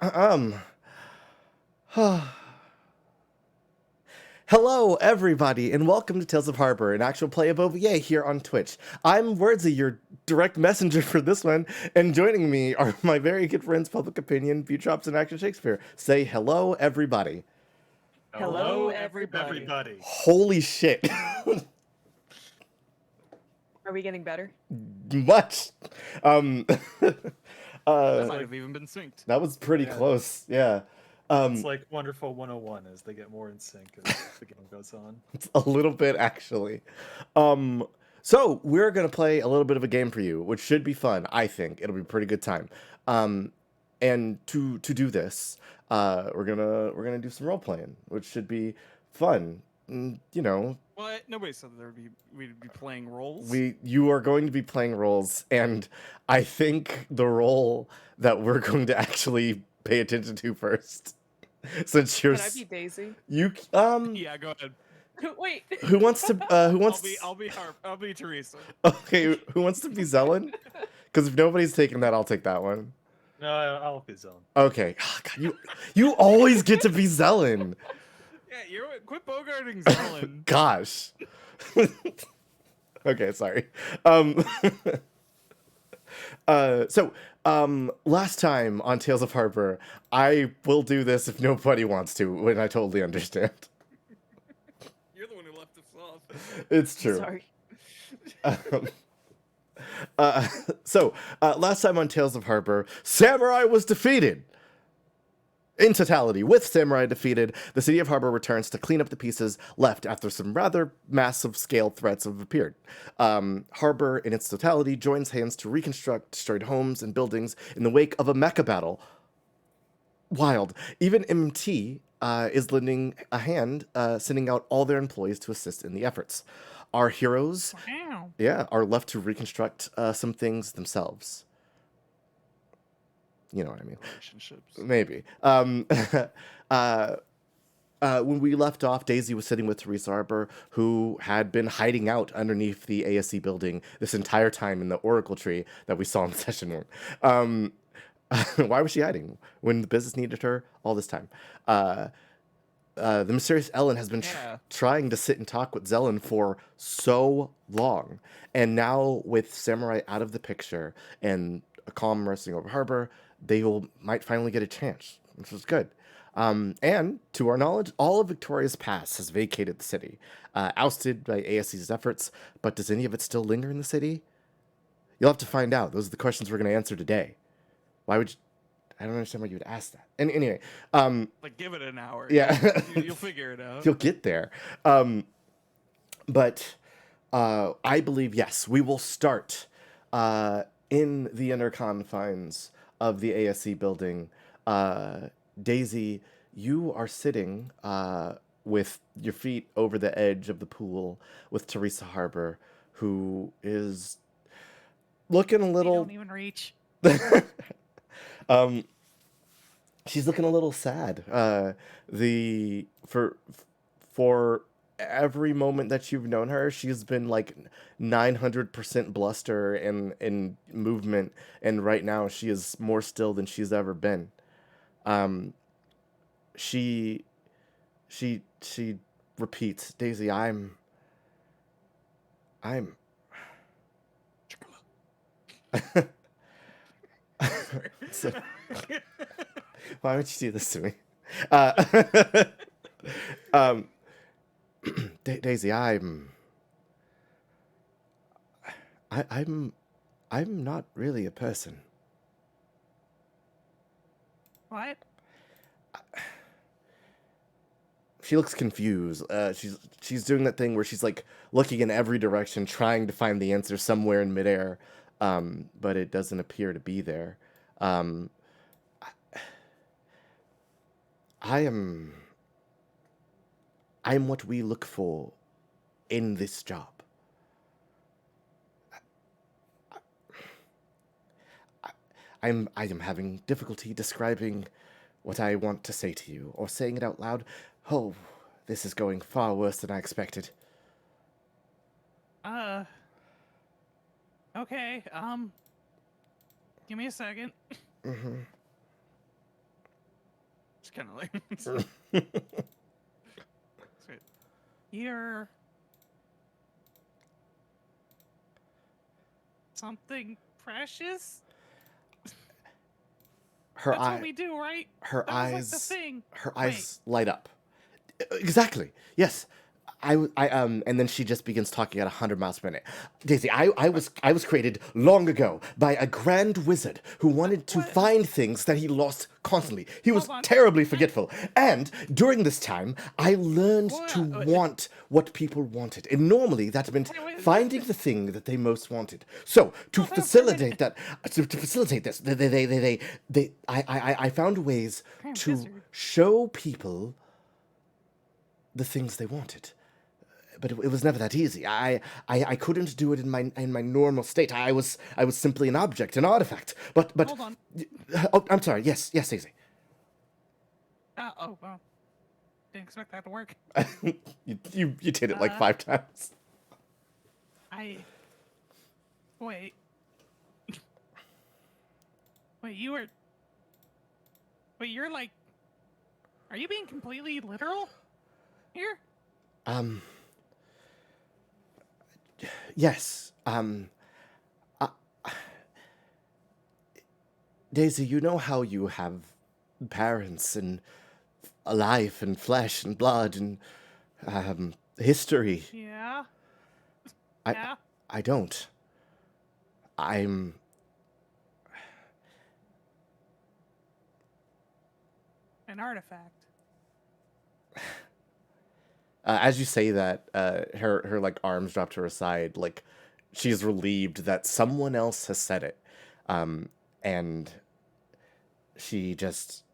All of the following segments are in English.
um. Hello, everybody, and welcome to Tales of Harbor, an actual play of OVA here on Twitch. I'm Wordsy, your direct messenger for this one, and joining me are my very good friends, Public Opinion, Futrops, and Action Shakespeare. Say hello, everybody. Hello, everybody. Holy shit. Are we getting better? Much. Um, That might have even been synced. that was pretty close, yeah. It's like Wonderful 101 as they get more in sync as the game goes on. A little bit, actually. So we're gonna play a little bit of a game for you, which should be fun. I think it'll be a pretty good time. And to do this, we're gonna do some role playing, which should be fun. You know, What? Nobody said that we'd be playing roles. you are going to be playing roles, and I think the role that we're going to actually pay attention to first, since you're Can I be Daisy? you Yeah, go ahead. Wait. who wants to who wants I'll be Teresa. Okay, who wants to be Zelen? Because if nobody's taking that, I'll take that one. No, I'll be Zone. Okay. God, you always get to be Zelen. Yeah, quit bogarting Zelen. Gosh. Okay, sorry. Last time on Tales of Harbor, I will do this if nobody wants to, when I totally understand. You're the one who left us off. It's true. Sorry. Last time on Tales of Harbor, Samurai was defeated. In totality, with Samurai defeated, the city of Harbor returns to clean up the pieces left after some rather massive scale threats have appeared. Harbor, in its totality, joins hands to reconstruct destroyed homes and buildings in the wake of a mecha battle. Wild. Even MMT is lending a hand, sending out all their employees to assist in the efforts. Our heroes, Wow. are left to reconstruct some things themselves. You know what I mean? Relationships. Maybe. When we left off, Daisy was sitting with Teresa Arbor, who had been hiding out underneath the ASE building this entire time in the Oracle tree that we saw in session one. Why was she hiding when the business needed her all this time? The mysterious Ellen has been trying to sit and talk with Zelen for so long. And now, with Samurai out of the picture and a calm resting over Harbor, might finally get a chance, which is good. And to our knowledge, all of Victoria's past has vacated the city, ousted by ASE's efforts. But does any of it still linger in the city? You'll have to find out. Those are the questions we're going to answer today. Why would you... I don't understand why you would ask that. And anyway, Like, give it an hour. Yeah. You'll figure it out. You'll get there. But I believe, yes, we will start in the inner confines of the ASE building. Daisy, you are sitting with your feet over the edge of the pool with Teresa Harbor, who is looking a little... Don't even reach. She's looking a little sad. For every moment that you've known her, she's been like 900% bluster and movement, and right now she is more still than she's ever been. She repeats, Daisy, I'm so, why would you do this to me? Daisy, I'm not really a person. What? She looks confused. She's doing that thing where she's like looking in every direction, trying to find the answer somewhere in midair, but it doesn't appear to be there. I'm what we look for in this job. I am having difficulty describing what I want to say to you, or saying it out loud. Oh, this is going far worse than I expected. Okay, give me a second. Mm-hmm. kind of like. Sweet. You're something precious. Her That's what eye, we do, right? her That was like the eyes, thing. her Wait. eyes light up. Exactly. Yes. And then she just begins talking at 100 miles per minute. Daisy, I was created long ago by a grand wizard who wanted to What? find things that he lost constantly. He was Hold on. terribly forgetful. And during this time, I learned to What? want what people wanted. And normally that meant Wait. finding the thing that they most wanted. So to Hold on for a facilitate that, to facilitate this, I found ways Grand to wizard. show people the things they wanted, but it was never that easy. I couldn't do it in my normal state. I was simply an object, an artifact. But Hold on. oh, I'm sorry. Yes, Daisy. Oh, well. Didn't expect that to work. You did it like Uh, 5 times. Wait. Wait, you were. Wait, you're like. Are you being completely literal? Here? Yes. Daisy, you know how you have parents and a life and flesh and blood and history. Yeah. I Yeah. I don't. I'm An artifact. as you say that, her like arms drop to her side, like she's relieved that someone else has said it, and she just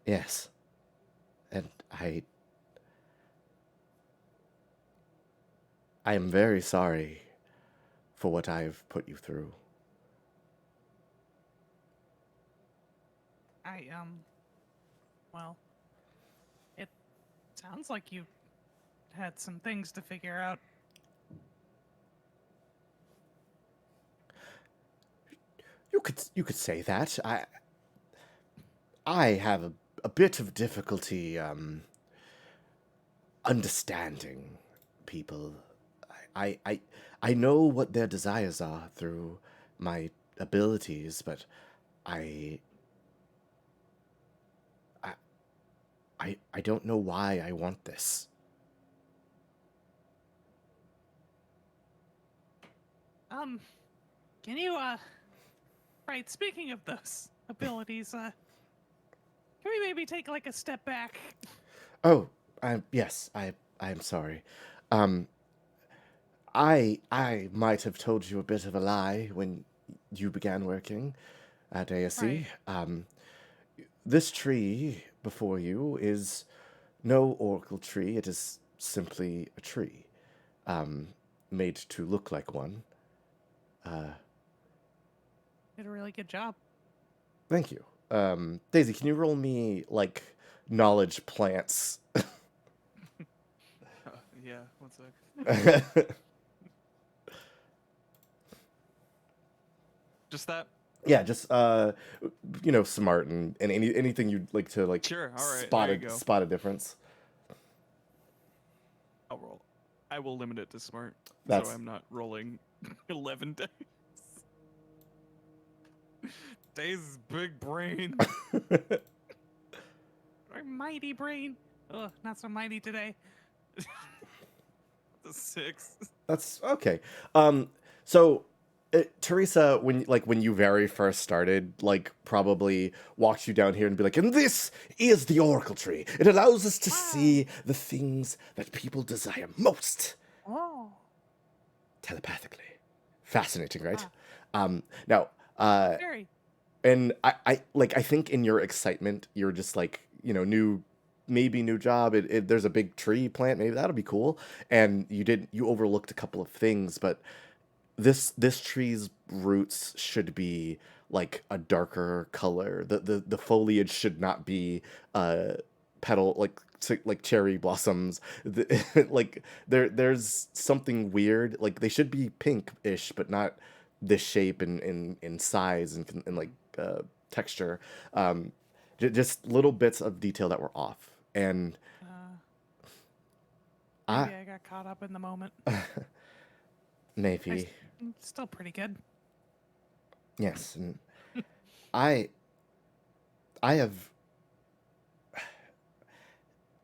yes, and I am very sorry for what I've put you through. Well, it sounds like you had some things to figure out. You could say that. I have a bit of difficulty understanding people. I, I I know what their desires are through my abilities, but I I I don't know why I want this. Can you, right, speaking of those abilities, can we maybe take, like, a step back? Oh, yes, I am sorry. Um, I might have told you a bit of a lie when you began working at ASE. Right. This tree before you is no oracle tree. It is simply a tree, made to look like one. Did a really good job. Thank you. Daisy, can you roll me like knowledge plants? Yeah, one sec. Just that? Yeah, just smart and anything you'd like to like Sure, alright, spot there you go. spot a difference. I'll roll. I will limit it to smart, That's- so I'm not rolling 11 dice. Dave's big brain. Our mighty brain. Ugh, not so mighty today. The 6. That's okay. So Teresa, when you very first started, like probably walked you down here and be like, and this is the Oracle Tree. It allows us to see the things that people desire most Oh. telepathically. Fascinating, right? Ah. Now, Very. and I think in your excitement, you're just like, new job. There's a big tree plant. Maybe that'll be cool. And you overlooked a couple of things, but this tree's roots should be like a darker color. The foliage should not be petal like cherry blossoms. Like there's something weird. Like they should be pink-ish, but not this shape and in size and like texture, just little bits of detail that were off. And Maybe I got caught up in the moment. maybe Still pretty good. yes, and I have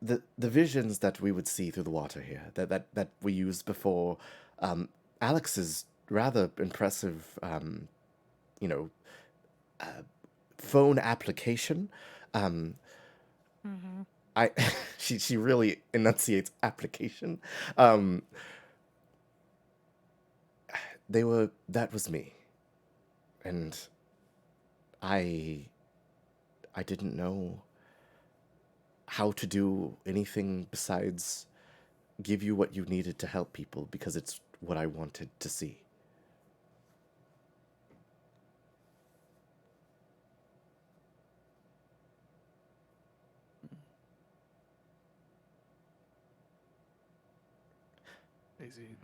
the visions that we would see through the water here that we used before. Alex's rather impressive, you know, phone application. I she really enunciates application. That was me, and I didn't know how to do anything besides give you what you needed to help people because it's what I wanted to see.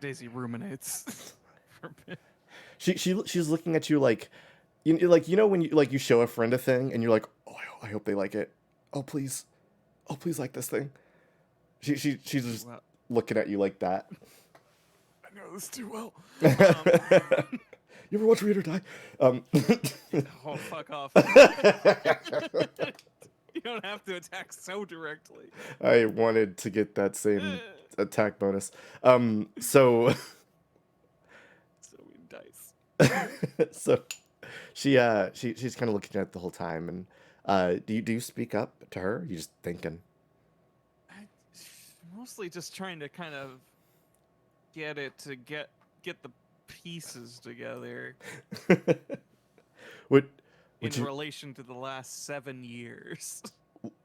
Daisy ruminates. For a bit. She's looking at you like, you know when you show a friend a thing and you're like, oh, I hope they like it. Oh please like this thing. She's just Well, looking at you like that. I know this too well. You ever watch Read or Die? Oh, fuck off. You don't have to attack so directly. I wanted to get that same attack bonus. So So we dice. so she's kind of looking at it the whole time. And do you speak up to her? You just thinking? Mostly just trying to kind of get it to get the pieces together Would in you relation to the last 7 years.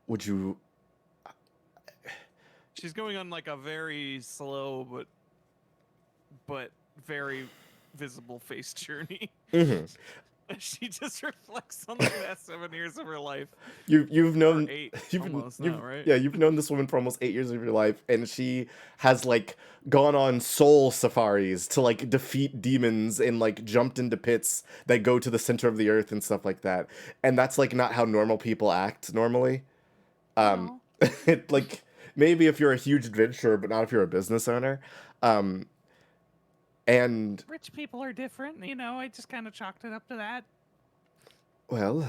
would you? She's going on like a very slow but very visible face journey. Mhm. She just reflects on the past 7 years of her life. You've known Or 8 you've almost you've now, right? yeah, you've known this woman for almost 8 years of your life, and she has like gone on soul safaris to like defeat demons and like jumped into pits that go to the center of the earth and stuff like that. And that's like not how normal people act normally. Oh, Like maybe if you're a huge adventurer, but not if you're a business owner. Um, and rich people are different. I just kind of chalked it up to that. well,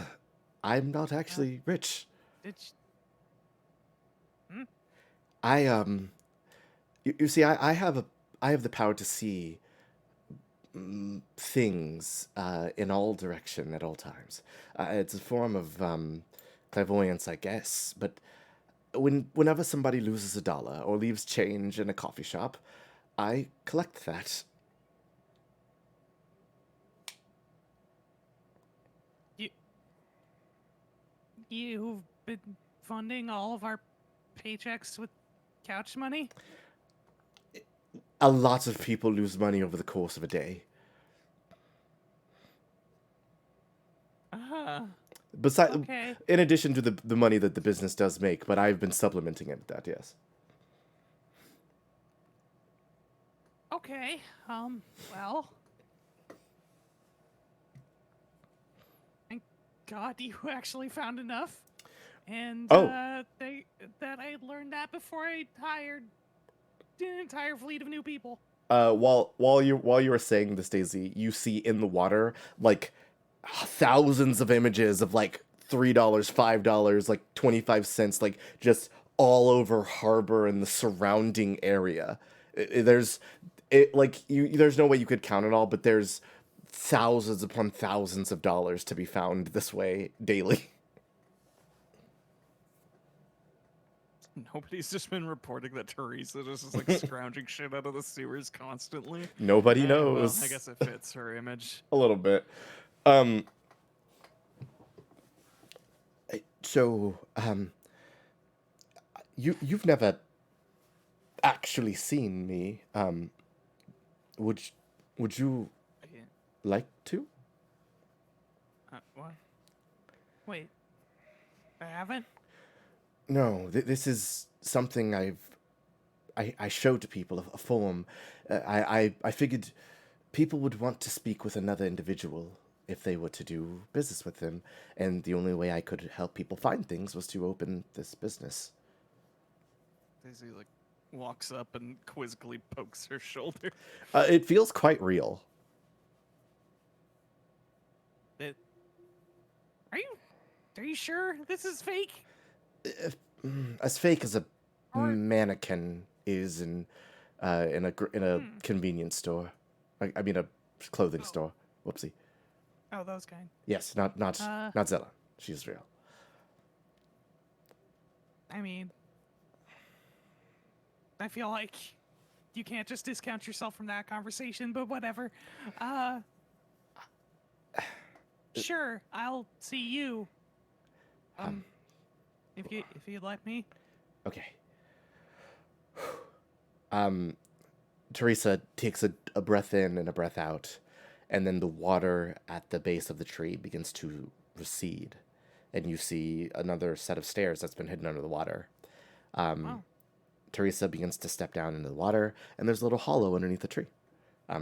I'm not actually rich. Did I you see, I have the power to see things in all direction at all times. It's a form of clairvoyance, I guess. But whenever somebody loses a dollar or leaves change in a coffee shop, I collect that. you've been funding all of our paychecks with couch money? A lot of people lose money over the course of a day. Besides, Okay. in addition to the money that the business does make, but I've been supplementing it with that, yes. Okay. Well. Thank God you actually found enough. And Oh. that I learned that before I hired an entire fleet of new people. While you were saying this, Daisy, you see in the water like thousands of images of like $3, $5, like 25 cents, like just all over harbor and the surrounding area. There's there's no way you could count it all, but there's thousands upon thousands of dollars to be found this way daily. Nobody's just been reporting that Teresa just is like scrounging shit out of the sewers constantly. Nobody Eh, knows. Well, I guess it fits her image. A little bit. Um. So, you've never actually seen me. Would you Yeah. like to? What? Wait. I haven't? No, this is something I showed to people, a form. I figured people would want to speak with another individual if they were to do business with him, and the only way I could help people find things was to open this business. Daisy like walks up and quizzically pokes her shoulder. It feels quite real. It, Are you sure this is fake? As fake as a Or- mannequin is in a convenience store. I mean a clothing store. Whoopsie. Oh, those kind. Yes, not Zella. She's real. I mean, I feel like you can't just discount yourself from that conversation, but whatever. Sure, I'll see you. If you'd let me. Okay. Teresa takes a breath in and a breath out, and then the water at the base of the tree begins to recede, and you see another set of stairs that's been hidden under the water. Wow. Teresa begins to step down into the water, and there's a little hollow underneath the tree.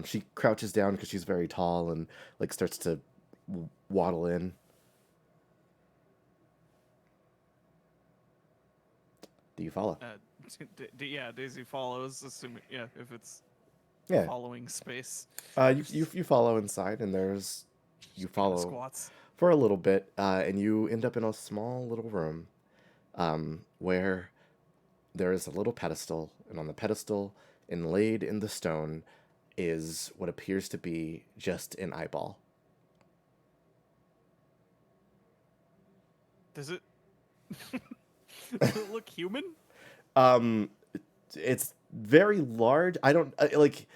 She crouches down because she's very tall and like starts to waddle in. Do you follow? yeah, Daisy follows, assuming if it's Yeah. following space. You follow inside, and you follow Squats. for a little bit, and you end up in a small little room, where there is a little pedestal, and on the pedestal, inlaid in the stone, is what appears to be just an eyeball. Does it? Does it look human? It's very large. I don't like.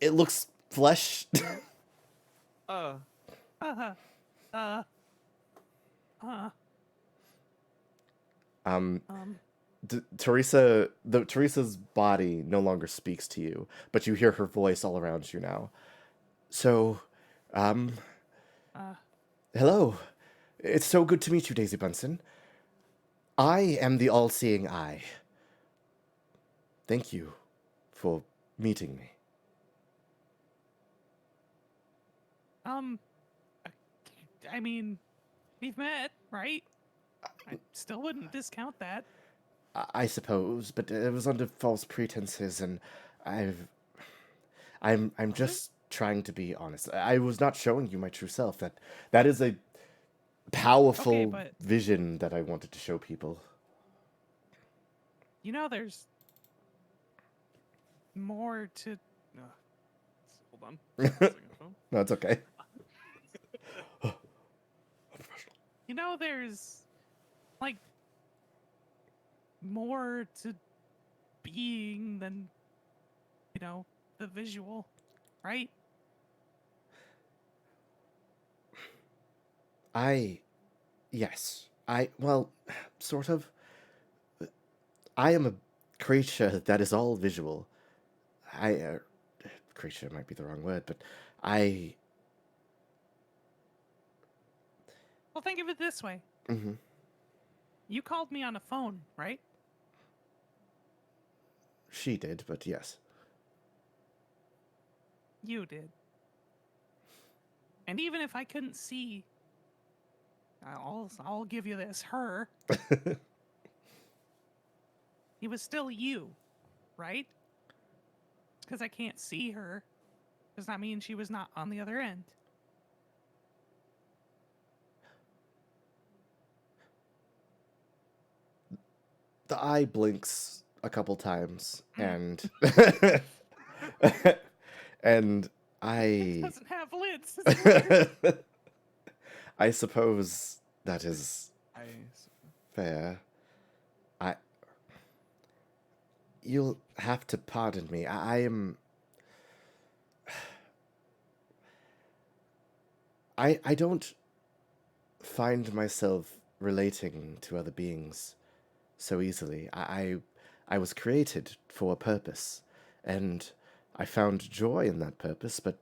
It looks flesh. Uh, Teresa's body no longer speaks to you, but you hear her voice all around you now. So, hello. It's so good to meet you, Daisy Bunsen. I am the all-seeing eye. Thank you for meeting me. I mean, we've met, right? I still wouldn't discount that. I suppose, but it was under false pretenses, and I'm just trying to be honest. I was not showing you my true self. That is a powerful Okay, but- vision that I wanted to show people. You know, there's more to. Hold on. Second phone. No, it's okay. You know, there's like more to being than the visual, right? Yes. Well, sort of. I am a creature that is all visual. Creature might be the wrong word, but Well, think of it this way. Mm-hmm. You called me on a phone, right? She did, but yes. You did. And even if I couldn't see, I'll give you this, her. It was still you, right? Because I can't see her does that mean she was not on the other end. The eye blinks a couple times, and and It doesn't have lids. It's weird. I suppose that is I fair. You'll have to pardon me. I am. I don't find myself relating to other beings so easily. I was created for a purpose, and I found joy in that purpose, but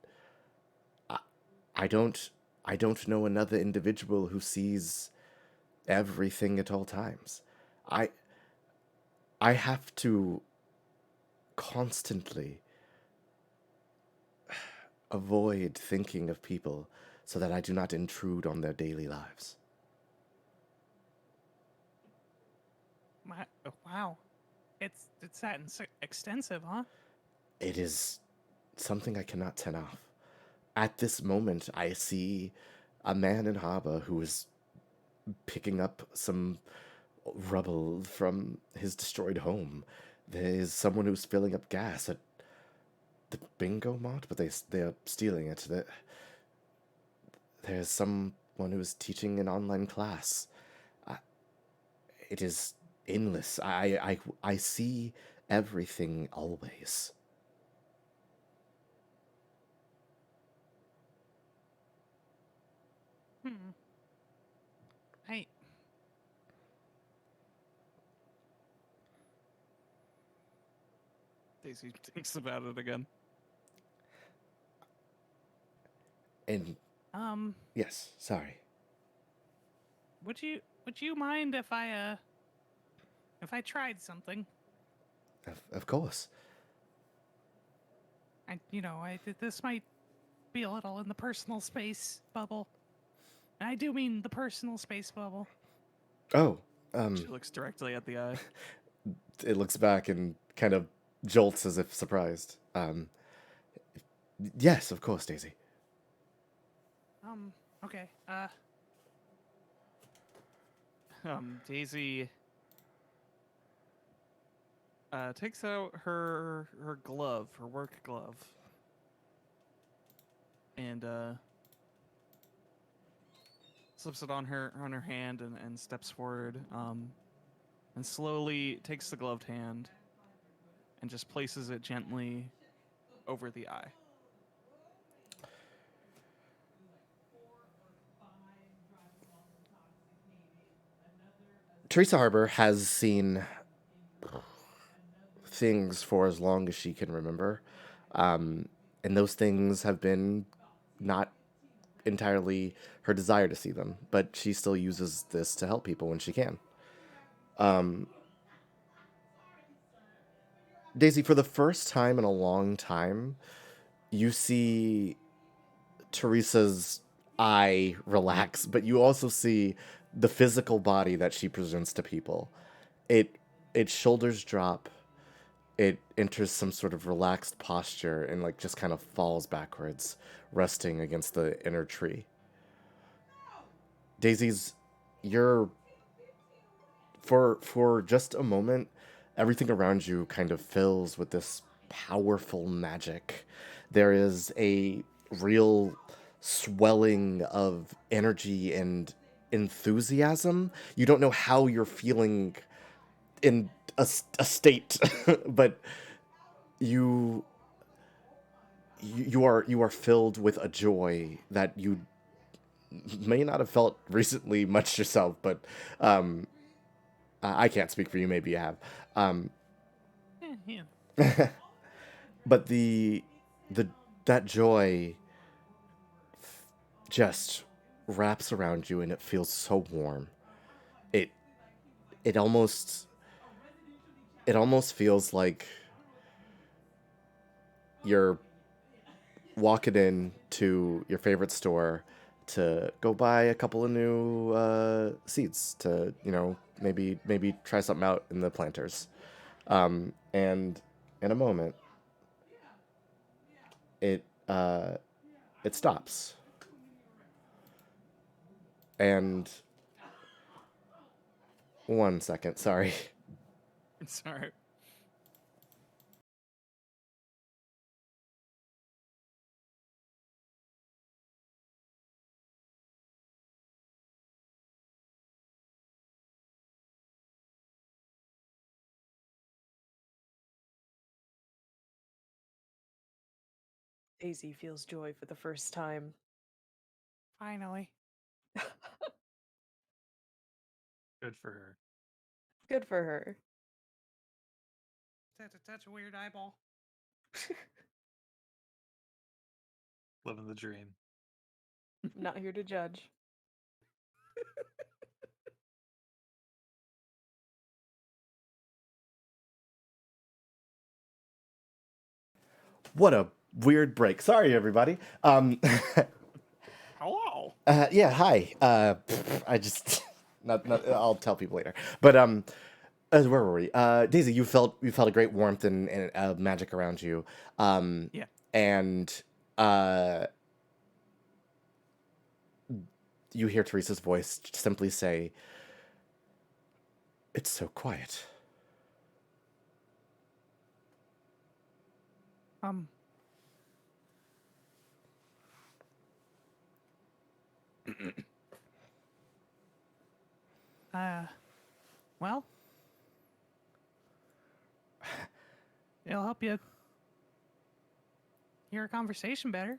I don't know another individual who sees everything at all times. I have to constantly avoid thinking of people so that I do not intrude on their daily lives. Wow. It's that extensive, huh? It is something I cannot turn off. At this moment, I see a man in harbor who is picking up some rubble from his destroyed home. There is someone who's filling up gas at the bingo mart, but they are stealing it. There's someone who's teaching an online class. It is endless. I see everything always. Hmm. I Daisy thinks about it again. And um. yes, sorry. Would you mind if I tried something? Of course. This might be a little in the personal space bubble. And I do mean the personal space bubble. Oh, She looks directly at the eye. it looks back and kind of jolts as if surprised. Yes, of course, Daisy. Okay. Daisy takes out her glove, her work glove, and slips it on her hand and steps forward, and slowly takes the gloved hand and just places it gently over the eye. Teresa Harbor has seen things for as long as she can remember. And those things have been not entirely her desire to see them, but she still uses this to help people when she can. Daisy, for the first time in a long time, you see Teresa's eye relax, but you also see the physical body that she presents to people. It its shoulders drop. It enters some sort of relaxed posture and like just kind of falls backwards, resting against the inner tree. Daisy's you're for just a moment, everything around you kind of fills with this powerful magic. There is a real swelling of energy and enthusiasm. You don't know how you're feeling in a state, but you you are filled with a joy that you may not have felt recently much yourself, but um, I can't speak for you. Maybe you have. Yeah. But the that joy just wraps around you and it feels so warm. It it almost it almost feels like you're walking in to your favorite store to go buy a couple of new seeds to maybe try something out in the planters. And in a moment, it it stops. And one second, sorry. Sorry. Daisy feels joy for the first time. Finally. Good for her. Good for her. That's a weird eyeball. Living the dream. Not here to judge. What a weird break. Sorry, everybody. Hello. Yeah, hi. I just not I'll tell people later. But where were we? Daisy, you felt a great warmth and magic around you. Yeah. And uh you hear Teresa's voice simply say, "It's so quiet." Um. uh. Well, it'll help you hear a conversation better.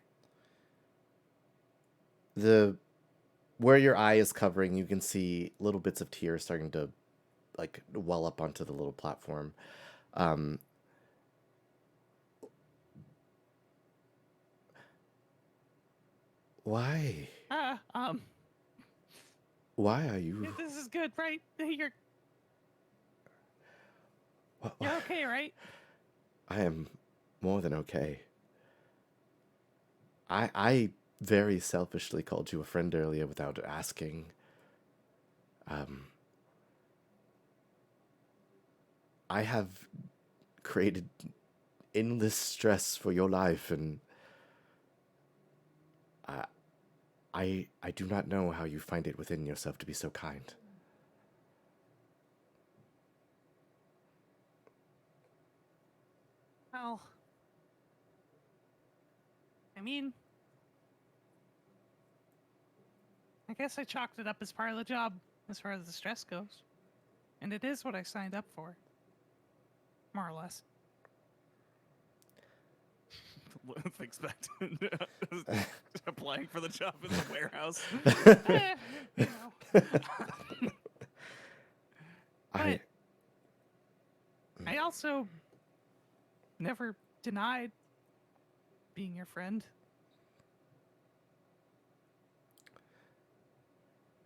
The Where your eye is covering, you can see little bits of tears starting to like well up onto the little platform. Um, why? Uh. Why are you? This is good, right? What, You're okay, right? I am more than okay. I very selfishly called you a friend earlier without asking. Um, I have created endless stress for your life, and I, I do not know how you find it within yourself to be so kind. Well, I mean, I guess I chalked it up as part of the job as far as the stress goes. And it is what I signed up for. More or less. Thinks back to applying for the job in the warehouse. You know. I But I also never denied being your friend.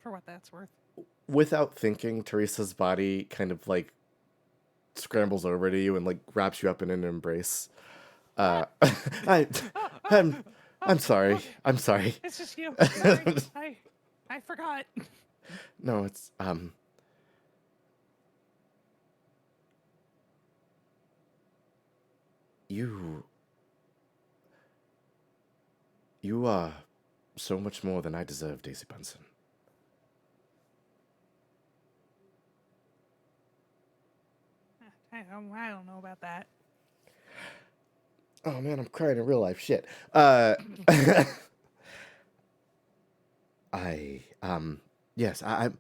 For what that's worth. without thinking, Teresa's body kind of like scrambles over to you and like wraps you up in an embrace. I, I'm, I'm sorry. Okay. I'm sorry. It's just you. Sorry. I forgot. No, it's you. You are so much more than I deserve, Daisy Bunsen. I don't know about that. Oh man, I'm crying in real life. Shit. I yes, I'm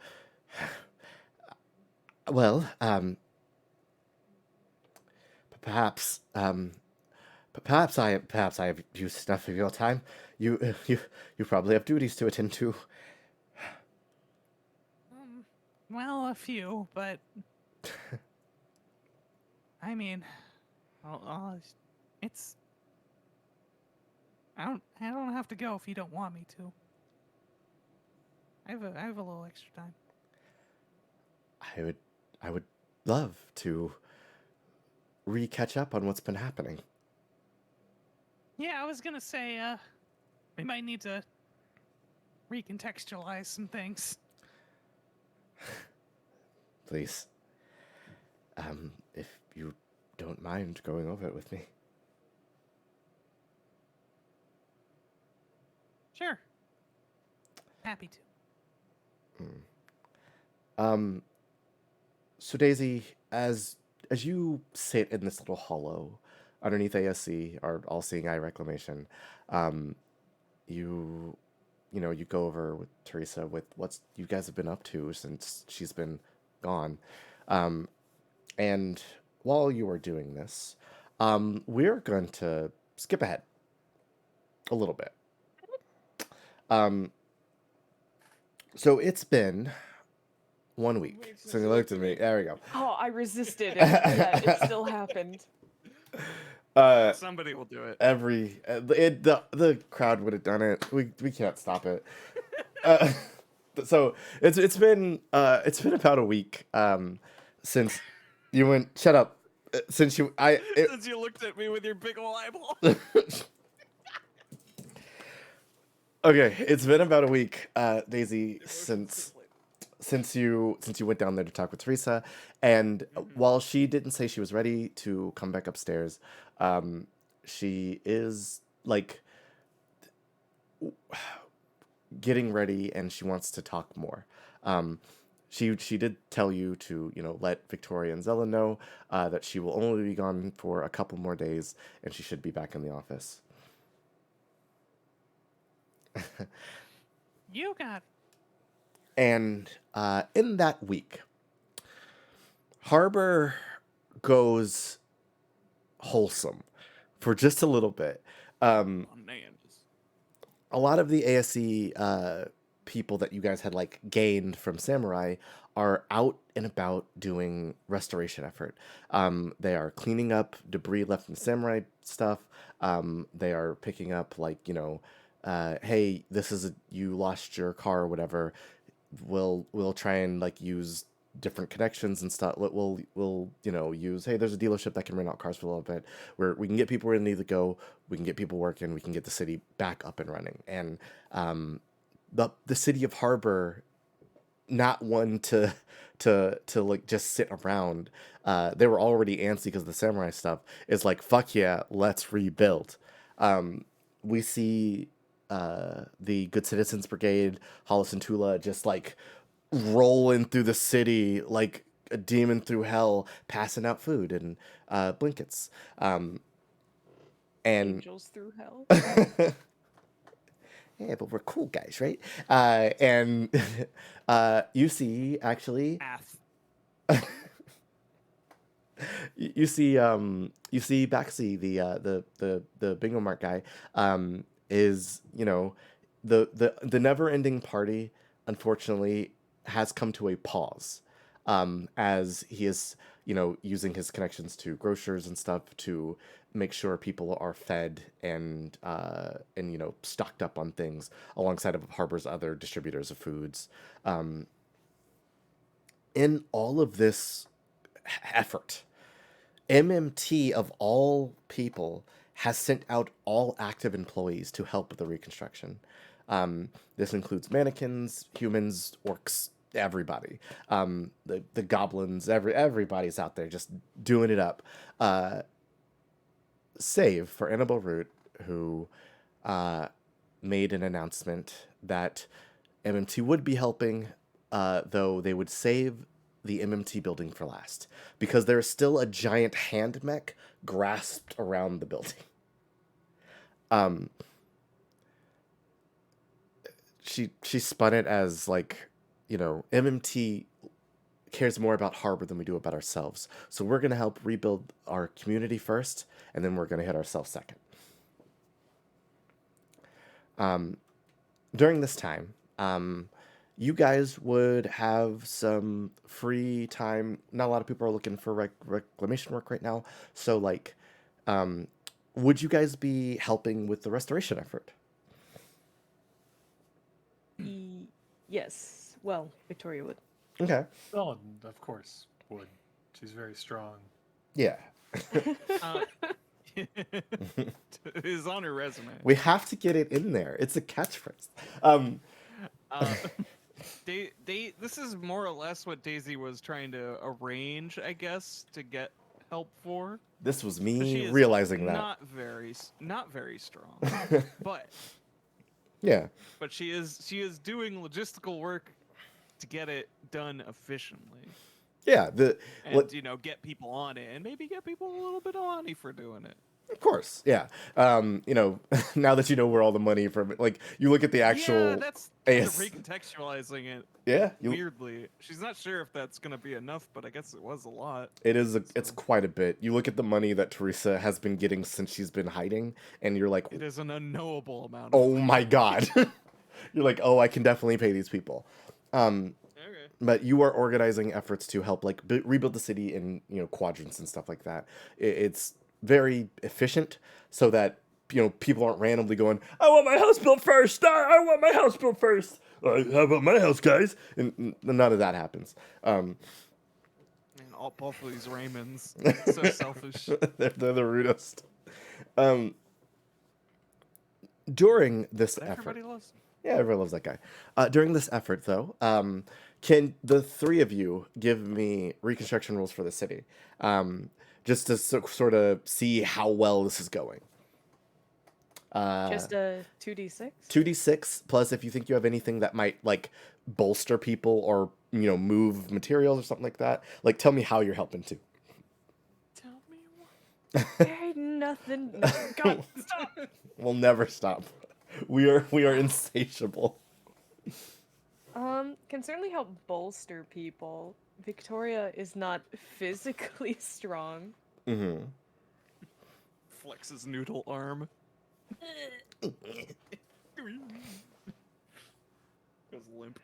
well, perhaps perhaps I have used enough of your time. You probably have duties to attend to. Well, a few, but I mean, it's. I don't have to go if you don't want me to. I have a little extra time. I would love to re-catch up on what's been happening. Yeah, I was gonna say, we might need to recontextualize some things. Please. If you don't mind going over it with me. Sure. Happy to. So Daisy, as you sit in this little hollow underneath ASC, our All-Seeing Eye Reclamation, um, you you go over with Teresa with what's you guys have been up to since she's been gone. And while you are doing this, we're going to skip ahead a little bit. So it's been 1 week since you looked at me. There we go. Oh, I resisted, and yet it still happened. Somebody will do it. The crowd would have done it. We can't stop it. So it's been about a week since you went. Shut up. Since Since you looked at me with your big ol' eyeball. Okay, it's been about a week, Daisy, Emotions since you went down there to talk with Teresa, and Mhm. while she didn't say she was ready to come back upstairs, um, she is like getting ready and she wants to talk more. Um, she did tell you to let Victoria and Zella know that she will only be gone for a couple more days and she should be back in the office. You got And in that week, Harbor goes wholesome for just a little bit. Um, Bananas. a lot of the ASE people that you guys had like gained from Samurai are out and about doing restoration effort. They are cleaning up debris left from Samurai stuff. They are picking up like hey, this is you lost your car or whatever. We'll try and like use different connections and stuff. We'll use, hey, there's a dealership that can rent out cars for a little bit where we can get people where they need to go, we can get people working, we can get the city back up and running. And the city of Harbor, not one to like just sit around. They were already antsy because of the samurai stuff. Is like, fuck yeah, let's rebuild. We see the Good Citizens Brigade, Hollis and Tula, just like rolling through the city like a demon through hell, passing out food and blankets. And Angels through hell. yeah, but we're cool guys, right? And you see, actually, Ath. you see Baxi, the Bingo Mart guy, is the never ending party. Unfortunately, has come to a pause, as he is using his connections to grocers and stuff to make sure people are fed and stocked up on things alongside of Harbor's other distributors of foods. In all of this effort, MMT of all people has sent out all active employees to help with the reconstruction. This includes mannequins, humans, orcs, everybody. The goblins, everybody's out there just doing it up. Save for Annabelle Root, who made an announcement that MMT would be helping, though they would save the MMT building for last because there is still a giant hand mech grasped around the building. Um, she spun it as like, MMT cares more about Harbor than we do about ourselves. So we're gonna help rebuild our community first, and then we're gonna hit ourselves second. During this time, you guys would have some free time. Not a lot of people are looking for reclamation work right now. So, like, um, would you guys be helping with the restoration effort? Yes. Well, Victoria would. Okay. Oh, and of course, would. She's very strong. Yeah. Uh, is on her resume. We have to get it in there. It's a catchphrase. Um, Uh, this is more or less what Daisy was trying to arrange, I guess, to get help for. this was 'Cause me she is realizing that. not very strong, but Yeah. she is doing logistical work to get it done efficiently, Yeah. and get people on it, and maybe get people a little bit of money for doing it. Of course, yeah. Now that you know where all the money from, like, you look at the actual Yeah, that's kind of AS. recontextualizing it Yeah, weirdly. She's not sure if that's gonna be enough, but I guess it was a lot. it's quite a bit. You look at the money that Teresa has been getting since she's been hiding, and you're like, It is an unknowable amount. oh my god. You're like, oh, I can definitely pay these people. Okay. But you are organizing efforts to help like rebuild the city in quadrants and stuff like that. It's very efficient so that people aren't randomly going, I want my house built first. I want my house built first. How about my house, guys? And none of that happens. Man, all both of these Raymonds, so selfish. They're the rudest. Um, During this But effort, everybody loves. yeah, everyone loves that guy. During this effort, though, can the three of you give me reconstruction rules for the city, just to sort of see how well this is going? Just a 2d6? 2d6 plus if you think you have anything that might like bolster people or move materials or something like that. Like, tell me how you're helping too. Tell me what. There ain't nothing. No, God, stop. We'll never stop. We are insatiable. Can certainly help bolster people. Victoria is not physically strong. Mm-hmm. Flexes noodle arm. Goes limp.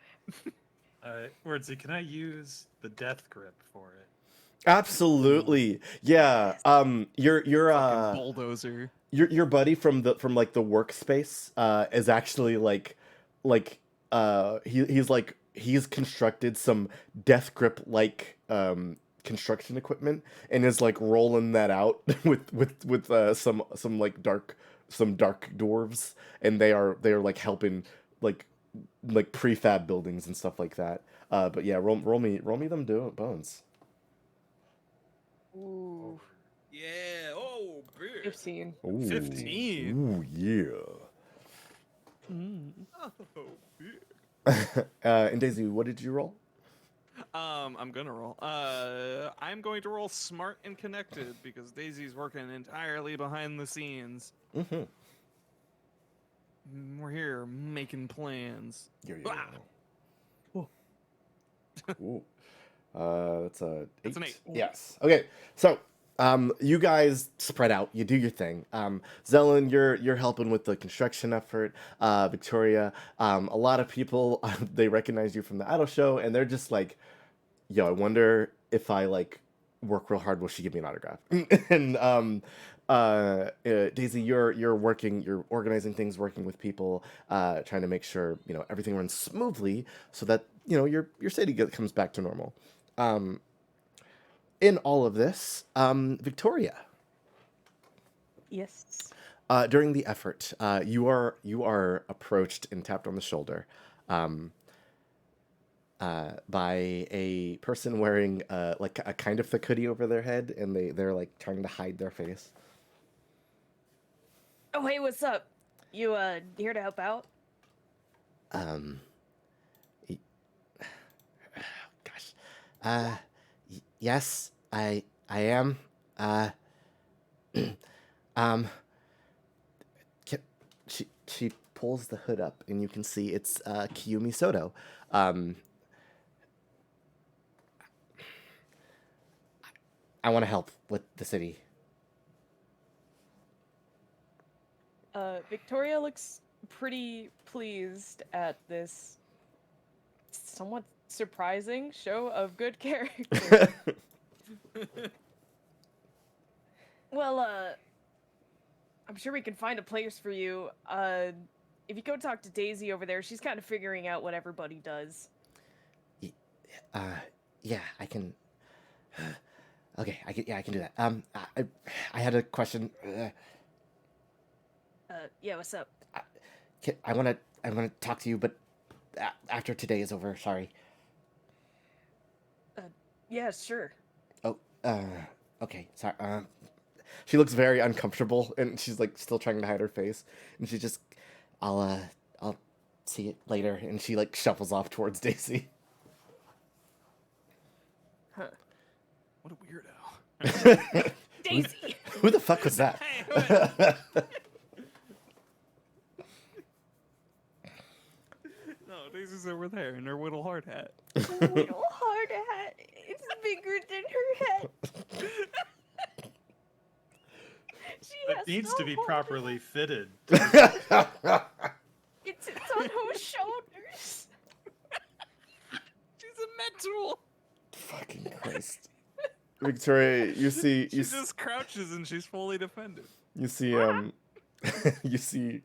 Wordsy, can I use the death grip for it? Absolutely. Yeah. Your Fucking bulldozer. your buddy from the workspace is actually he's constructed some death grip construction equipment and is like rolling that out with some dark dwarves, and they are like helping like prefab buildings and stuff like that. But yeah, roll me them bones. Ooh, Yeah. Oh, bitch. 15. Ooh. 15. Ooh, yeah. Oh, bitch. And Daisy, what did you roll? I'm gonna roll. I'm going to roll smart and connected because Daisy's working entirely behind the scenes. Mm-hmm. We're here making plans. Yeah. Ah! Ooh. That's a 8. That's an 8. Yes. Okay. So, you guys spread out. You do your thing. Zelen, you're helping with the construction effort. Victoria, a lot of people they recognize you from the idol show, and they're just like, "Yo, I wonder if I like work real hard, will she give me an autograph?" And Daisy, you're working, you're organizing things, working with people, trying to make sure everything runs smoothly, so that your city comes back to normal. In all of this, Victoria, Yes. during the effort, you are approached and tapped on the shoulder by a person wearing like a kind of thick hoodie over their head, and they're like trying to hide their face. Oh, hey, what's up? You, here to help out? Y- Gosh, yes, I am. She pulls the hood up, and you can see it's Kiyumi Soto. I want to help with the city. Victoria looks pretty pleased at this somewhat surprising show of good character. Well, I'm sure we can find a place for you. If you go talk to Daisy over there, she's kind of figuring out what everybody does. Yeah, I can. Okay, I can do that. I had a question. Yeah, what's up? I want to talk to you, but after today is over. Sorry. Yeah, sure. Oh, okay. Sorry. She looks very uncomfortable, and she's like still trying to hide her face. And she just, I'll see it later. And she like shuffles off towards Daisy. Huh. What a weirdo. Daisy! Who the fuck was that? Hey, what? No, Daisy's over there in her little hard hat. Little hard hat. It's bigger than her head. It needs to be properly fitted. It sits on her shoulders. She's a mental. Fucking Christ. Victoria, you see, She just crouches and she's fully defended. you see, you see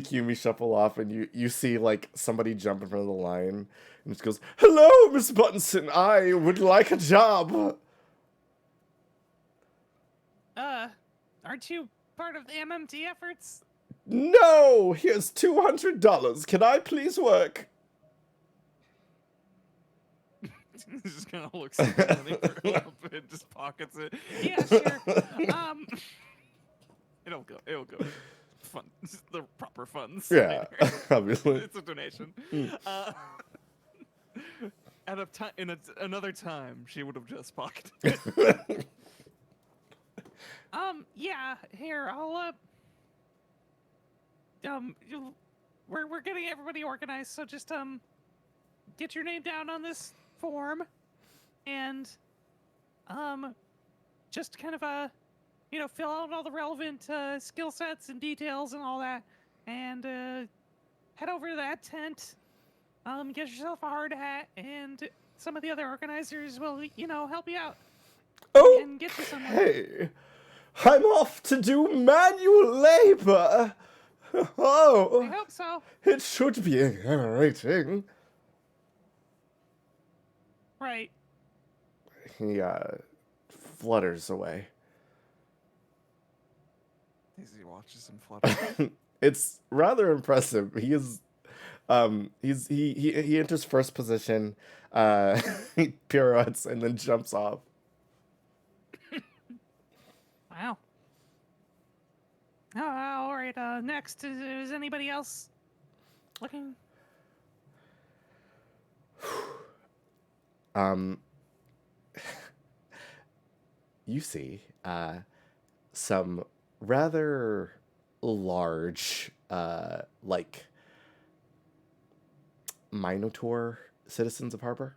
Kiyumi shuffle off, and you see like somebody jump in front of the line, and she goes, "Hello, Miss Buttonson. I would like a job." Aren't you part of the MMT efforts? No! Here's $200. Can I please work? He's just kind of looks at the money for a little bit, just pockets it. Yeah, sure. It'll go. Fun, the proper funds. Yeah, later. obviously. It's a donation. Mm. At a time, another time, she would have just pocketed it. Yeah. Here, I'll we're getting everybody organized, so just get your name down on this form, and just kind of fill out all the relevant skill sets and details and all that, and head over to that tent. Get yourself a hard hat, and some of the other organizers will, help you out and get you somewhere. Hey, I'm off to do manual labor. I Oh, hope so. it should be exhilarating. Right. He flutters away. Daisy watches him flutter. It's rather impressive. He is, he enters first position, he pirouettes and then jumps off. Wow. Oh, all right. Next, is anybody else looking? You see, some rather large, like Minotaur citizens of Harbor.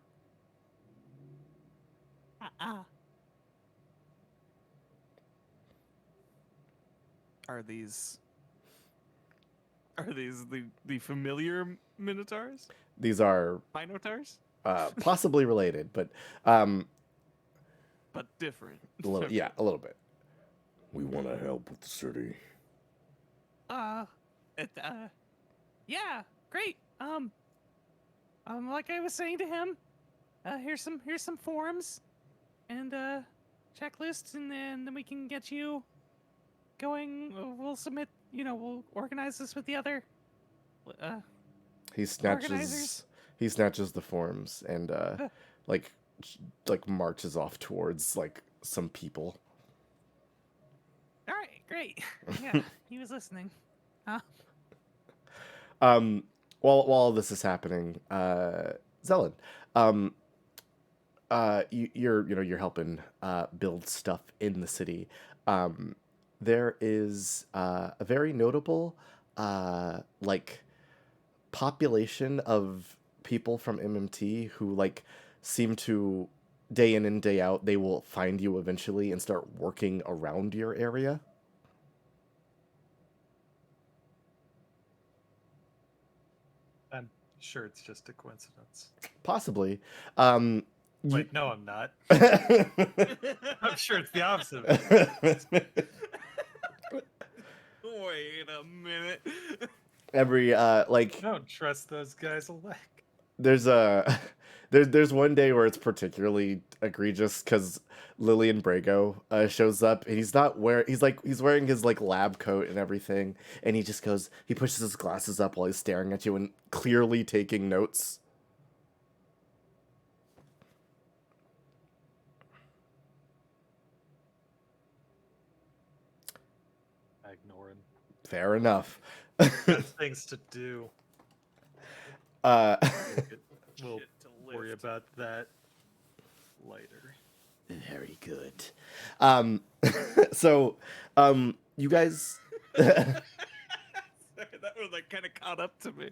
Are these the familiar minotaurs? These are Minotaurs? possibly related, but But different. a little, yeah, a little bit. We want to help with the city. Yeah, great. Like I was saying to him, here's some forms and checklists, and then we can get you going. We'll submit. We'll organize this with the other. He snatches Organizers. he snatches the forms and like marches off towards like some people. All right, great. Yeah, he was listening. While this is happening, Zelen, you're helping build stuff in the city. There is a very notable like population of people from MMT who like seem to day in and day out, they will find you eventually and start working around your area. I'm sure it's just a coincidence. Possibly. Wait, no, I'm not. I'm sure it's the opposite. Wait a minute. Every like I don't trust those guys a lick. there's one day where it's particularly egregious because Lillian Brago shows up and he's wearing his like lab coat and everything, and he pushes his glasses up while he's staring at you and clearly taking notes. I ignore him. Fair enough. Got things to do. uh We'll Shit to worry lift. about that later. Very good. So you guys Sorry, that was like kind of caught up to me.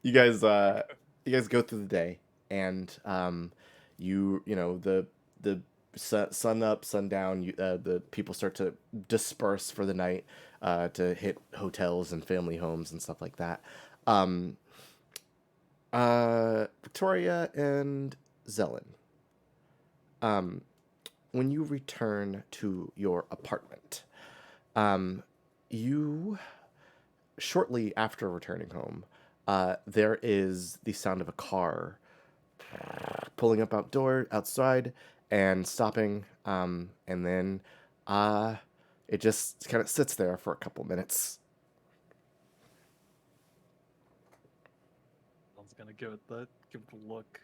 you guys go through the day, and the sun up, sundown, the people start to disperse for the night to hit hotels and family homes and stuff like that. Victoria and Zelen, when you return to your apartment, you shortly after returning home, there is the sound of a car pulling up outside and stopping, and then It just kind of sits there for a couple minutes. Someone's gonna give it the look.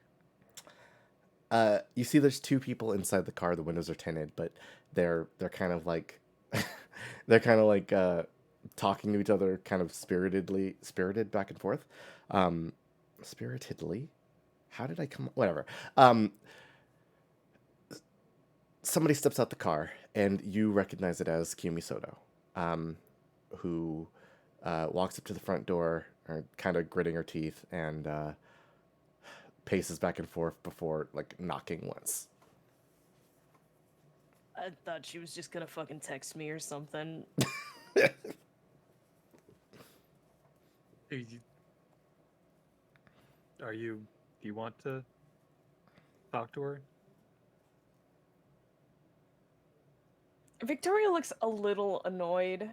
You see, there's two people inside the car. The windows are tinted, but they're kind of like they're kind of like talking to each other, kind of spirited back and forth. Spiritedly. How did I come? Whatever. Somebody steps out the car, and you recognize it as Kumi Soto, who walks up to the front door, kind of gritting her teeth, and paces back and forth before like knocking once. I thought she was just gonna fucking text me or something. Do you want to talk to her? Victoria looks a little annoyed.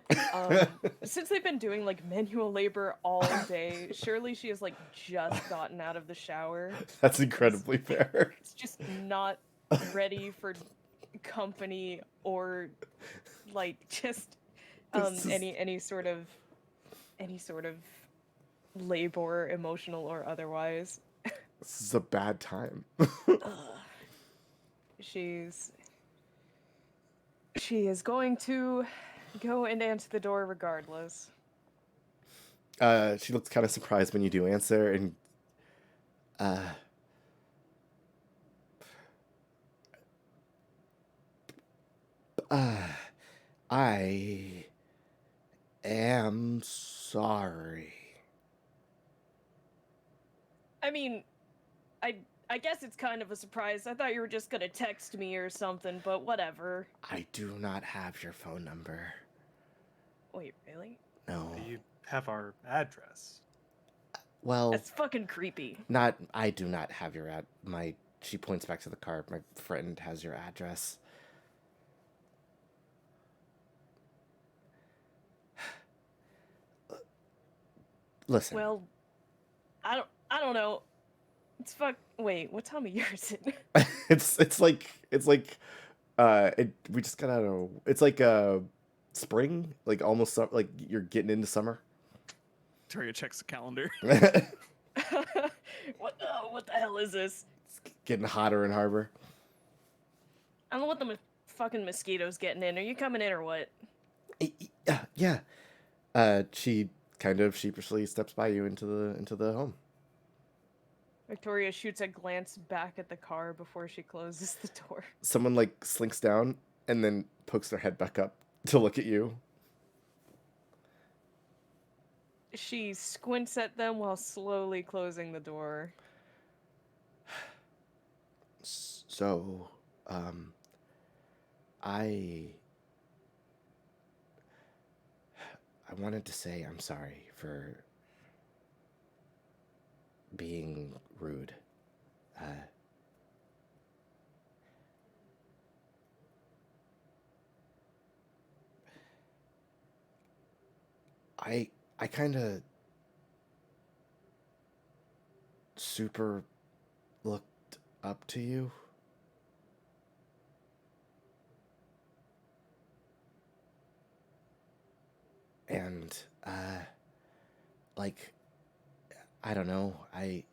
Since they've been doing like manual labor all day, surely she has like just gotten out of the shower. That's incredibly fair. It's just not ready for company or like just This is- any sort of labor, emotional or otherwise. This is a bad time. She is going to go and answer the door regardless. She looks kind of surprised when you do answer, and I am sorry. I mean, I guess it's kind of a surprise. I thought you were just gonna text me or something, but whatever. I do not have your phone number. Wait, really? No. Do you have our address? Well, That's fucking creepy. I do not have your she points back to the car. My friend has your address. Listen. Well, I don't know. It's Wait, what time of year is it? it's like we just got out of, it's like spring, like almost like you're getting into summer. Victoria checks the calendar. What the hell is this? It's getting hotter in Harbor. I don't know what the fucking mosquitoes getting in. Are you coming in or what? Yeah. She kind of sheepishly steps by you into the home. Victoria shoots a glance back at the car before she closes the door. Someone like slinks down and then pokes their head back up to look at you. She squints at them while slowly closing the door. So, I wanted to say I'm sorry for being rude. I kind of super looked up to you. And like, I don't know, I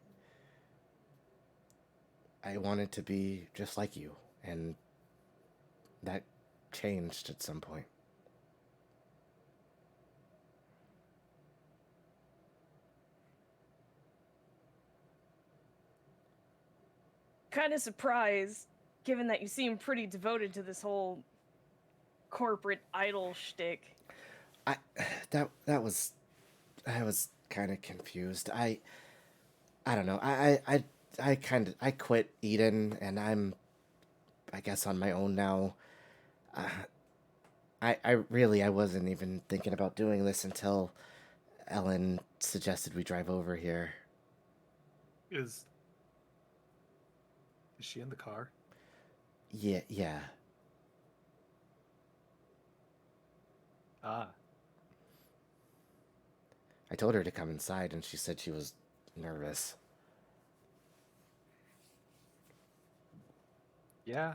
wanted to be just like you, and that changed at some point. Kind of surprised, given that you seem pretty devoted to this whole corporate idol shtick. I was kind of confused. I don't know. I quit Eden, and I guess on my own now. I wasn't even thinking about doing this until Ellen suggested we drive over here. Is she in the car? Yeah. Ah, I told her to come inside, and she said she was nervous. yeah.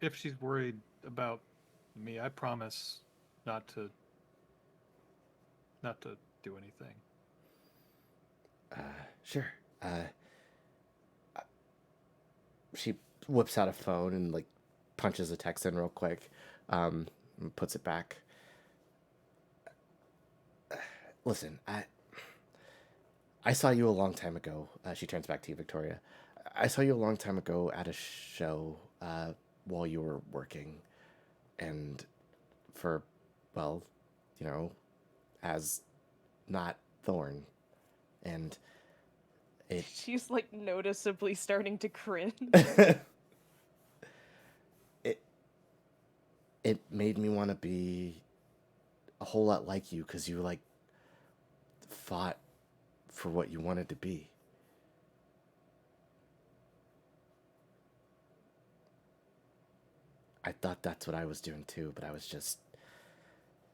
if she's worried about me, I promise not to do anything. Sure. She whips out a phone and like punches a text in real quick, and puts it back. Listen, I saw you a long time ago. She turns back to you, Victoria. I saw you a long time ago at a show while you were working, and for, well, you know, as not Thorn, and it She's like noticeably starting to cringe. it made me want to be a whole lot like you because you like fought for what you wanted to be. I thought that's what I was doing too, but I was just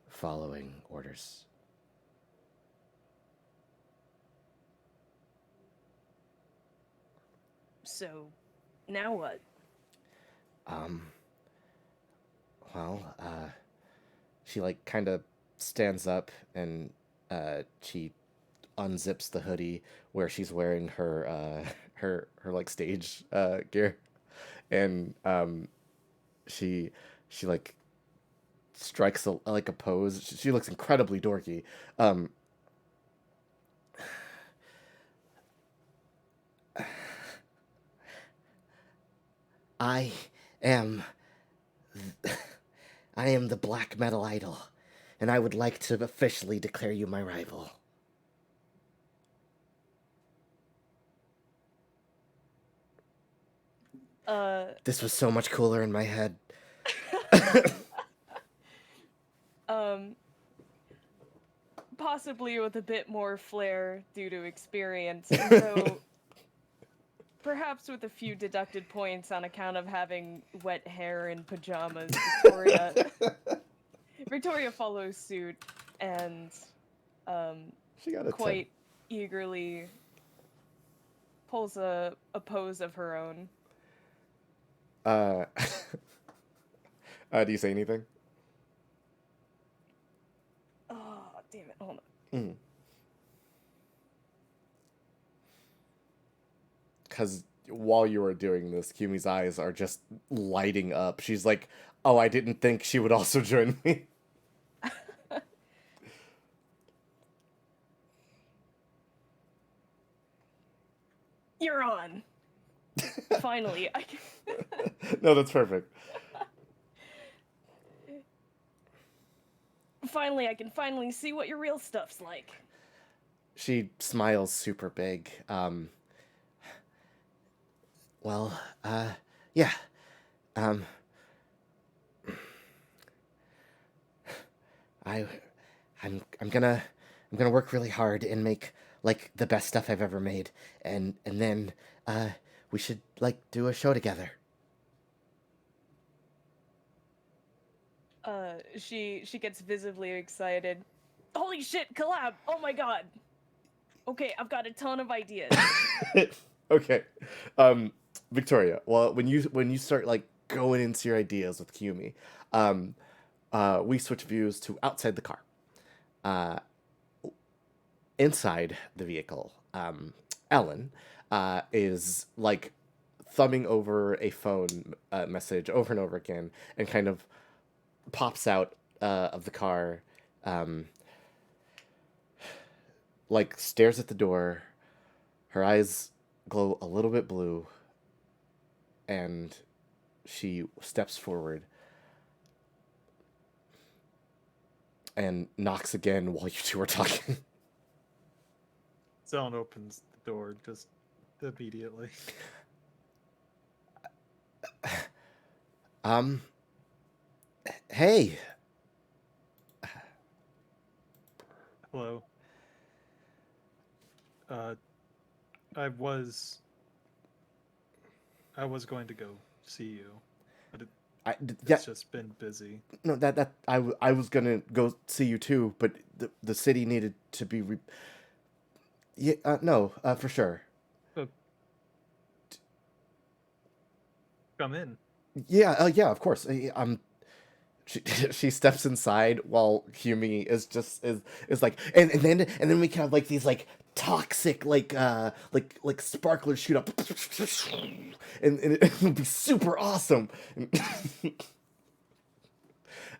following orders. So, now what? Well, she like kind of stands up and she unzips the hoodie where she's wearing her her like stage gear, and she like strikes like a pose. She looks incredibly dorky. I am I am the black metal idol, and I would like to officially declare you my rival. This was so much cooler in my head. Possibly with a bit more flair due to experience, though perhaps with a few deducted points on account of having wet hair and pajamas. Victoria follows suit and She got a quite eagerly pulls a pose of her own. 10. Do you say anything? Oh, damn it. Hold on. Because while you are doing this, Kumi's eyes are just lighting up. She's like, oh, I didn't think she would also join me. You're on. Finally. No, that's perfect. Finally, I can finally see what your real stuff's like. She smiles super big. Well, yeah. I'm gonna work really hard and make like the best stuff I've ever made, and then we should like do a show together. She gets visibly excited. Holy shit, collab! Oh my god! Okay, I've got a ton of ideas. Okay, Victoria. Well, when you start like going into your ideas with Kumi, we switch views to outside the car. Inside the vehicle, Ellen is like thumbing over a phone message over and over again, and kind of pops out of the car, like stares at the door. Her eyes glow a little bit blue, and she steps forward and knocks again while you two are talking. Zelen opens the door just immediately. Hey. Hello. I was going to go see you, but it's just been busy. No, I was gonna go see you too, but the city needed to be. No, for sure. come in. Yeah, yeah, of course. She, she steps inside while Humi is like, and then we can have like these like toxic like sparklers shoot up, and it would be super awesome.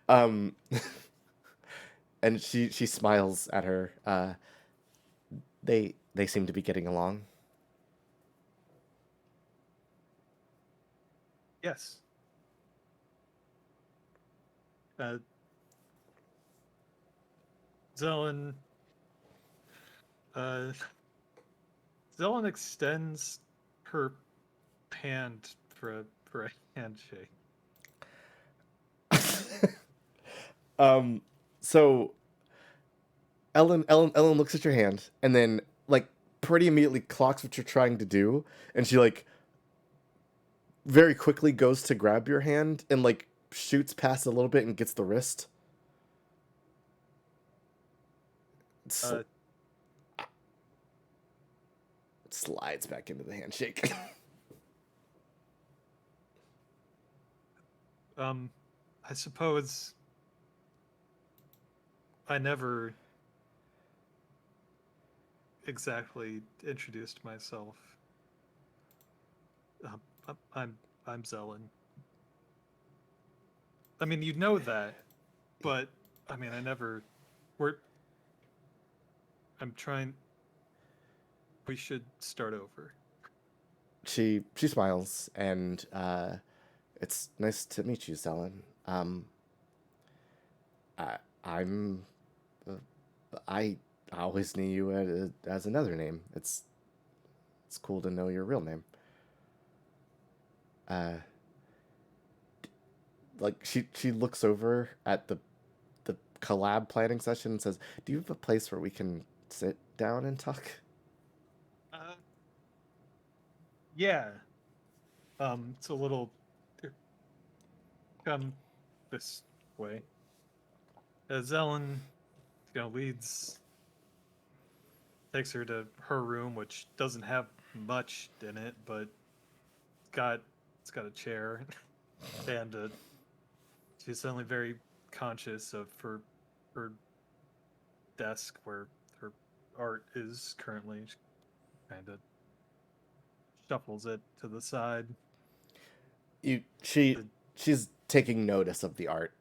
um, and she smiles at her. They seem to be getting along. Yes. Uh, Zelen. Uh, Zelen extends her hand for a handshake. So Ellen looks at your hand and then like pretty immediately clocks what you're trying to do, and she like very quickly goes to grab your hand and like shoots past a little bit and gets the wrist. Uh, Slides back into the handshake. I suppose I never exactly introduced myself. I'm Zelen. I mean, you know that, but I mean, I never. We're. I'm trying. We should start over. She smiles and it's nice to meet you, Zelen. I, I'm I always knew you as another name. It's cool to know your real name. Uh, like she looks over at the collab planning session and says, "Do you have a place where we can sit down and talk?" Uh, yeah. It's a little. Come this way. Zelen, leads, takes her to her room, which doesn't have much in it, but got it's got a chair, and she's suddenly very conscious of her desk where her art is currently. She kind of shuffles it to the side. You she's taking notice of the art,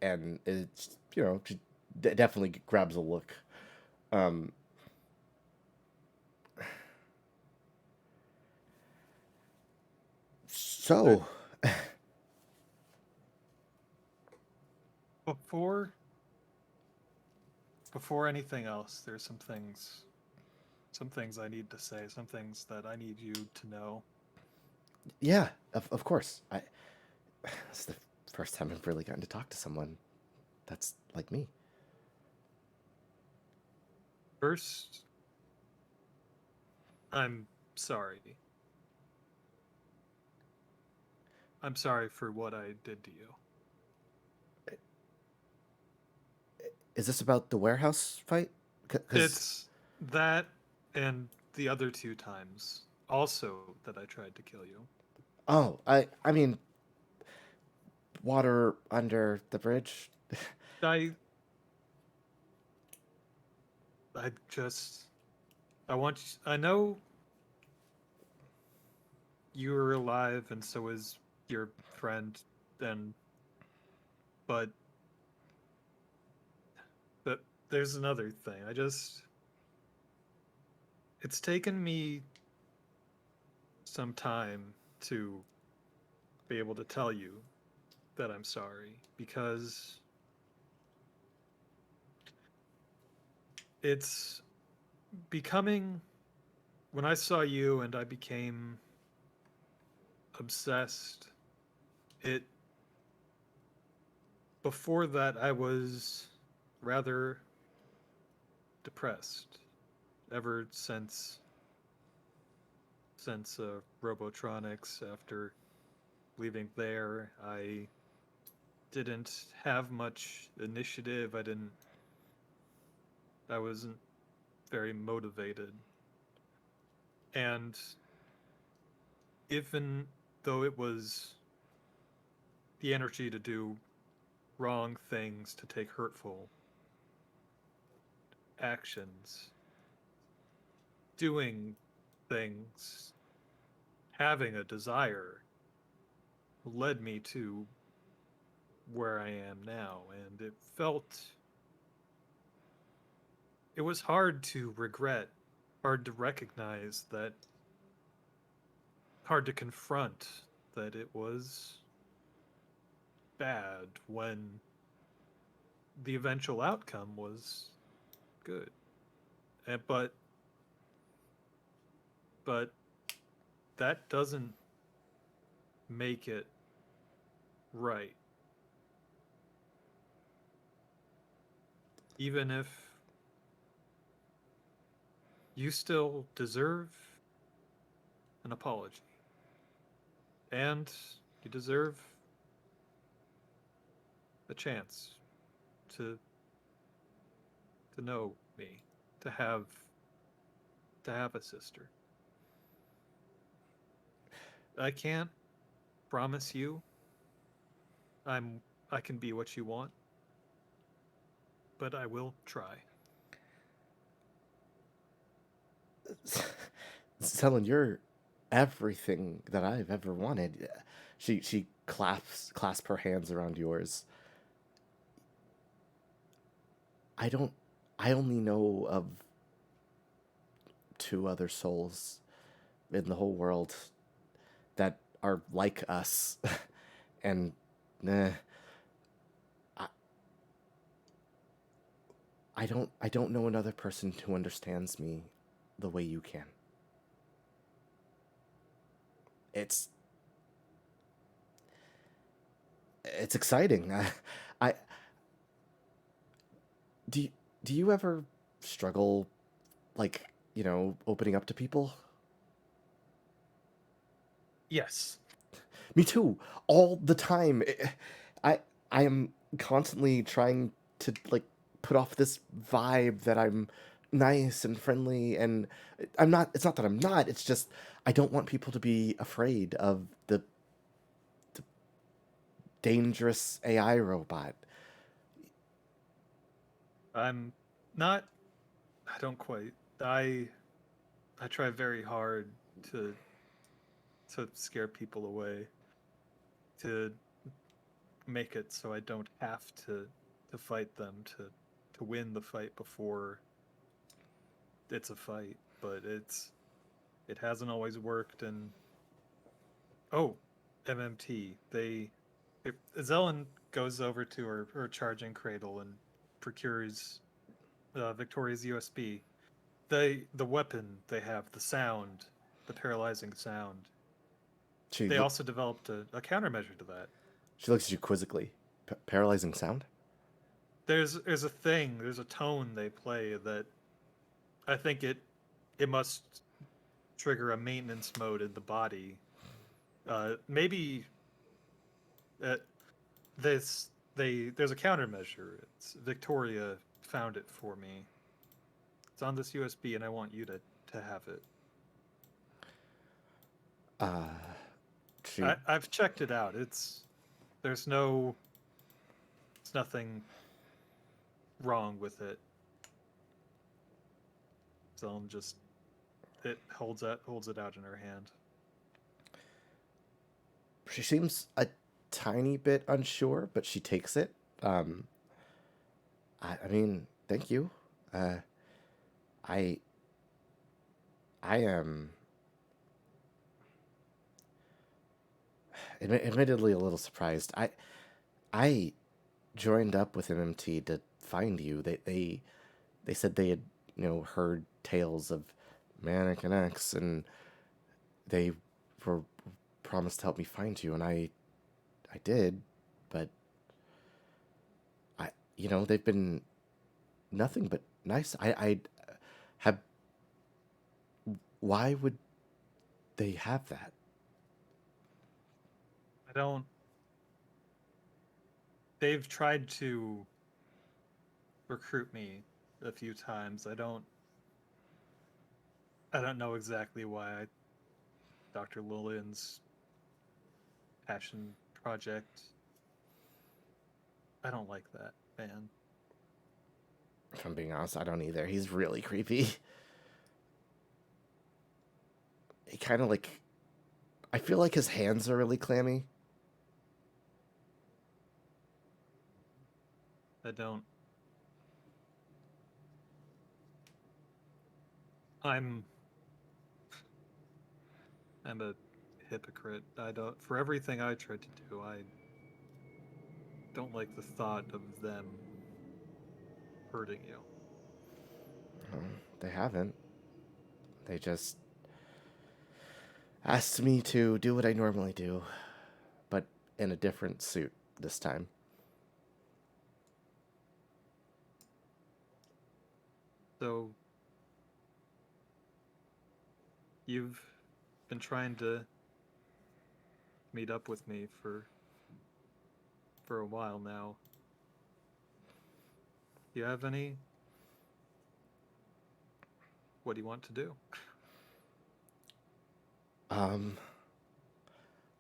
and it's she definitely grabs a look. Um, so Before before anything else, there's some things I need to say, some things that I need you to know. yeah, of course. It's the first time I've really gotten to talk to someone that's like me. First, I'm sorry. I'm sorry for what I did to you. Is this about the warehouse fight? It's that and the other two times also that I tried to kill you. Oh, I mean, water under the bridge. I I just I know you were alive and so is your friend, and but there's another thing. It's taken me some time to be able to tell you that I'm sorry, because it's becoming, when I saw you and I became obsessed, it before that I was rather depressed ever since Robotronics. After leaving there, I didn't have much initiative. I wasn't very motivated. And even though it was the energy to do wrong things, to take hurtful actions, doing things, having a desire led me to where I am now. And it was hard to regret, hard to recognize that, hard to confront that it was bad when the eventual outcome was good. And, but that doesn't make it right. Even if you still deserve an apology. And you deserve a chance to know me, to have a sister. I can't promise you I can be what you want, but I will try. Selen, you're everything that I've ever wanted. She clasp her hands around yours. I only know of two other souls in the whole world that are like us. And nah, I, I don't know another person who understands me the way you can. It's it's exciting. I do you, do you ever struggle, like, opening up to people? Yes. Me too, all the time. I I am constantly trying to, like, put off this vibe that I'm nice and friendly, and I'm not. It's not that I'm not. It's just I don't want people to be afraid of the dangerous AI robot. I'm not I don't quite. I try very hard to scare people away, to make it so I don't have to fight them, to win the fight before it's a fight. But it hasn't always worked. And oh, MMT. If Zelen goes over to her charging cradle and procures Victoria's USB. The weapon they have, the sound, the paralyzing sound. She They also developed a countermeasure to that. she looks at you quizzically. Paralyzing sound. There's there's a tone they play that I think it must trigger a maintenance mode in the body. Maybe this there's a countermeasure. It's Victoria found it for me. It's on this USB, and I want you to have it. Uh, she I've checked it out. There's no it's nothing wrong with it. So I'm just it holds it out in her hand. she seems a tiny bit unsure, but she takes it. I mean, thank you. I I am admittedly a little surprised. I joined up with MMT to find you. They said they had, heard tales of Mannequin X, and they were promised to help me find you, and I did, but they've been nothing but nice. I have. Why would they have that? I don't They've tried to recruit me a few times. I don't know exactly why Dr. Lillian's passion project. I don't like that man. If I'm being honest, I don't either. He's really creepy. He kind of like... I feel like his hands are really clammy. I don't. I'm a hypocrite. I don't. For everything I try to do, I don't like the thought of them hurting you. They haven't. They just asked me to do what I normally do, but in a different suit this time. So you've been trying to meet up with me for a while now. Do you have any? What do you want to do?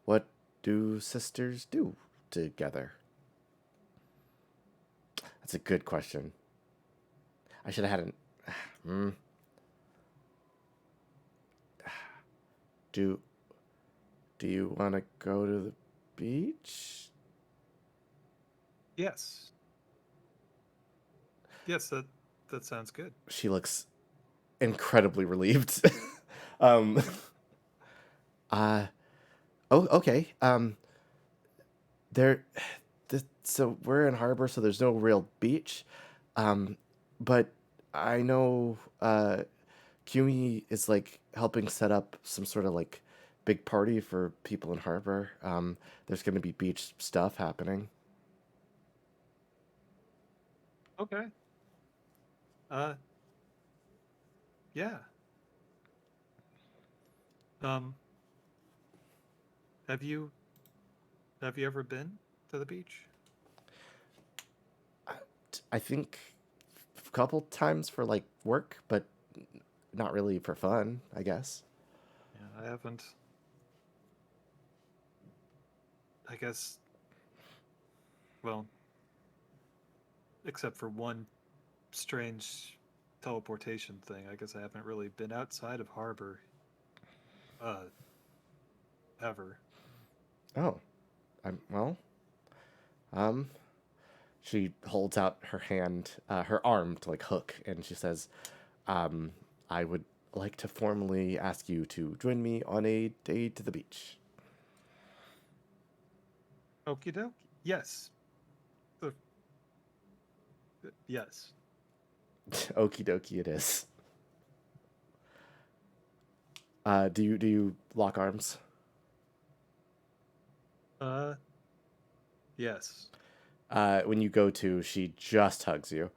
What do sisters do together? That's a good question. I should have had an... Do you want to go to the beach? Yes. Yes, that sounds good. She looks incredibly relieved. um, oh, okay. There, so we're in harbor, so there's no real beach. But I know Kumi is like helping set up some sort of like big party for people in harbor. There's going to be beach stuff happening. Okay. Yeah. Um, have you ever been to the beach? I think a couple times for like work, but not really for fun, I guess. Yeah, I haven't. I guess, well, except for one strange teleportation thing, I guess I haven't really been outside of harbor ever. Oh, well. Um, she holds out her hand, her arm to like hook, and she says, "I would like to formally ask you to join me on a day to the beach." Okie dokie. Yes. Uh, yes. Okie dokie, it is. Do you lock arms? Yes. When you go to, she just hugs you.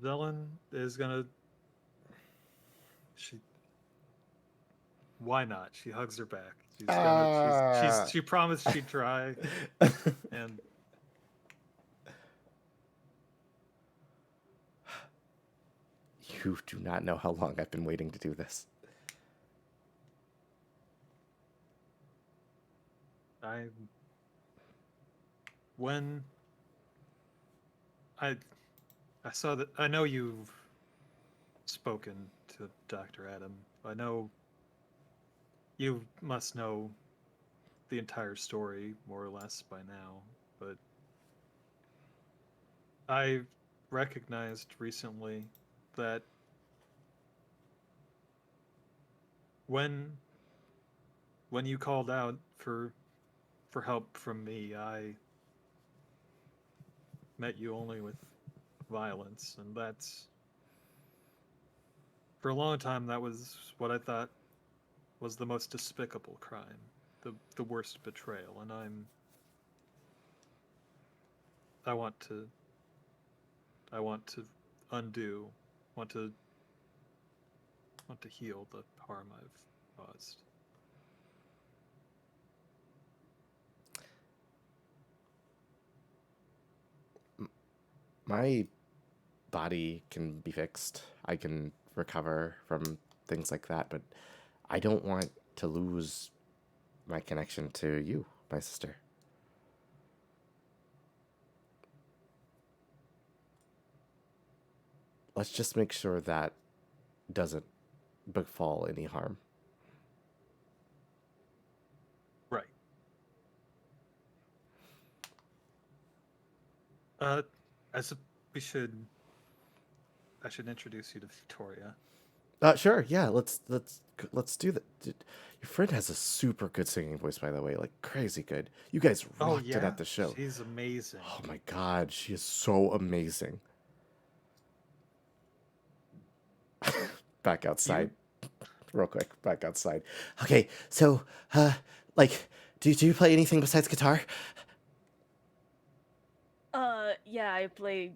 Zelen is gonna. She. Why not? She hugs her back. She's gonna. She promised she'd try, and You do not know how long I've been waiting to do this. I. When I saw that. I know you've spoken to Dr. Adam. I know you must know the entire story more or less by now, but I recognized recently that when you called out for help from me, I met you only with violence, and that's for a long time that was what I thought was the most despicable crime, the worst betrayal, and I want to undo, want to heal the harm I've caused. My body can be fixed. I can recover from things like that. But I don't want to lose my connection to you, my sister. Let's just make sure that doesn't befall any harm. Right. I sup- we should. I should introduce you to Victoria. Sure, yeah. Let's do that. Your friend has a super good singing voice, by the way, like crazy good. You guys Oh rocked it yeah, at the show. she's amazing. Oh my god, she is so amazing. Back outside, real quick. Back outside. Okay, so like, do you play anything besides guitar? Yeah, I play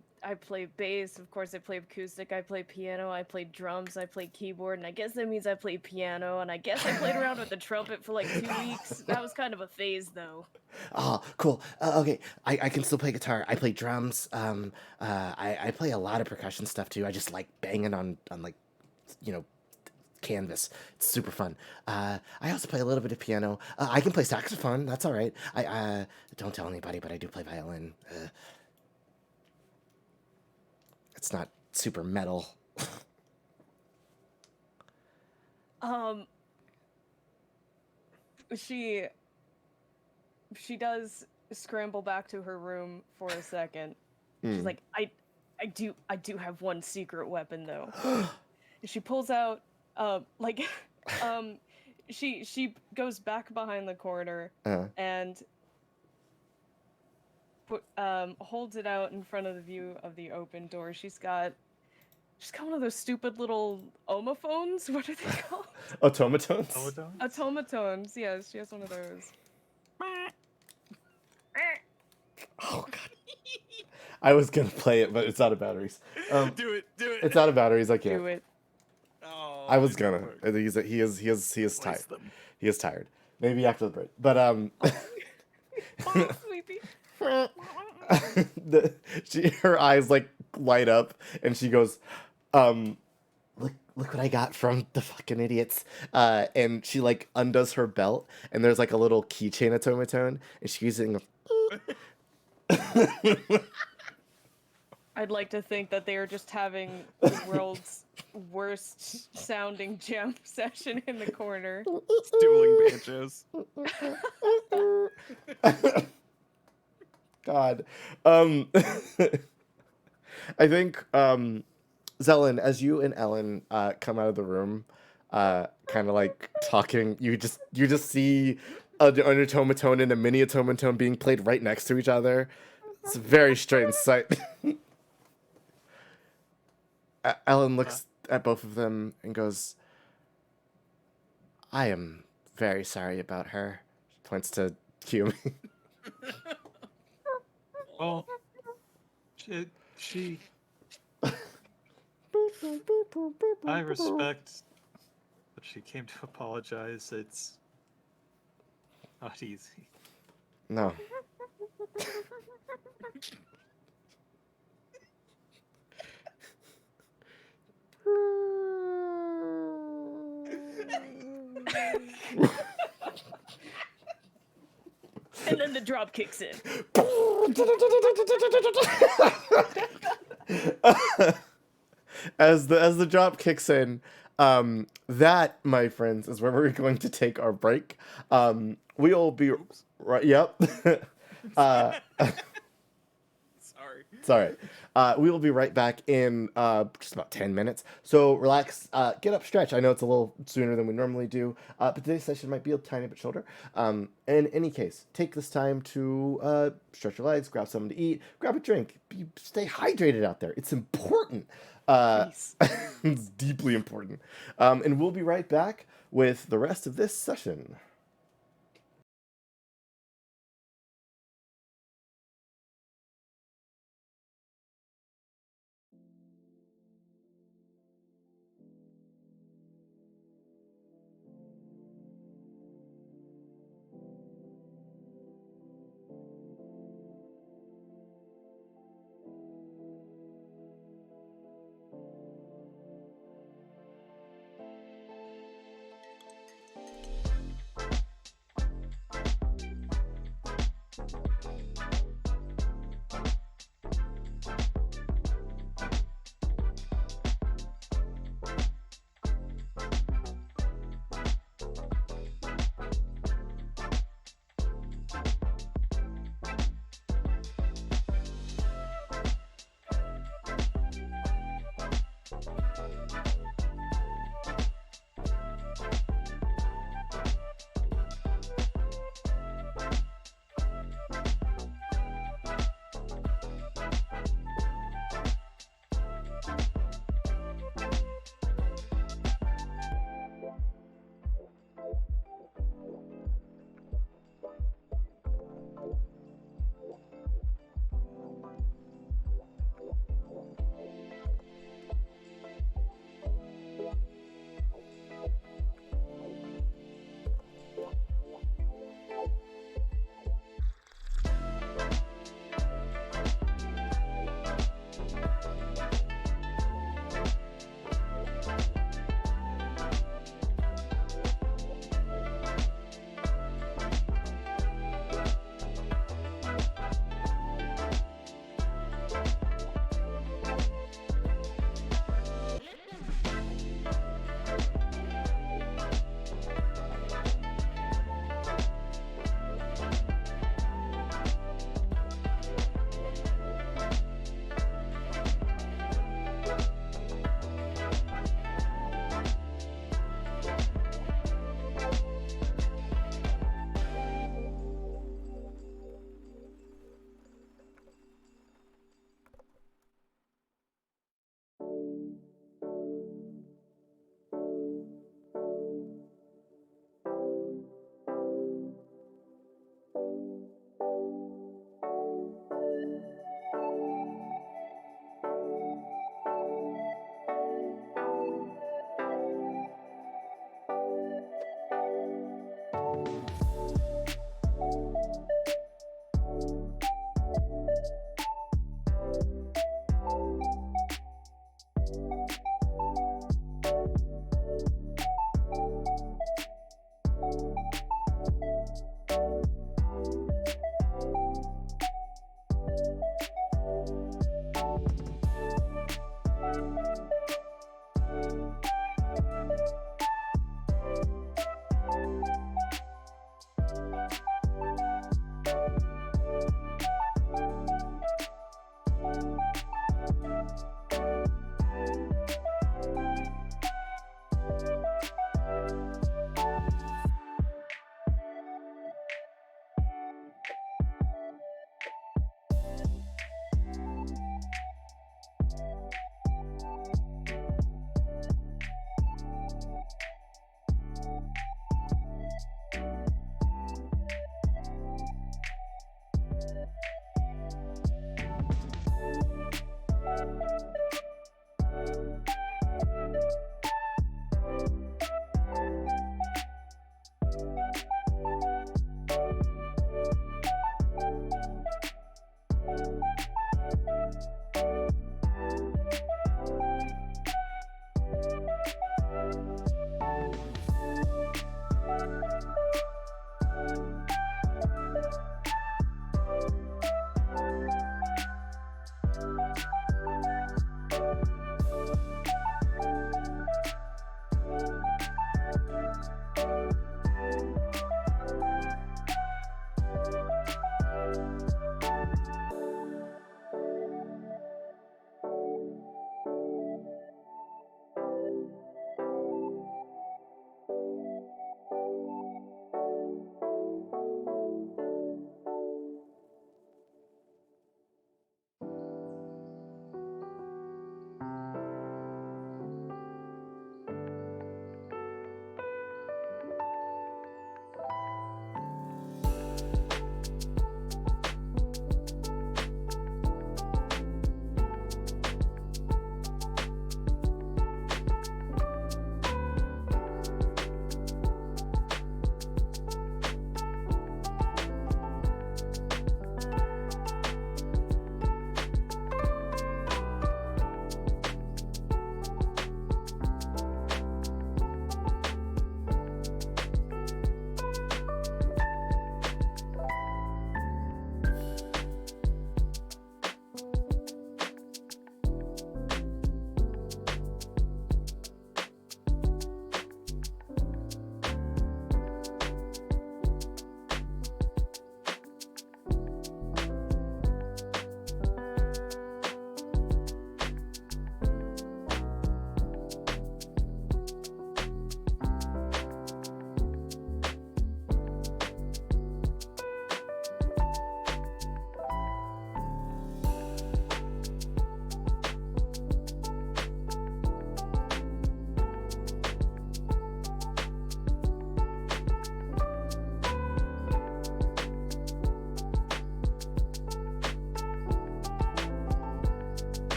bass, of course I play acoustic, I play piano, I play drums, I play keyboard, and I guess that means I play piano, and I guess I played around with the trumpet for like 2 weeks. That was kind of a phase though. Oh, cool. Okay, I can still play guitar. I play drums. I play a lot of percussion stuff too. I just like banging on like, you know, canvas. It's super fun. I also play a little bit of piano. I can play saxophone. That's all right. I don't tell anybody, but I do play violin. It's not super metal. Um, she does scramble back to her room for a second. She's like, I do have one secret weapon though. She pulls out, like, she goes back behind the corner and holds it out in front of the view of the open door. She's got one of those stupid little omophones. What are they called? Automatones? Automatones. Yes, she has one of those. Oh god. I was gonna play it, but it's out of batteries. Do it. It's out of batteries. I can't. Do it. Oh, I was gonna. He is tired. He is tired. Maybe after the break. But Oh, sleepy. her eyes like light up, and she goes, look what I got from the fucking idiots. And she like undoes her belt, and there's like a little keychain automaton, and she's using. I'd like to think that they are just having the world's worst sounding jam session in the corner. Dueling banjos. God. I think Zelen, as you and Ellen come out of the room, kind of like talking, you just see an automaton and a mini automaton being played right next to each other. It's a very strange sight. Ellen looks at both of them and goes, I am very sorry about her. She points to Kiyomi. Well, she I respect that she came to apologize. It's not easy. No. And then the drop kicks in. As the drop kicks in, that, my friends, is where we're going to take our break. We'll be right. Yep. Sorry. It's all right. We will be right back in just about 10 minutes. So relax, get up, stretch. I know it's a little sooner than we normally do, but today's session might be a tiny bit shorter. In any case, take this time to stretch your legs, grab something to eat, grab a drink. Stay hydrated out there. It's important. It's deeply important. And we'll be right back with the rest of this session.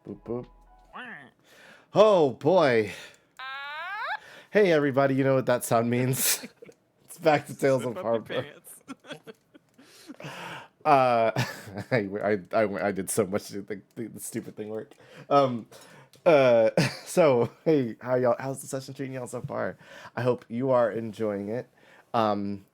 Boop boop. Oh boy. Hey everybody, you know what that sound means? It's back to Tales of Zip up your Harbor. pants. I did so much to make the stupid thing work. So hey, how's the session treating y'all so far? I hope you are enjoying it. Um,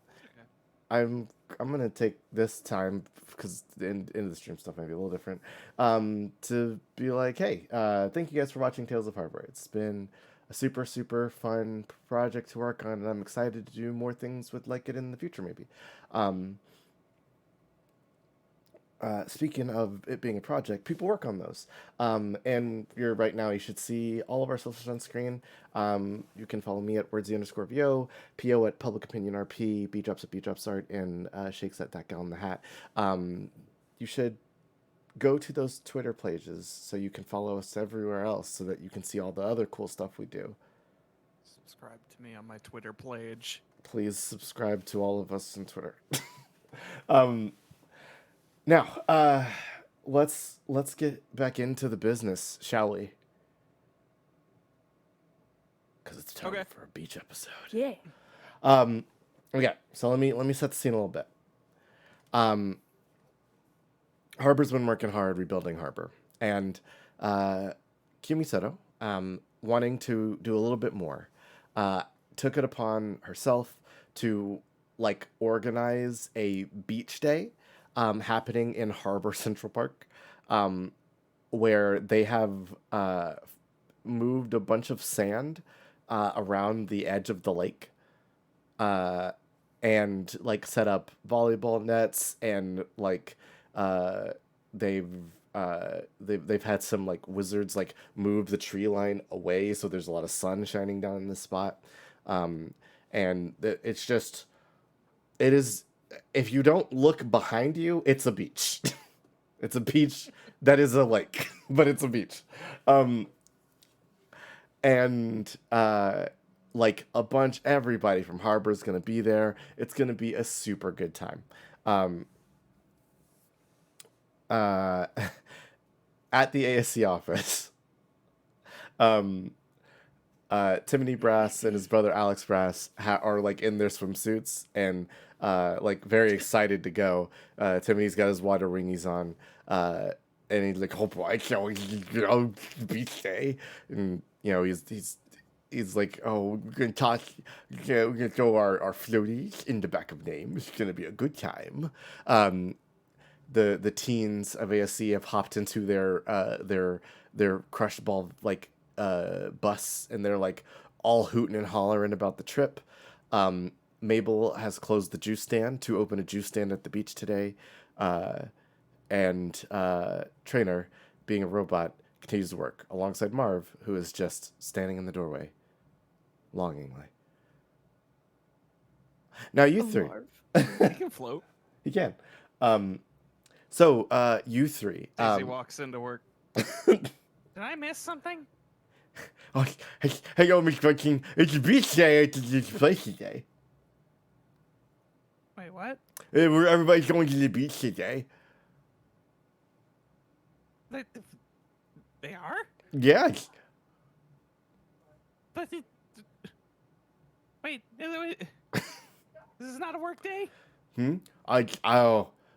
I'm gonna take this time because in the stream stuff might be a little different. To be like, hey, thank you guys for watching Tales of Harbor. It's been a super fun project to work on, and I'm excited to do more things with like it in the future maybe. Speaking of it being a project, people work on those. And you're right now, you should see all of our socials on screen. You can follow me at wordsy_VO, PO at Public Opinion RP, Beatdrops at Beatdrops Art, and Shakes at that gal in the hat. You should go to those Twitter pages so you can follow us everywhere else so that you can see all the other cool stuff we do. Subscribe to me on my Twitter page. Please subscribe to all of us on Twitter. Now, let's get back into the business, shall we? Because it's time Okay. for a beach episode. Yeah. Okay, so let me set the scene a little bit. Harbor's been working hard rebuilding Harbor, and Kumi Seto, wanting to do a little bit more, took it upon herself to like organize a beach day happening in Harbor Central Park, where they have moved a bunch of sand around the edge of the lake, and like set up volleyball nets, and like they've had some like wizards like move the tree line away so there's a lot of sun shining down in this spot, and it's just it is. If you don't look behind you, it's a beach. It's a beach that is a lake, but it's a beach. And like everybody from Harbor is going to be there. It's going to be a super good time. At the ASE office, Timothy Brass and his brother Alex Brass are like in their swimsuits and like very excited to go. Timothy's got his water ringies on, and he's like, "Oh boy, shall we go beach day?" And you know, he's like, "Oh, we're gonna talk. We're gonna throw our floaties in the back of name. It's gonna be a good time." The teens of ASC have hopped into their crushed ball like bus, and they're like all hooting and hollering about the trip. Mabel has closed the juice stand to open a juice stand at the beach today, and Trainer, being a robot, continues to work alongside Marv, who is just standing in the doorway, longingly. Now you three, I can float. you can. So you three. Daisy walks into work. Did I miss something? Oh, hello, Miss King. It's a beach day at this place today. Wait, what? Everybody's going to the beach today. They are? Yes. But wait, this is not a work day?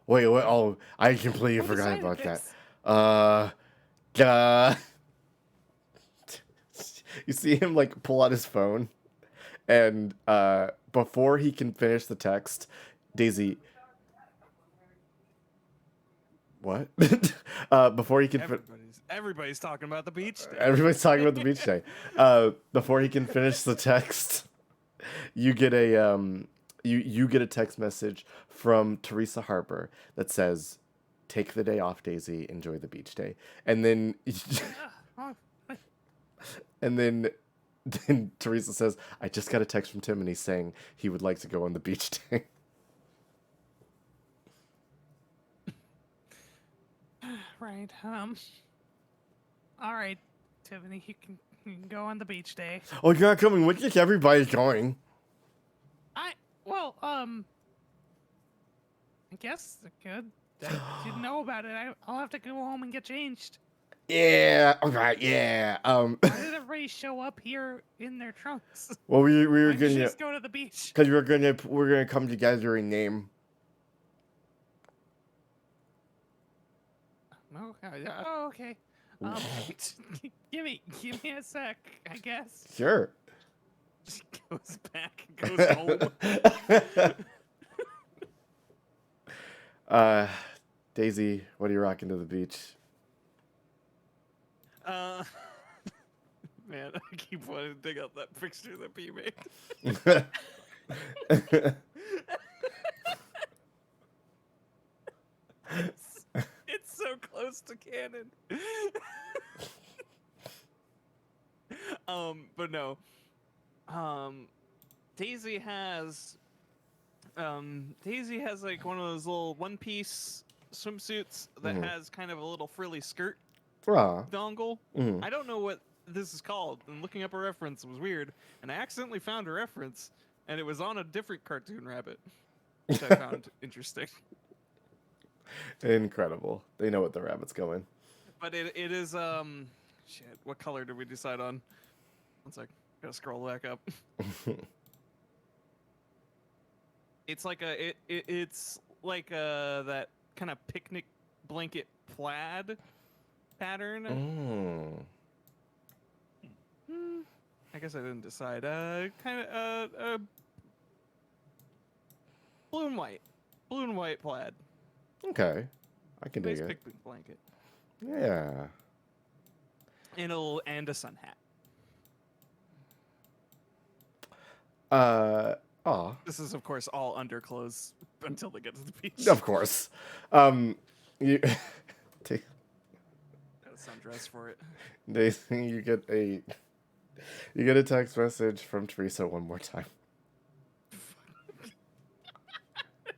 Wait, oh, I completely Who forgot decided about this? that. You see him like pull out his phone, and before he can finish the text, Daisy. What? Before he can. Everybody's talking about the beach day. Everybody's talking about the beach day. Before he can finish the text, you get a you get a text message from Teresa Harper that says, "Take the day off, Daisy. Enjoy the beach day." And then and then Teresa says, "I just got a text from Tim, and he's saying he would like to go on the beach day." Right. All right, Tiffany, you can go on the beach day. Oh, you're not coming with us? Everybody's going. I guess I could. I didn't know about it. I'll have to go home and get changed. Yeah. All right. Yeah. Why did everybody show up here in their trunks? Well, we Why were didn't you gonna, just go to the beach? because we're gonna come together and name. Oh, okay. Give me a sec, I guess. Sure. She goes back and goes home. Daisy, what are you rocking to the beach? Man, I keep wanting to dig out that picture that P made. It's so close to canon. But no. Daisy has like one of those little one-piece swimsuits that has kind of a little frilly skirt Aw. dongle. Mhm. I don't know what this is called, and looking up a reference was weird, and I accidentally found a reference, and it was on a different cartoon rabbit, which I found interesting. Incredible. They know what the rabbit's going. But it is shit. What color did we decide on? One sec. Gotta scroll back up. It's like it's like that kind of picnic blanket plaid pattern. I guess I didn't decide. Kind of blue and white plaid. Okay. I can dig Nice it. picnic blanket. Yeah. And a sun hat. Aw. This is of course all underclothes until they get to the beach. Of course. You Got a sundress for it. Daisy, you get a text message from Teresa one more time.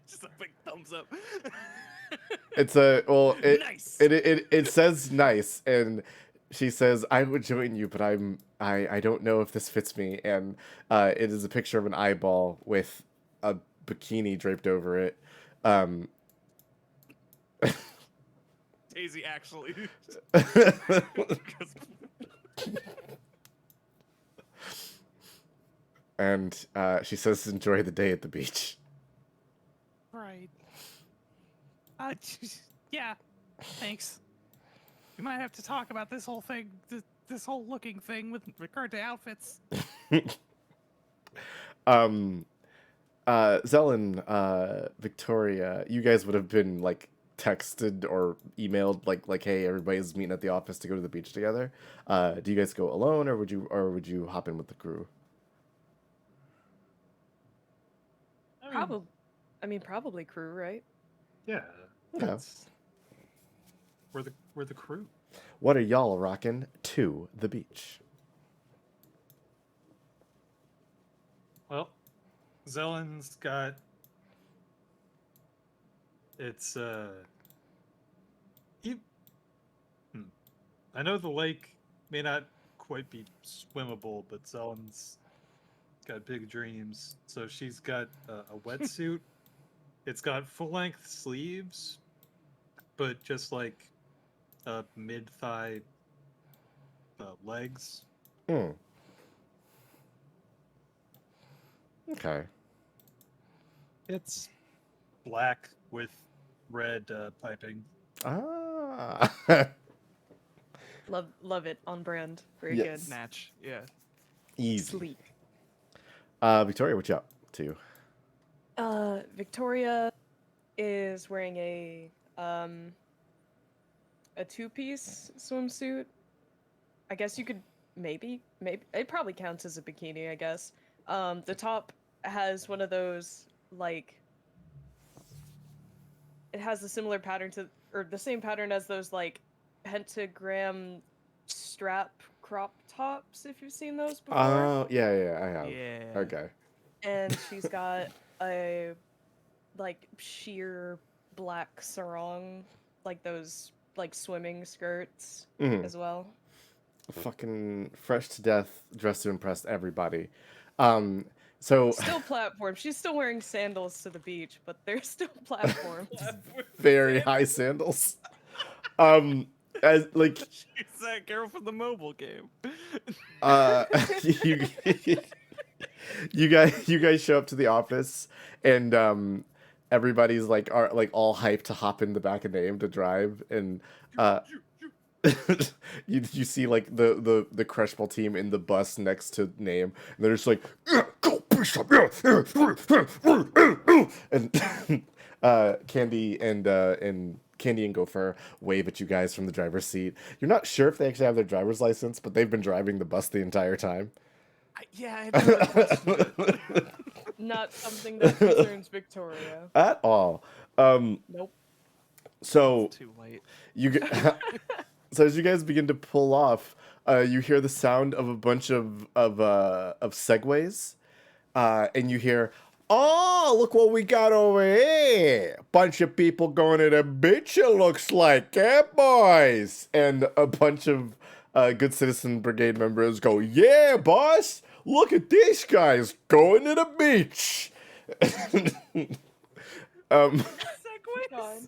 Just a big thumbs up. It's Nice. It says nice, and she says, I would join you, but I don't know if this fits me, and it is a picture of an eyeball with a bikini draped over it. Daisy actually. And she says, enjoy the day at the beach. Right. Yeah. Thanks. We might have to talk about this whole thing, this whole looking thing with regard to outfits. Zelen, Victoria, you guys would have been like texted or emailed like hey, everybody's meeting at the office to go to the beach together. Do you guys go alone, or would you hop in with the crew? Probably crew, right? Yeah. Okay. That's- We're the crew. What are y'all rocking to the beach? Well, Zellen's got it's I know the lake may not quite be swimmable, but Zellen's got big dreams. So she's got a wetsuit. It's got full-length sleeves, but just like mid-thigh legs. Hmm. Okay. It's black with red piping. Ah. Love it, on brand. Very Yes. Snatch. Yeah. good. Easy. Sleek. Victoria, what you up to? Victoria is wearing a two-piece swimsuit. I guess you could maybe it probably counts as a bikini, I guess. The top has one of those like it has a similar pattern to or the same pattern as those like pentagram strap crop tops, if you've seen those before. Oh, yeah, I have. Yeah. Okay. And she's got a like sheer black sarong, like those like swimming skirts Mhm. as well. Fucking fresh to death, dressed to impress everybody. So Still platform. She's still wearing sandals to the beach, but they're still platforms. very high sandals. as like She's that girl from the mobile game. you you guys show up to the office, and everybody's like are like all hyped to hop in the back of Name to drive, and you see like the Crush Ball team in the bus next to Name, and they're just like, yeah, go Bishop, yeah, and Candy and Gopher wave at you guys from the driver's seat. You're not sure if they actually have their driver's license, but they've been driving the bus the entire time. Yeah, I never questioned it. Not something that concerns Victoria. At all. Nope. So It's too late. so as you guys begin to pull off, you hear the sound of a bunch of segways, and you hear, "Oh, look what we got over here! Bunch of people going to the beach. It looks like, eh, boys?" And a bunch of Good Citizen Brigade members go, "Yeah, boss! Look at these guys going to the beach." God.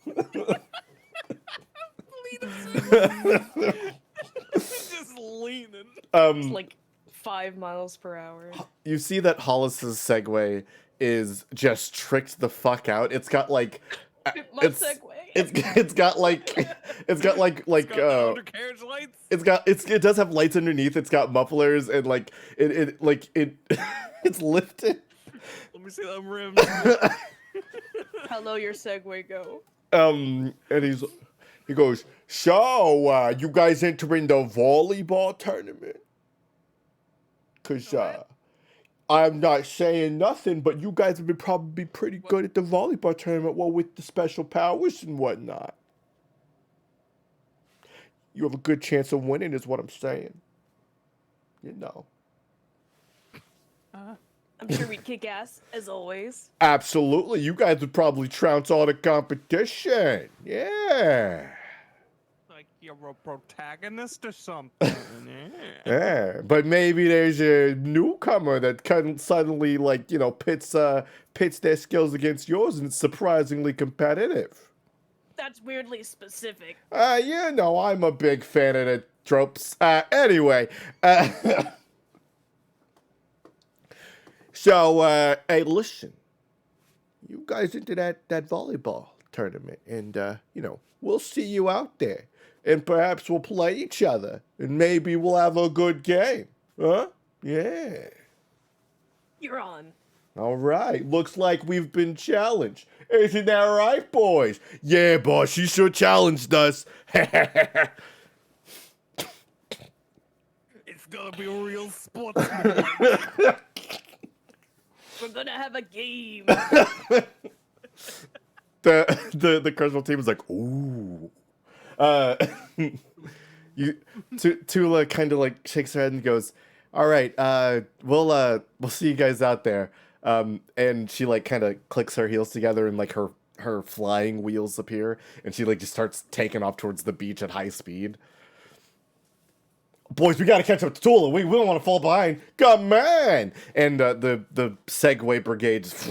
Just leaning. It's like 5 miles per hour. You see that Hollis's Segway is just tricked the fuck out. It's got like My Segway. it's got like Undercarriage lights. it does have lights underneath. It's got mufflers, and like it it's lifted. Let me see them rims. How low your Segway go? And he goes, "So, you guys entering the volleyball tournament? Cause I'm not saying nothing, but you guys have been probably pretty good at the volleyball tournament, well, with the special powers and whatnot. You have a good chance of winning, is what I'm saying. You know." I'm sure we'd kick ass, as always. Absolutely, you guys would probably trounce all the competition. Yeah. Like you're a protagonist or something. Yeah, but maybe there's a newcomer that can suddenly, like, you know, pits their skills against yours, and it's surprisingly competitive. That's weirdly specific. You know, I'm a big fan of the tropes. Anyway, so, hey, listen, you guys into that volleyball tournament, and you know, we'll see you out there. And perhaps we'll play each other, and maybe we'll have a good game. Huh? Yeah. You're on. All right. Looks like we've been challenged. Isn't that right, boys? Yeah, boss, you sure challenged us. It's gonna be a real sports. We're gonna have a game. The Crystal team is like, ooh. Tula kind of like shakes her head and goes, "All right, we'll see you guys out there." And she like kind of clicks her heels together, and like her flying wheels appear, and she like just starts taking off towards the beach at high speed. "Boys, we gotta catch up to Tula. We don't want to fall behind. Come on!" And the Segway brigade just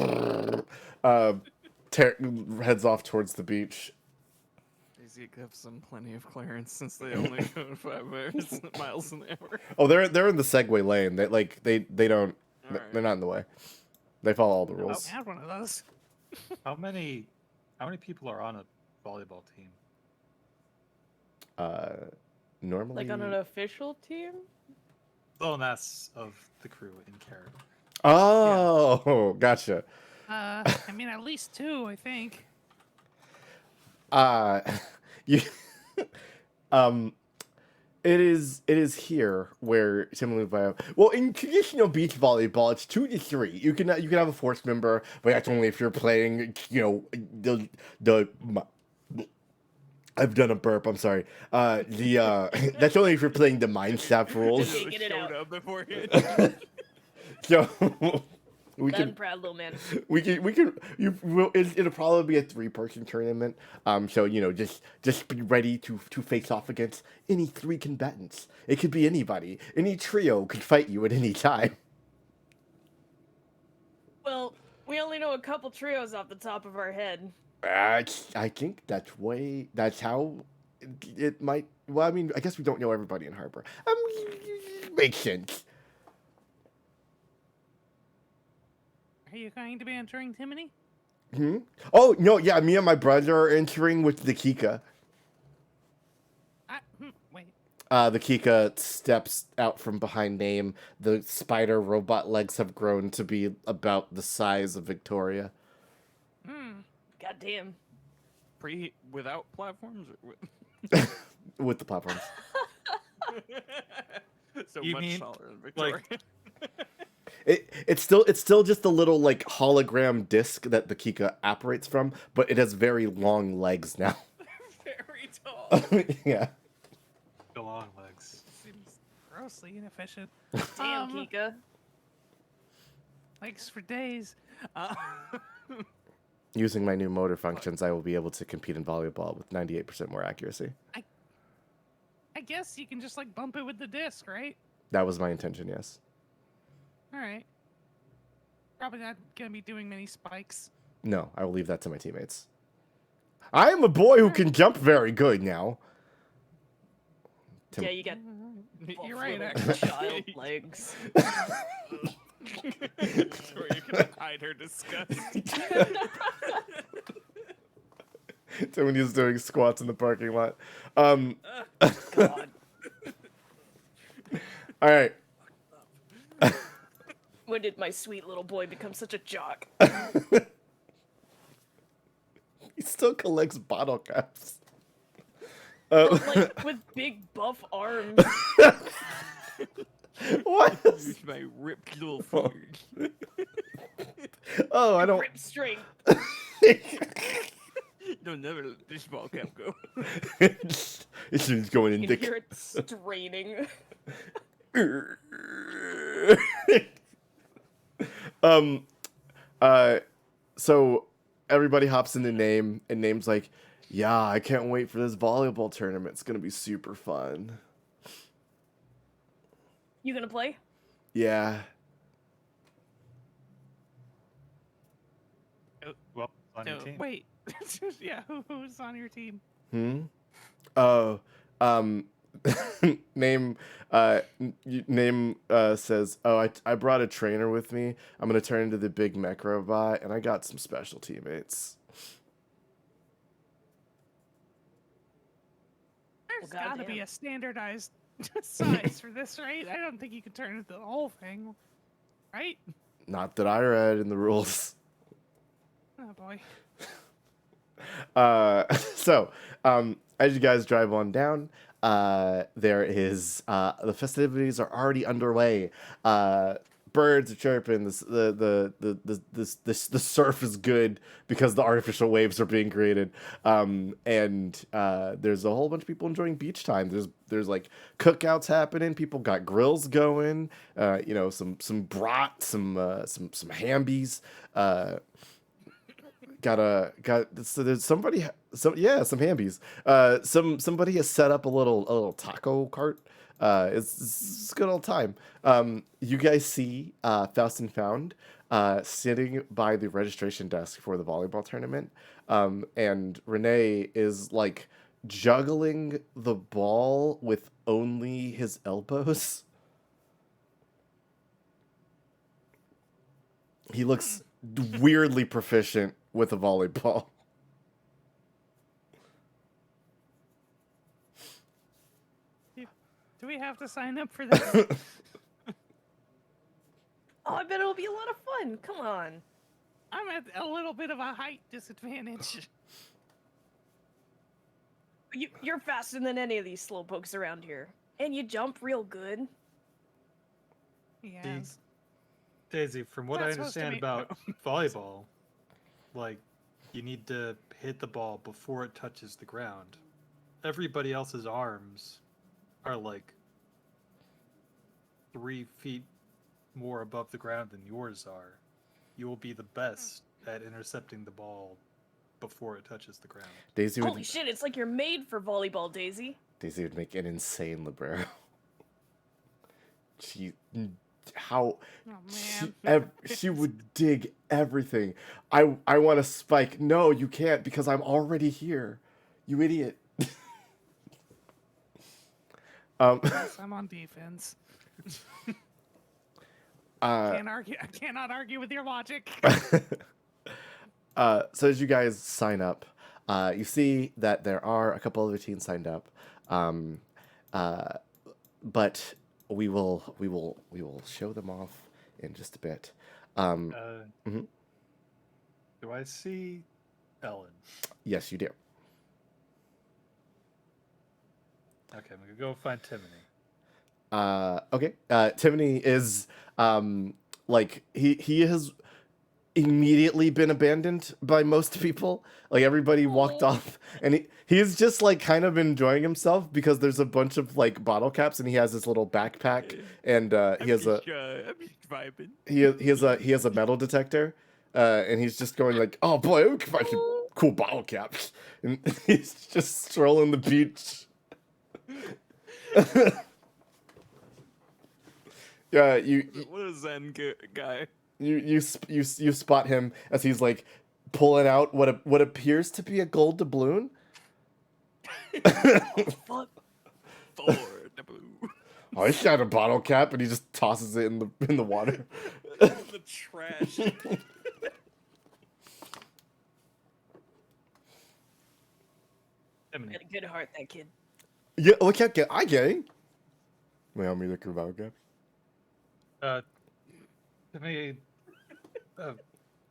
heads off towards the beach. They give them plenty of clearance since they only go 5 miles an hour. Oh, they're in the Segway lane. They don't. Alright. They're not in the way. They follow all the I rules. had one of those. How many people are on a volleyball team? Normally. Like on an official team? Oh, and that's of the crew in character. Oh, gotcha. I mean, at least 2, I think. You, it is here where similarly by well in traditional beach volleyball it's 2 to 3. You can have a force member, but that's only if you're playing. You know I've done a burp. I'm sorry. That's only if you're playing the Mineshaft rules. Okay, get it out. Up beforehand. So we Loud can and proud, little man. it'll probably be a 3-person tournament. So you know, just be ready to face off against any 3 combatants. It could be anybody. Any trio could fight you at any time. Well, we only know a couple trios off the top of our head. I think that's how it might. Well, I mean, I guess we don't know everybody in Harbor. Makes sense. Are you going to be entering Timony? Hmm? Oh, no, yeah, me and my brother are entering with the Kika. Wait. The Kika steps out from behind Name. The spider robot legs have grown to be about the size of Victoria. Goddamn. Without platforms? Or with... With the platforms. So You much mean, taller than Victoria. It's still just a little like hologram disc that the Kika operates from, but it has very long legs now. Very tall. Yeah. The long legs. Seems grossly inefficient. Damn, Kika. Legs for days. Using my new motor functions, I will be able to compete in volleyball with 98% more accuracy. I guess you can just like bump it with the disc, right? That was my intention, yes. All right. Probably not gonna be doing many spikes. No, I will leave that to my teammates. I am a boy who can jump very good now. Yeah, you got You're right, little actually. child legs. Victoria can hide her disgust. Tony's doing squats in the parking lot. God. All right. When did my sweet little boy become such a jock? He still collects bottle caps. Like, with big buff arms. What? Use my ripped little fingers. Oh, I don't. Grip strength. Don't never let this ball cap go. It's just going in You can dick. hear it straining. um, so everybody hops into Name, and Name's like, yeah, I can't wait for this volleyball tournament. It's gonna be super fun. You gonna play? Yeah. Well, on your So, team. wait. Yeah, who's on your team? Oh, Name, Name says, oh, I brought a trainer with me. I'm gonna turn into the big mech robot, and I got some special teammates. There's Well, gotta be goddamn. a standardized size for this, right? I don't think you can turn into the whole thing, right? Not that I read in the rules. Oh boy. So, as you guys drive on down, there is the festivities are already underway. Birds are chirping. The surf is good because the artificial waves are being created. And there's a whole bunch of people enjoying beach time. There's like cookouts happening. People got grills going. Some brat, some hambies. So there's somebody, some hambies. Somebody has set up a little taco cart. It's a good old time. You guys see Faust and Found sitting by the registration desk for the volleyball tournament. And Renee is like juggling the ball with only his elbows. He looks weirdly proficient with a volleyball. Do we have to sign up for this? Oh, I bet it'll be a lot of fun. Come on. I'm at a little bit of a height disadvantage. You're faster than any of these slowpokes around here. And you jump real good. Yeah. Daisy, from what I Not supposed to understand be- about volleyball, like, you need to hit the ball before it touches the ground. Everybody else's arms are like 3 feet more above the ground than yours are. You will be the best at intercepting the ball before it touches the ground. Daisy Holy would shit, it's like you're made for volleyball, Daisy. make an insane libero. She Oh man. she would dig everything. I want to spike. No, you can't because I'm already here. You idiot. Yes, I'm on defense. uh, I cannot argue with your logic. so as you guys sign up, you see that there are a couple other teens signed up, um, uh, but we will show them off in just a bit. Mhm. Do I see Ellen? Yes, you do. Okay, I'm gonna go find Timony. Okay. Timony is like he has immediately been abandoned by most people. Like everybody walked Aw. off, and he's just like kind of enjoying himself because there's a bunch of like bottle caps, and he has this little backpack, and he has a I'm just vibing. he has a metal detector, and he's just going like, oh boy, we can find some cool bottle caps, and he's just strolling the beach. Yeah, What a zen guy. you spot him as he's like pulling out what appears to be a gold doubloon. Fuck. Forward, Naboo. I shot a bottle cap, and he just tosses it in the water. The trash. Timony. Got a good heart, that kid. Yeah, look at I getting. May I meet the bottle cap? Timony,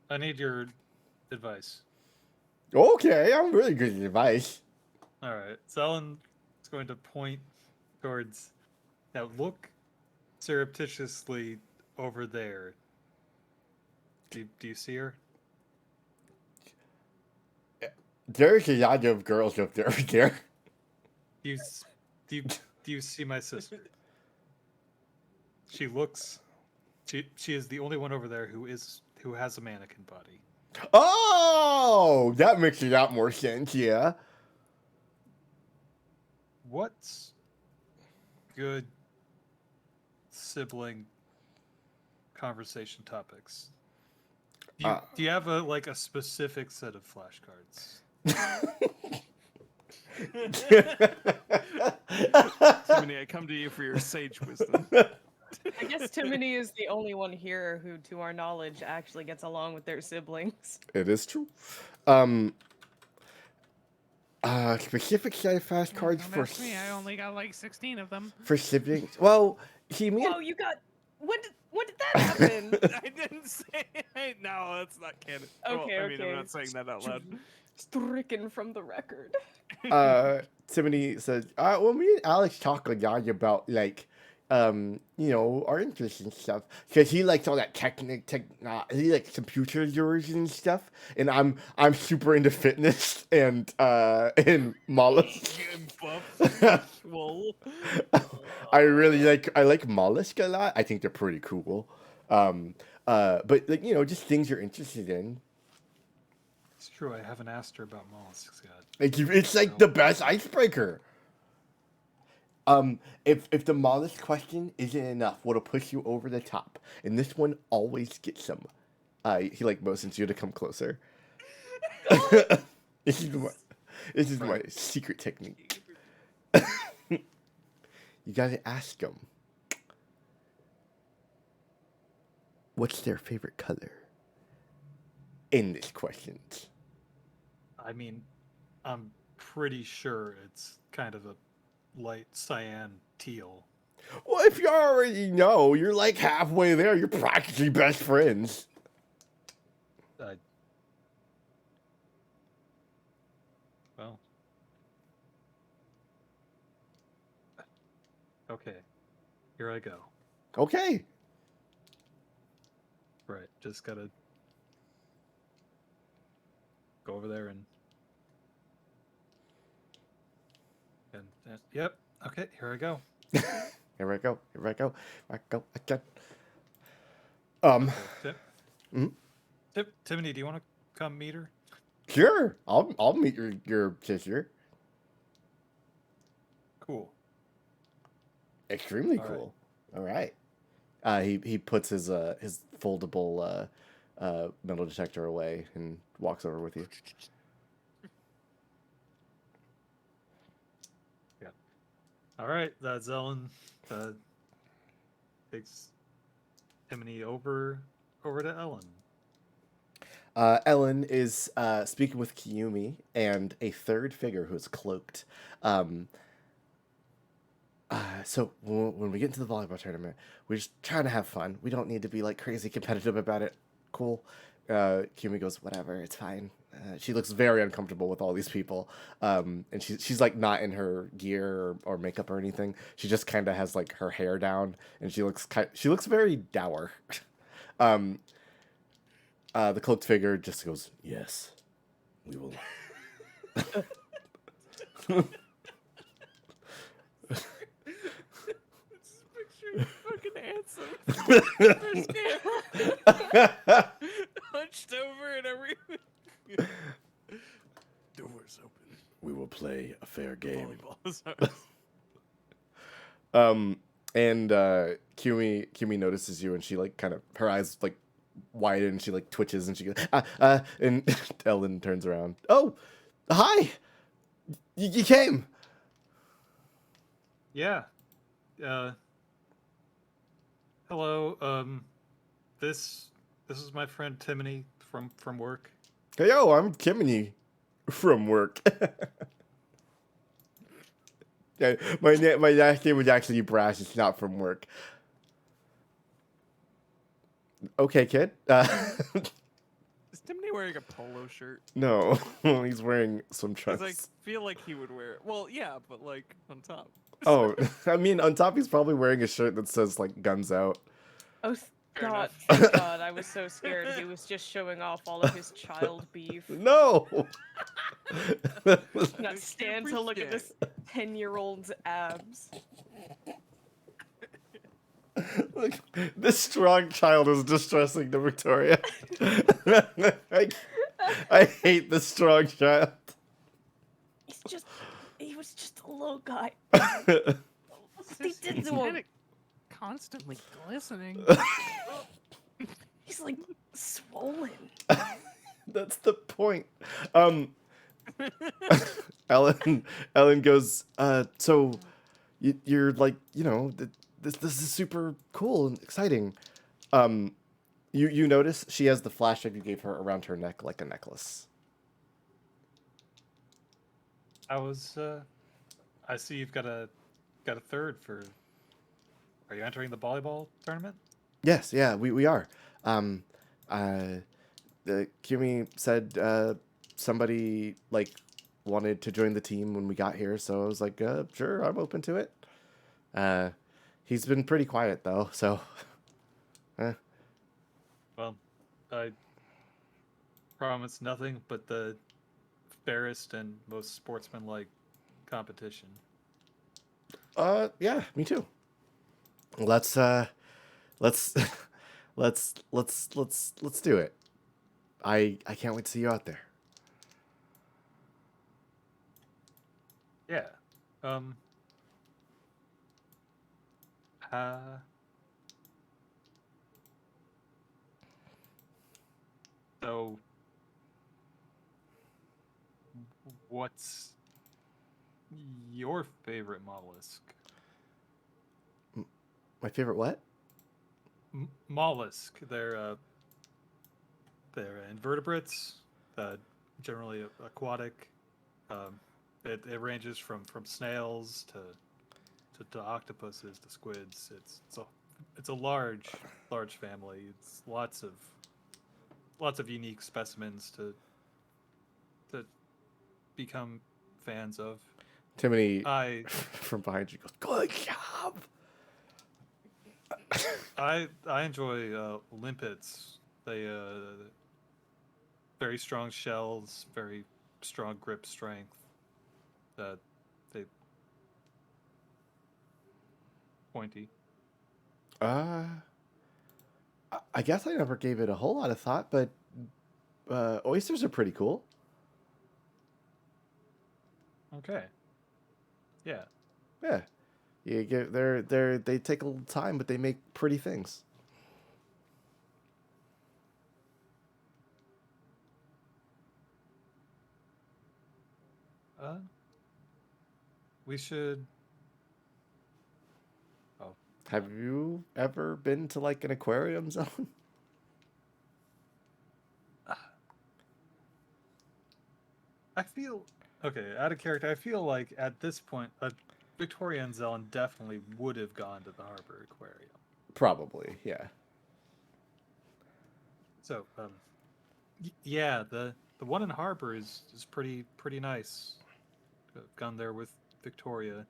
I need your advice. Okay, I'm really good at advice. All right, so Ellen is going to point towards. Now look surreptitiously over there. Do you see her? There's a lot of girls up there. There. Do you s- do you see my sister? She looks. She is the only one over there who has a mannequin body. Oh, that makes a lot more sense. Yeah. What's good sibling conversation topics? Do you have a specific set of flashcards? Timony, I come to you for your sage wisdom. I guess Timony is the only one here who, to our knowledge, actually gets along with their siblings. It is true. Specific set of fast cards Don't for ask me. I only got like 16 of them. for siblings. Well, me and Whoa, you got. When did that happen? I didn't say it. No, that's not canon. Okay, I mean, I'm okay. not saying that out loud. Stricken from the record. Timothy says, well, me and Alex talk a lot about like, our interests and stuff. Cause he likes all that he likes computer nerds and stuff, and I'm super into fitness and mollusk. Well, I like mollusk a lot. I think they're pretty cool. But like just things you're interested in. It's true. I haven't asked her about mollusks yet. It's like the best icebreaker. If the mollusk question isn't enough, what'll push you over the top, and this one always gets some. He like motions you to come closer. This is my secret technique. You gotta ask them, what's their favorite color? In this question. I mean, I'm pretty sure it's kind of a light cyan teal. Well, if you already know, you're like halfway there. You're practically best friends. Well. Okay. Here I go. Okay. Right. Just gotta go over there and yep. Okay. Here I go. Here I go. Again. Mhm. Timothy, do you want to come meet her? Sure. I'll meet your sister. Cool. Extremely All cool. All right. He puts his foldable metal detector away and walks over with you. All right, Zelen takes Timony over to Ellen. Ellen is speaking with Kiyumi and a third figure who's cloaked. Um, so when we get into the volleyball tournament, we're just trying to have fun. We don't need to be like crazy competitive about it. Cool. Kiyumi goes, whatever, it's fine. She looks very uncomfortable with all these people, and she's like not in her gear or makeup or anything. She just kind of has like her hair down, and she looks very dour. um, the cloaked figure just goes, yes, we will. Just picturing fucking handsome. Hunched over and everything. Doors open. We will play a fair game. Volleyball is ours. And Kumi notices you, and she like kind of her eyes like widen, and she like twitches, and she goes, and Ellen turns around. Oh, hi, you came. Yeah. Hello. This is my friend Timony from work. Hey, yo, I'm Kimmy from work. Yeah, my last name was actually Brash. It's not from work. Okay, kid. Is Timothy wearing a polo shirt? No, he's wearing some Because trunks. I feel like he would wear it. Well, yeah, but like on top. Oh, I mean, on top he's probably wearing a shirt that says like "Guns Out." Oh, Fair God, enough. thank God. I was so scared he was just showing off all of his child beef. No. Not stand to look at this 10-year-old's abs. Look, this strong child is distressing to Victoria. I hate this strong child. He was just a little guy. It's They just- did he's to him. kinda constantly glistening. He's like swollen. That's the point. Ellen goes, so you're like, this is super cool and exciting. You notice she has the flashlight you gave her around her neck like a necklace. I see you've got a third for. Are you entering the volleyball tournament? Yes, yeah, we are. The Kumi said somebody like wanted to join the team when we got here, so I was like, sure, I'm open to it. He's been pretty quiet though, so. Well, I promise nothing but the fairest and most sportsmanlike competition. Yeah, me too. Let's let's let's do it. I can't wait to see you out there. Yeah. So, what's your favorite mollusk? My favorite what? Mollusk. They're invertebrates, generally aquatic. It ranges from snails to octopuses to squids. It's a large family. It's lots of unique specimens to become fans of. Timothy I from behind you goes, good job. I enjoy limpets. They very strong shells, very strong grip strength. They pointy. I guess I never gave it a whole lot of thought, but oysters are pretty cool. Okay. Yeah. Yeah, you get they take a little time, but they make pretty things. We should Have you ever been to like an aquarium zone? I feel okay. Out of character, I feel like at this point, Victoria and Zelen definitely would have gone to the Harbor Aquarium. Probably, yeah. So, yeah, the one in Harbor is pretty nice. I've gone there with Victoria.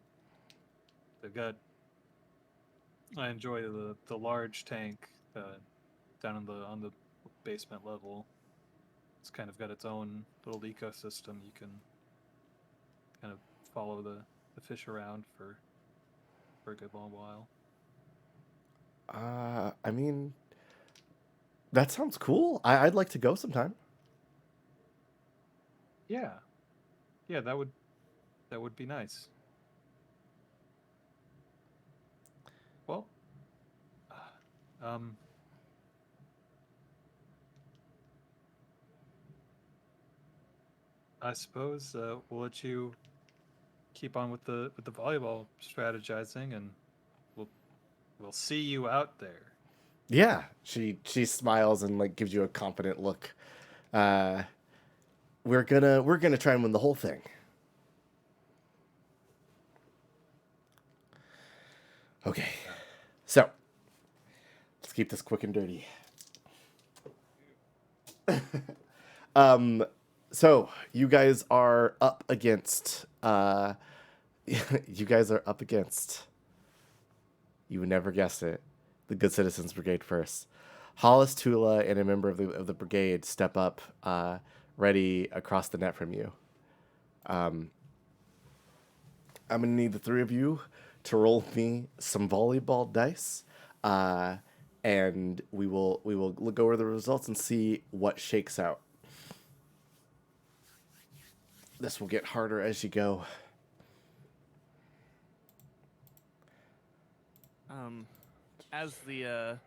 They've got. I enjoy the large tank down on the basement level. It's kind of got its own little ecosystem. You can kind of follow the fish around for a good long while. I mean, that sounds cool. I'd like to go sometime. Yeah, yeah, that would be nice. Well, um, I suppose we'll let you keep on with the volleyball strategizing, and we'll see you out there. Yeah, she smiles and like gives you a confident look. Uh, we're gonna try and win the whole thing. Okay, so let's keep this quick and dirty. um, so you guys are up against. You guys are up against. You would never guess it. The Good Citizens Brigade first. Hollis, Tula, and a member of the brigade step up, ready across the net from you. I'm gonna need the three of you to roll me some volleyball dice, and we will look over the results and see what shakes out. This will get harder as you go. As the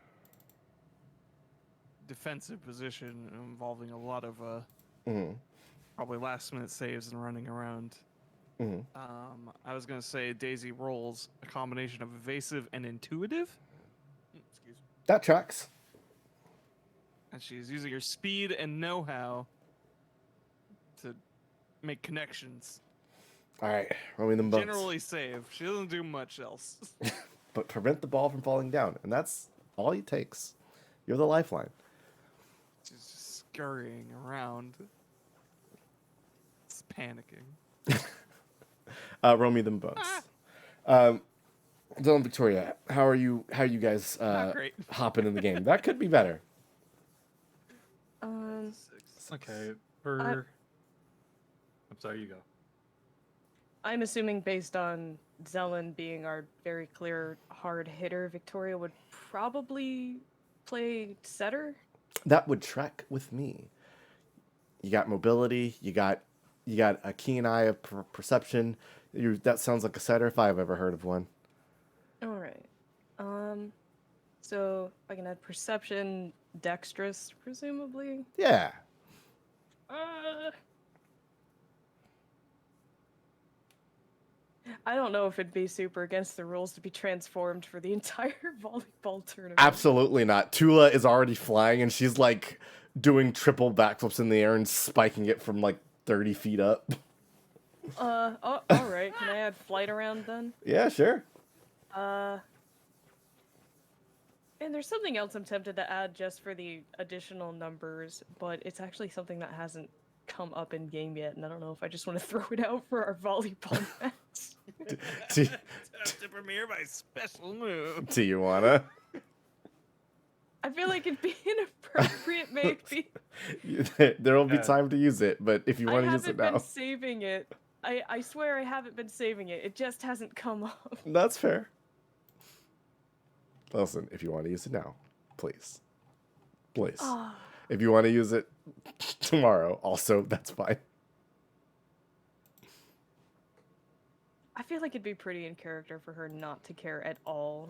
defensive position involving a lot of probably last minute saves and running around. I was gonna say Daisy rolls a combination of evasive and intuitive. Excuse me. That tracks. And she's using her speed and know-how to make connections. All right, roll me them bones. Generally save. She doesn't do much else. But prevent the ball from falling down, and that's all it takes. You're the lifeline. She's just scurrying around. It's panicking. Roll me them bones. Dylan, Victoria, how are you? How you guys Not great. hopping in the game? That could be better. Okay, I'm sorry, you go. I'm assuming based on Zelen being our very clear hard hitter, Victoria would probably play setter. That would track with me. You got mobility. You got a keen eye of perception. That sounds like a setter if I've ever heard of one. All right. So I can add perception, dexterous, presumably. Yeah. I don't know if it'd be super against the rules to be transformed for the entire volleyball tournament. Absolutely not. Tula is already flying, and she's like doing triple backflips in the air and spiking it from like 30 feet up. Oh, all right. Can I add flight around then? Yeah, sure. And there's something else I'm tempted to add just for the additional numbers, but it's actually something that hasn't come up in game yet, and I don't know if I just want to throw it out for our volleyball match. To premiere my special move. Do you wanna? I feel like it'd be inappropriate, maybe. There will be Yeah. time to use it, but if you want to use it I haven't now, been saving it. I swear I haven't been saving it. It just hasn't come up. that's fair. Listen, if you want to use it now, please. Please. Ah. If you want to use it tomorrow, also, that's fine. I feel like it'd be pretty in character for her not to care at all.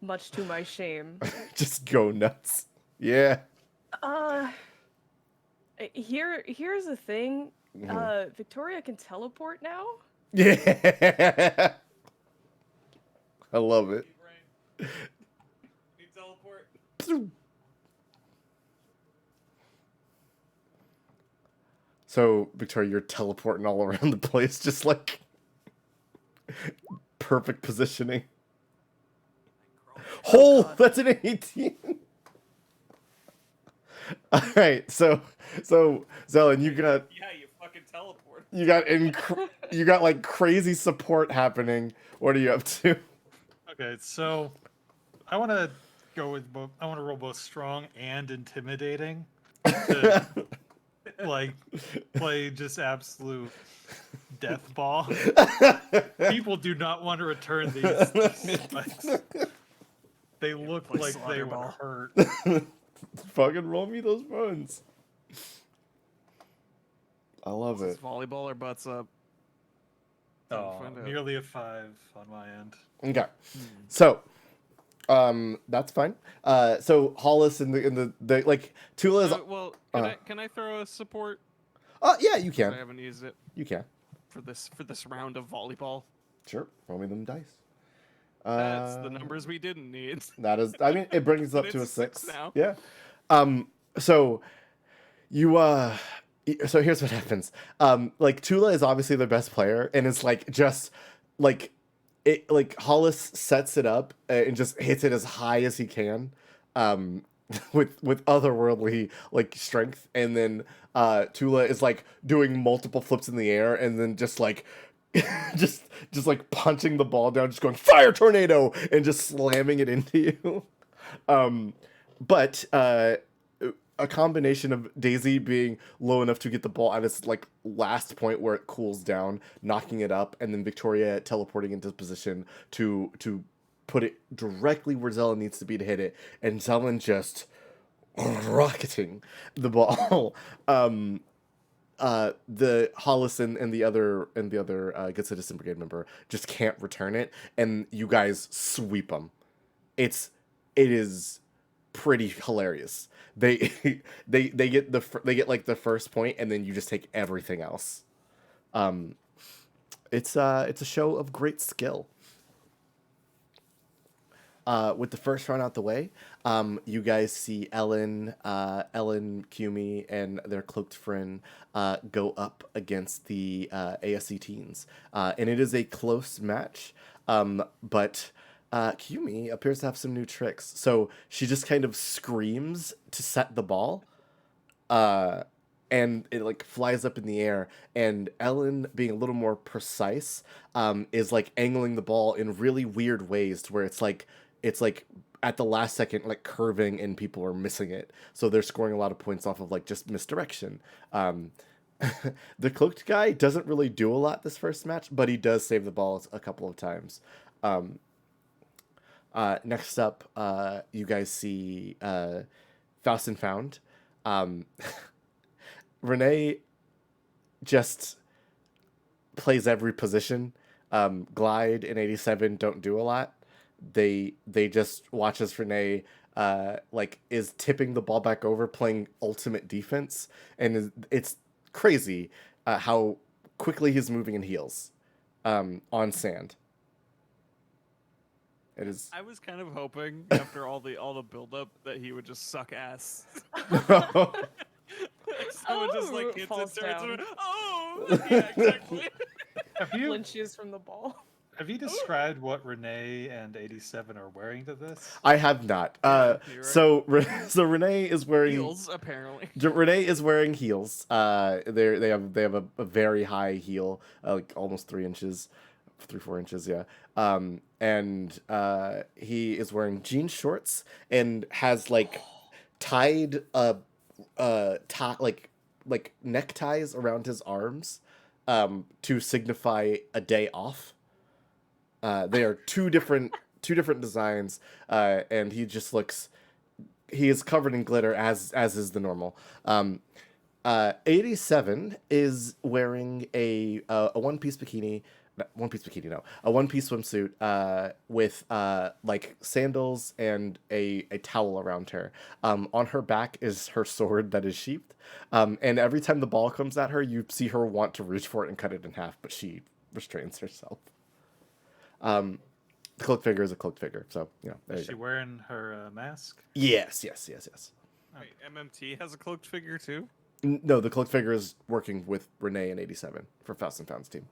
Much to my shame. Just go nuts. Yeah. Here's the thing. Victoria can teleport now. Yeah. I love it. Need teleport. So, Victoria, you're teleporting all around the place, just like perfect positioning. Oh, that's an 18. All right, so Zelen, you got Yeah, you fucking teleport. you got like crazy support happening. What are you up to? Okay, so I want to go with both. I want to roll both strong and intimidating to like play just absolute death ball. People do not want to return these spikes. They look Play like they slaughter would ball. hurt. Fucking roll me those bones. I love Is it. volleyball or butts up? Time to Oh, find out. nearly a 5 on my end. Okay, so that's fine. So Hollis in the like Tula is. Well, can I throw a support? Yeah, you 'Cause I can. haven't used it You can. for this round of volleyball. Sure. Roll me them dice. That's the numbers we didn't need. That is. I mean, it brings But up to a it's 6 6 now. Yeah. So you so here's what happens. Like Tula is obviously their best player and is like just like it like Hollis sets it up and just hits it as high as he can. With otherworldly like strength, and then Tula is like doing multiple flips in the air and then just like just like punching the ball down, just going fire tornado and just slamming it into you. But a combination of Daisy being low enough to get the ball at its like last point where it cools down, knocking it up, and then Victoria teleporting into position to put it directly where Zelen needs to be to hit it, and Zelen just rocketing the ball. The Hollis and the other Good Citizen Brigade member just can't return it, and you guys sweep them. It is pretty hilarious. They they get like the first point, and then you just take everything else. It's a show of great skill. With the first round out the way, you guys see Ellen, Kumi, and their cloaked friend go up against the ASE teens. And it is a close match, but Kumi appears to have some new tricks. So she just kind of screams to set the ball, and it like flies up in the air, and Ellen, being a little more precise, is like angling the ball in really weird ways to where it's like at the last second like curving and people are missing it, so they're scoring a lot of points off of like just misdirection. The cloaked guy doesn't really do a lot this first match, but he does save the ball a couple of times. Next up, you guys see Faust and Found. Renee just plays every position. Glide and 87 don't do a lot. They just watch as Renee like is tipping the ball back over, playing ultimate defense, and it's crazy how quickly he's moving in heels on sand. It is. I was kind of hoping after all the build-up that he would just suck ass. Someone just like hits Falls it, turns down. around. Oh, yeah, exactly. Have you Flinches from the ball. have you described what Renee and 87 are wearing to this? I have not. you're right. So Renee is wearing Heels, apparently. Renee is wearing heels. They have a very high heel, like almost 3 inches, 3-4 inches, yeah. And he is wearing jean shorts and has like tied like neckties around his arms, to signify a day off. They are two different designs, and he just looks. He is covered in glitter as is the normal. 87 is wearing a one-piece bikini. A one-piece swimsuit with like sandals and a towel around her. On her back is her sword that is sheathed. And every time the ball comes at her, you see her want to reach for it and cut it in half, but she restrains herself. The cloaked figure is a cloaked figure. So, there Is you she go. wearing her mask? Yes. Wait, MMT has a cloaked figure too? No, the cloaked figure is working with Renee and 87 for Faust and Found's team.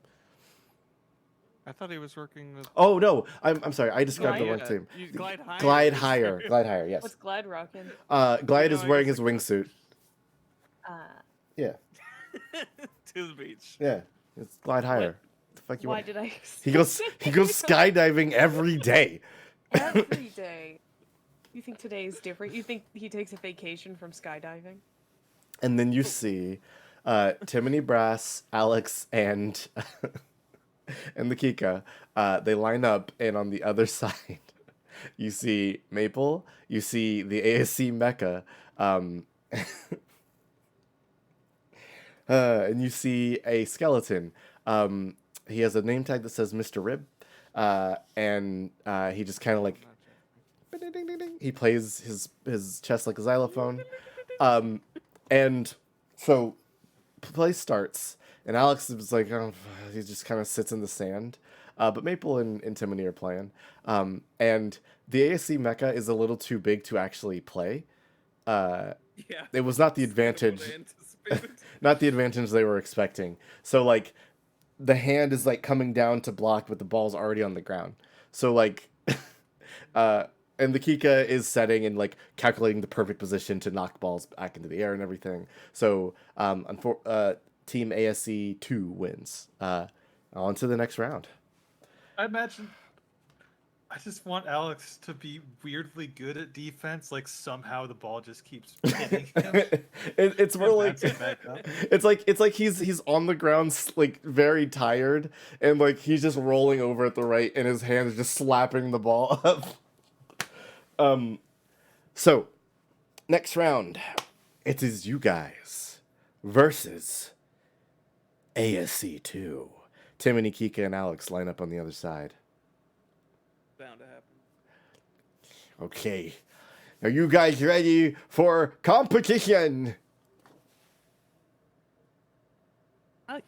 I thought he was working with. Oh, no. I'm sorry. I described the Glide? wrong team. Glide higher. Glide higher. Glide higher, yes. What's Glide rocking? Glide You is know, I wearing guess his wingsuit. Yeah. To the beach. Yeah. It's Glide higher. The fuck you Why want? did I? He goes skydiving every day. Every day. You think today is different? You think he takes a vacation from skydiving? And then you see Timony Brass, Alex, and and the Kika. They line up, and on the other side, you see Maple. You see the ASE Mecha. And you see a skeleton. He has a name tag that says Mr. Rib. And he just kind of like... He plays his chest like a xylophone. And so play starts, and Alex is like, oh, he just kind of sits in the sand. But Maple and Timony are playing. And the ASE mecha is a little too big to actually play. Yeah. It was not the advantage, not the advantage they were expecting. So like, the hand is like coming down to block, but the ball's already on the ground. So like, and the Kika is setting and like calculating the perfect position to knock balls back into the air and everything. So Team ASE 2 wins. On to the next round. I just want Alex to be weirdly good at defense. Like somehow the ball just keeps hitting him. It's more like Bouncing back up. it's like he's on the ground like very tired, and like he's just rolling over at the right, and his hand is just slapping the ball up. So next round, it is you guys versus ASE 2. Timony, Kika, and Alex line up on the other side. Bound to happen. Okay. Are you guys ready for competition?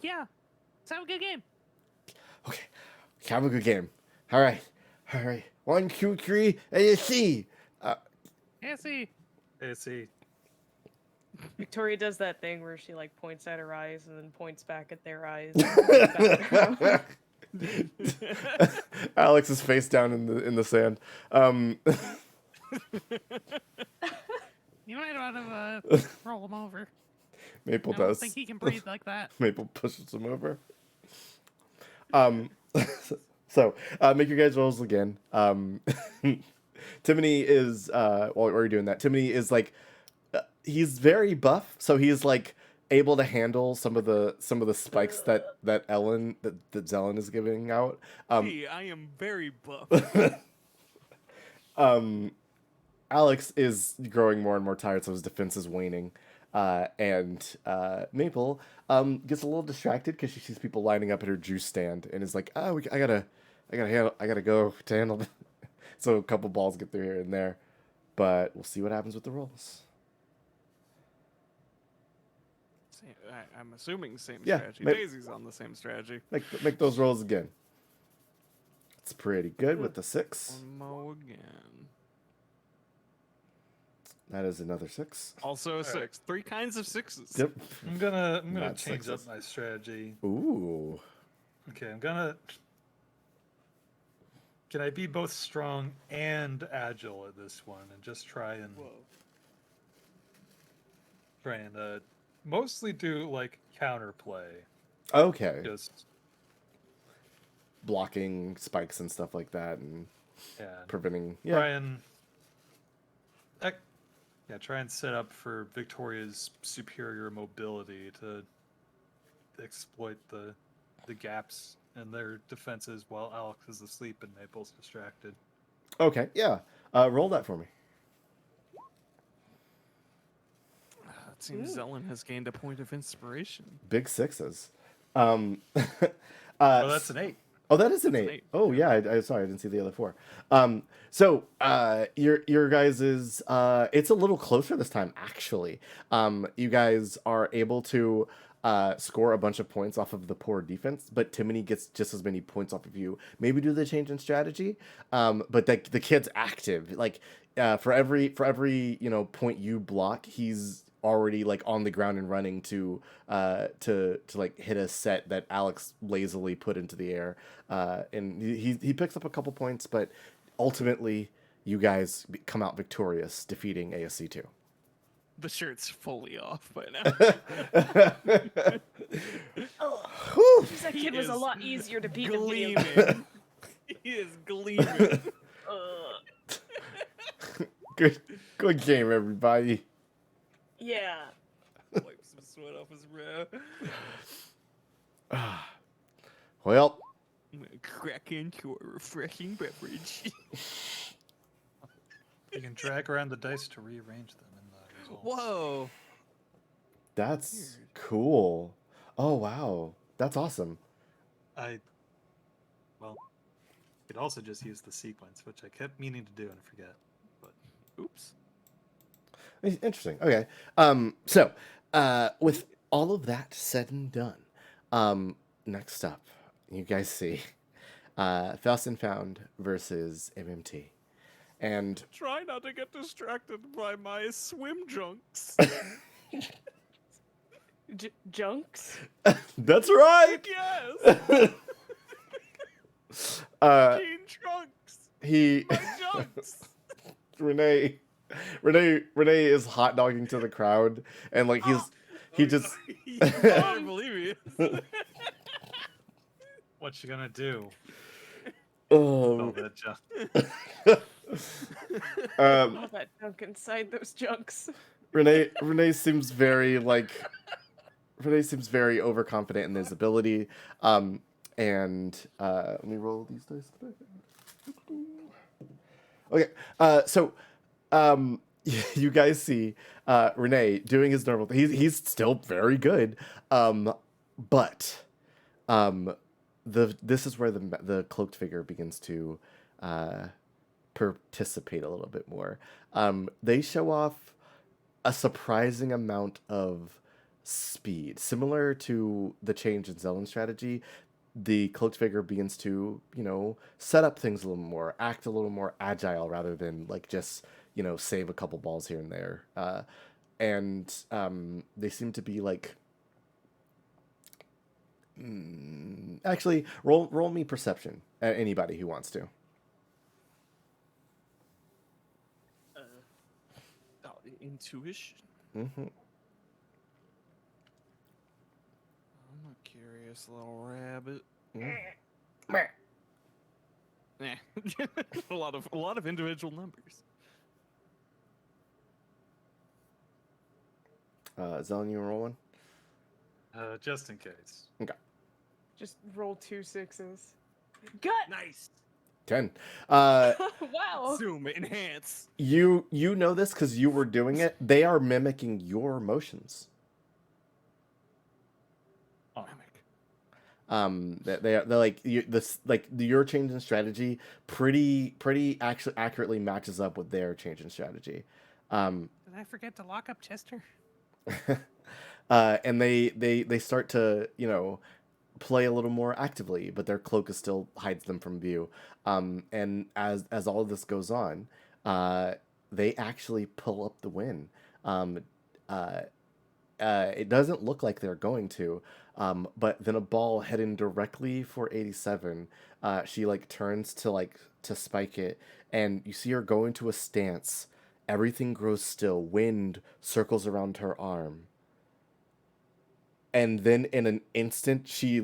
Yeah. Let's have a good game. Okay. Have a good game. All right. 1, 2, 3, ASE. Yeah, see. ASE. Victoria does that thing where she like points at her eyes and then points back at their eyes. And points back at her. Alex is face down in the sand. You might want to roll him over. Maple I don't does. think he can breathe like that. Maple pushes him over. So make your guys' rolls again. Timony is while you're doing that, Timony is like he's very buff, so he's like able to handle some of the spikes that Zelen is giving out. Hey, I am very buff. Alex is growing more and more tired, so his defense is waning. And Maple gets a little distracted because she sees people lining up at her juice stand and is like, "Oh, I gotta go to handle." This. So a couple balls get through here and there, but we'll see what happens with the rolls. I'm assuming same Yeah, strategy. ma- Daisy's on the same strategy. Make those rolls again. It's pretty good with the 6. One more again. That is another 6. Also a 6. 3 kinds of 6s. Yep. I'm gonna Not change up sixes. my strategy. Ooh. Okay, Can I be both strong and agile at this one, and just try and mostly do like counterplay? Okay. Just Blocking spikes and stuff like that, and preventing. Try and set up for Victoria's superior mobility to exploit the gaps in their defenses while Alex is asleep and Maple's distracted. Okay. Yeah. Roll that for me. It seems Zelen has gained a point of inspiration. Big 6s. Oh, that's an 8. Oh, that is an That's an 8. eight. Oh, yeah. I sorry, I didn't see the other 4. So your guys is it's a little closer this time, actually. You guys are able to score a bunch of points off of the poor defense, but Timony gets just as many points off of you. Maybe do the change in strategy, but the kid's active. Like for every point you block, he's already like on the ground and running to like hit a set that Alex lazily put into the air, and he picks up a couple points, but ultimately you guys come out victorious, defeating ASC 2. The shirt's fully off by now. Oh, that He kid was a is lot easier to beat than video games. Gleaming. He is gleaming. Good game, everybody. Yeah. Wipe some sweat off his brow. Well, I'm gonna crack into a refreshing beverage. You can drag around the dice to rearrange them in the results. Whoa! that's Weird. cool. Oh wow, that's awesome. Well, you could also just use the sequence, which I kept meaning to do and forget. But Oops. Interesting. Okay. So, with all of that said and done, next up, you guys see, Faust and Found versus MMT, and Try not to get distracted by my swim junks. Junks? that's right. Yes! Jean Trunks! He My junks! Renee is hot dogging to the crowd, and like he just You better believe me. what you gonna do? oh, Oh, that junk. All that junk inside those junks. Renee seems very overconfident in his ability. And let me roll these dice back. Okay, so you guys see Renee doing his normal thing. He's still very good, but this is where the cloaked figure begins to participate a little bit more. They show off a surprising amount of speed, similar to the change in Zellen's strategy. The cloaked figure begins to, set up things a little more, act a little more agile rather than like just, save a couple balls here and there. And they seem to be like, actually, roll me perception. Anybody who wants to. Intuition? Mm-hmm. I'm a curious little rabbit. Mm. a lot of individual numbers. Zelen, you roll one? Just in case. Okay. Just roll 2 6s. Gut! Nice. 10. Wow. Zoom, enhance. You know this because you were doing it. They are mimicking your motions. Mimic. They're like your change in strategy pretty actually accurately matches up with their change in strategy. Did I forget to lock up Chester? And they start to play a little more actively, but their cloak still hides them from view. And as all of this goes on, they actually pull up the win. It doesn't look like they're going to, but then a ball heading directly for 87. She turns to spike it, and you see her go into a stance. Everything grows still. Wind circles around her arm. And then in an instant, she's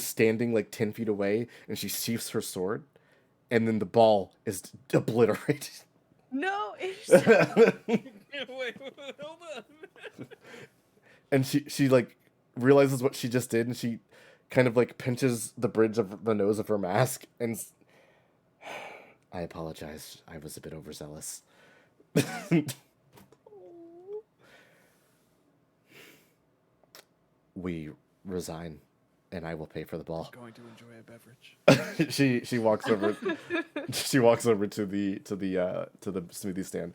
standing 10 feet away, and she sheaths her sword, and then the ball is obliterated. No, it's Wait, hold on. And she realizes what she just did, and she kind of pinches the bridge of the nose of her mask, and I apologize. I was a bit overzealous. We resign, and I will pay for the ball. I'm going to enjoy a beverage. she walks over. She walks over to the smoothie stand.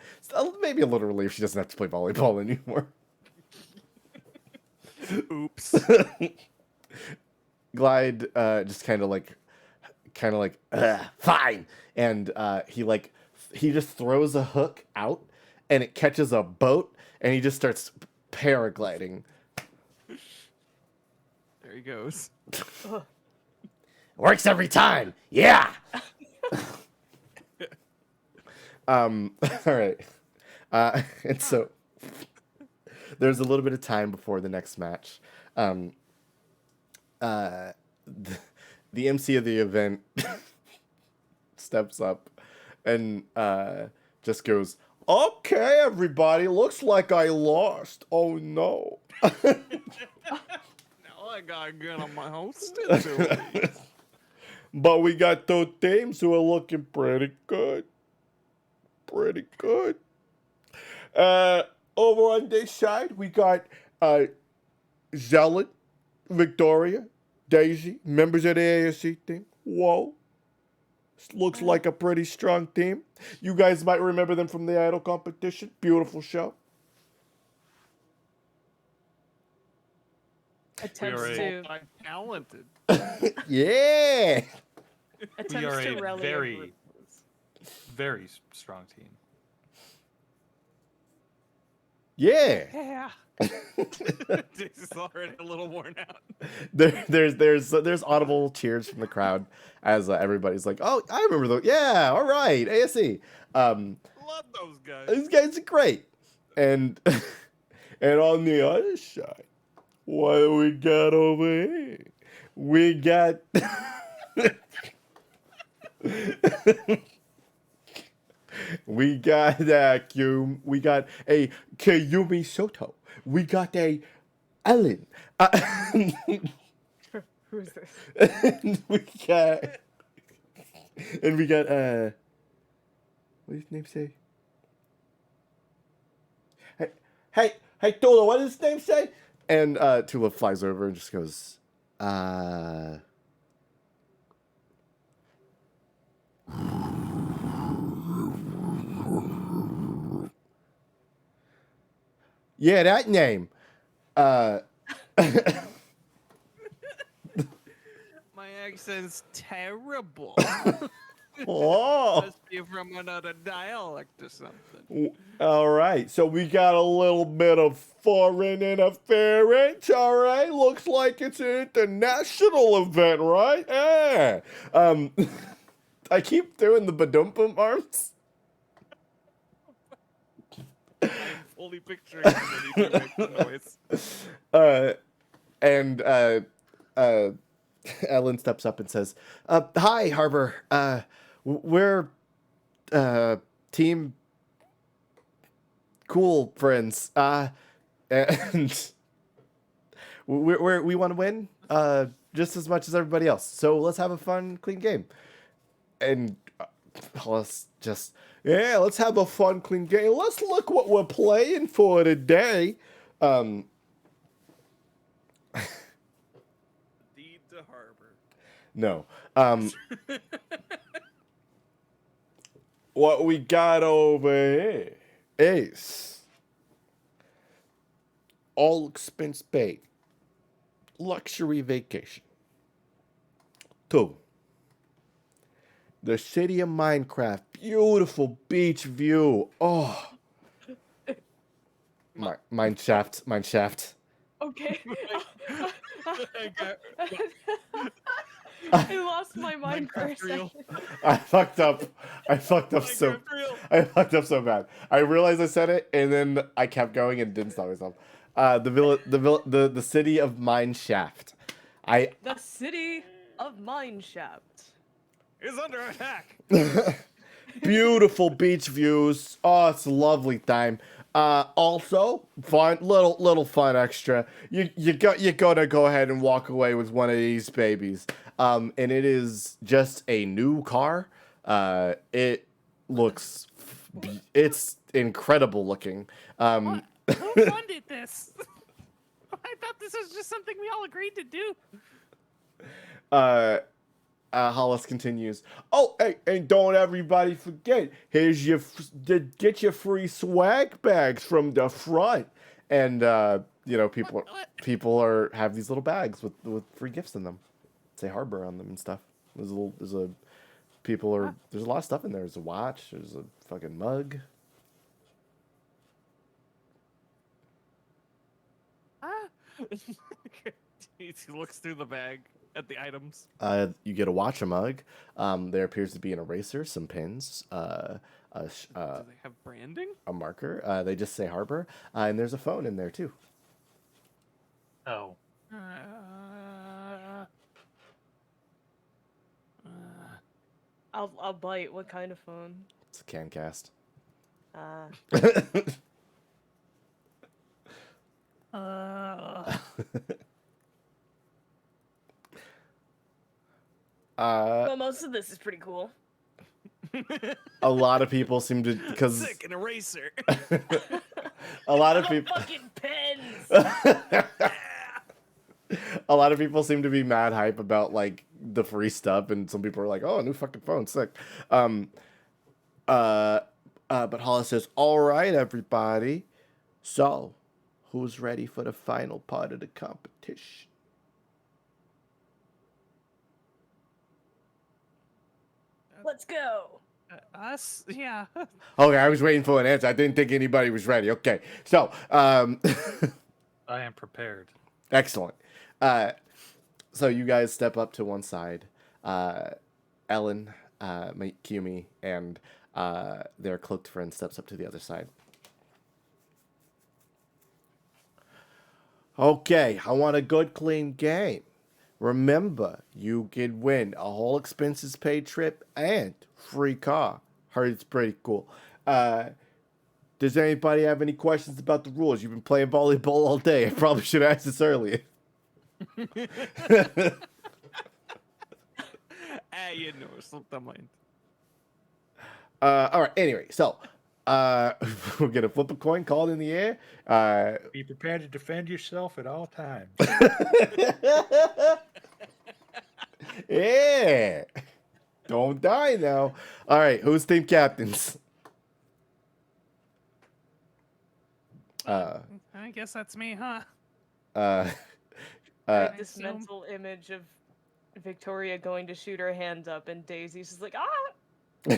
Maybe a little relief she doesn't have to play volleyball anymore. Oops. Glide just kind of like fine, and he just throws a hook out, and it catches a boat, and he just starts paragliding. There he goes. Works every time. Yeah. All right. And so there's a little bit of time before the next match. The MC of the event steps up and just goes, "Okay, everybody, looks like I lost. Oh no." Now I gotta get on my hosting abilities. But we got two teams who are looking pretty good. Pretty good. Over on this side, we got Zealot, Victoria, Daisy, members of the ASE team. Whoa. This looks like a pretty strong team. You guys might remember them from the Idol competition. Beautiful show. Attempts are to Talented. Yeah. We attempts are to a rally very, group. very strong team. Yeah. Yeah. Daisy's already a little worn out. There's audible cheers from the crowd as everybody's like, "Oh, I remember those. Yeah, all right, ASE. Love those guys. These guys are great." And and on the other side, what do we got over here? We got we got we got a Kayumi Soto. We got a Ellen. Who's this? And we got what does his name say? Hey Tula, what does his name say? And Tula flies over and just goes, yeah, that name. My accent's terrible. Oh. Must be from another dialect or something. All right, so we got a little bit of foreign interference. All right, looks like it's an international event, right? Yeah. I keep doing the badumpum arms. I'm fully picturing it when you do make the noise. And Ellen steps up and says, "Hi, Harbor. We're team cool friends. And we want to win just as much as everybody else. So let's have a fun, clean game. And let's have a fun, clean game. Let's look what we're playing for today." Deed to Harbor. No. What we got over here is all expense paid. Luxury vacation. 2. The city of Minecraft. Beautiful beach view. Oh. Mine shaft. Okay. I got- I lost my mind for a Minecraft real. second. I fucked up so Minecraft real. I fucked up so bad. I realized I said it, and then I kept going and didn't stop myself. The city of Mineshaft. The city of Mineshaft. Is under attack. Beautiful beach views. Oh, it's a lovely time. Also, fun little fun extra. You gotta go ahead and walk away with one of these babies. And it is just a new car. It looks, it's incredible looking. What? Who funded this? I thought this was just something we all agreed to do. Hollis continues. Oh, hey, and don't everybody forget, here's your get your free swag bags from the front. And people have these little bags with free gifts in them. Say Harbor on them and stuff. There's a there's a lot of stuff in there. There's a watch. There's a fucking mug. He looks through the bag at the items. You get a watch, a mug. There appears to be an eraser, some pins, Do they have branding? a marker. They just say Harbor, and there's a phone in there too. Oh. I'll bite. What kind of phone? It's a CanCast. Well, most of this is pretty cool. A lot of people seem to because Sick, an eraser. a lot of Oh, people. fucking pens. A lot of people seem to be mad hype about like the free stuff, and some people are like, "Oh, a new fucking phone, sick." But Hollis says, "All right, everybody. So, who's ready for the final part of the competition?" Let's go. Us? Yeah. Okay, I was waiting for an answer. I didn't think anybody was ready. Okay, so I am prepared. excellent. So you guys step up to one side. Ellen, Kumi, and their cloaked friend steps up to the other side. Okay, I want a good, clean game. Remember, you can win a whole expenses paid trip and free car. Heard it's pretty cool. Does anybody have any questions about the rules? You've been playing volleyball all day. I probably should have asked this earlier. You know, slipped my mind. All right. Anyway, so we're gonna flip a coin, call it in the air. Be prepared to defend yourself at all times. Yeah. Don't die now. All right. Who's team captains? I guess that's me, huh? Uh, I have this assume- mental image of Victoria going to shoot her hand up, and Daisy's just like, ah, no,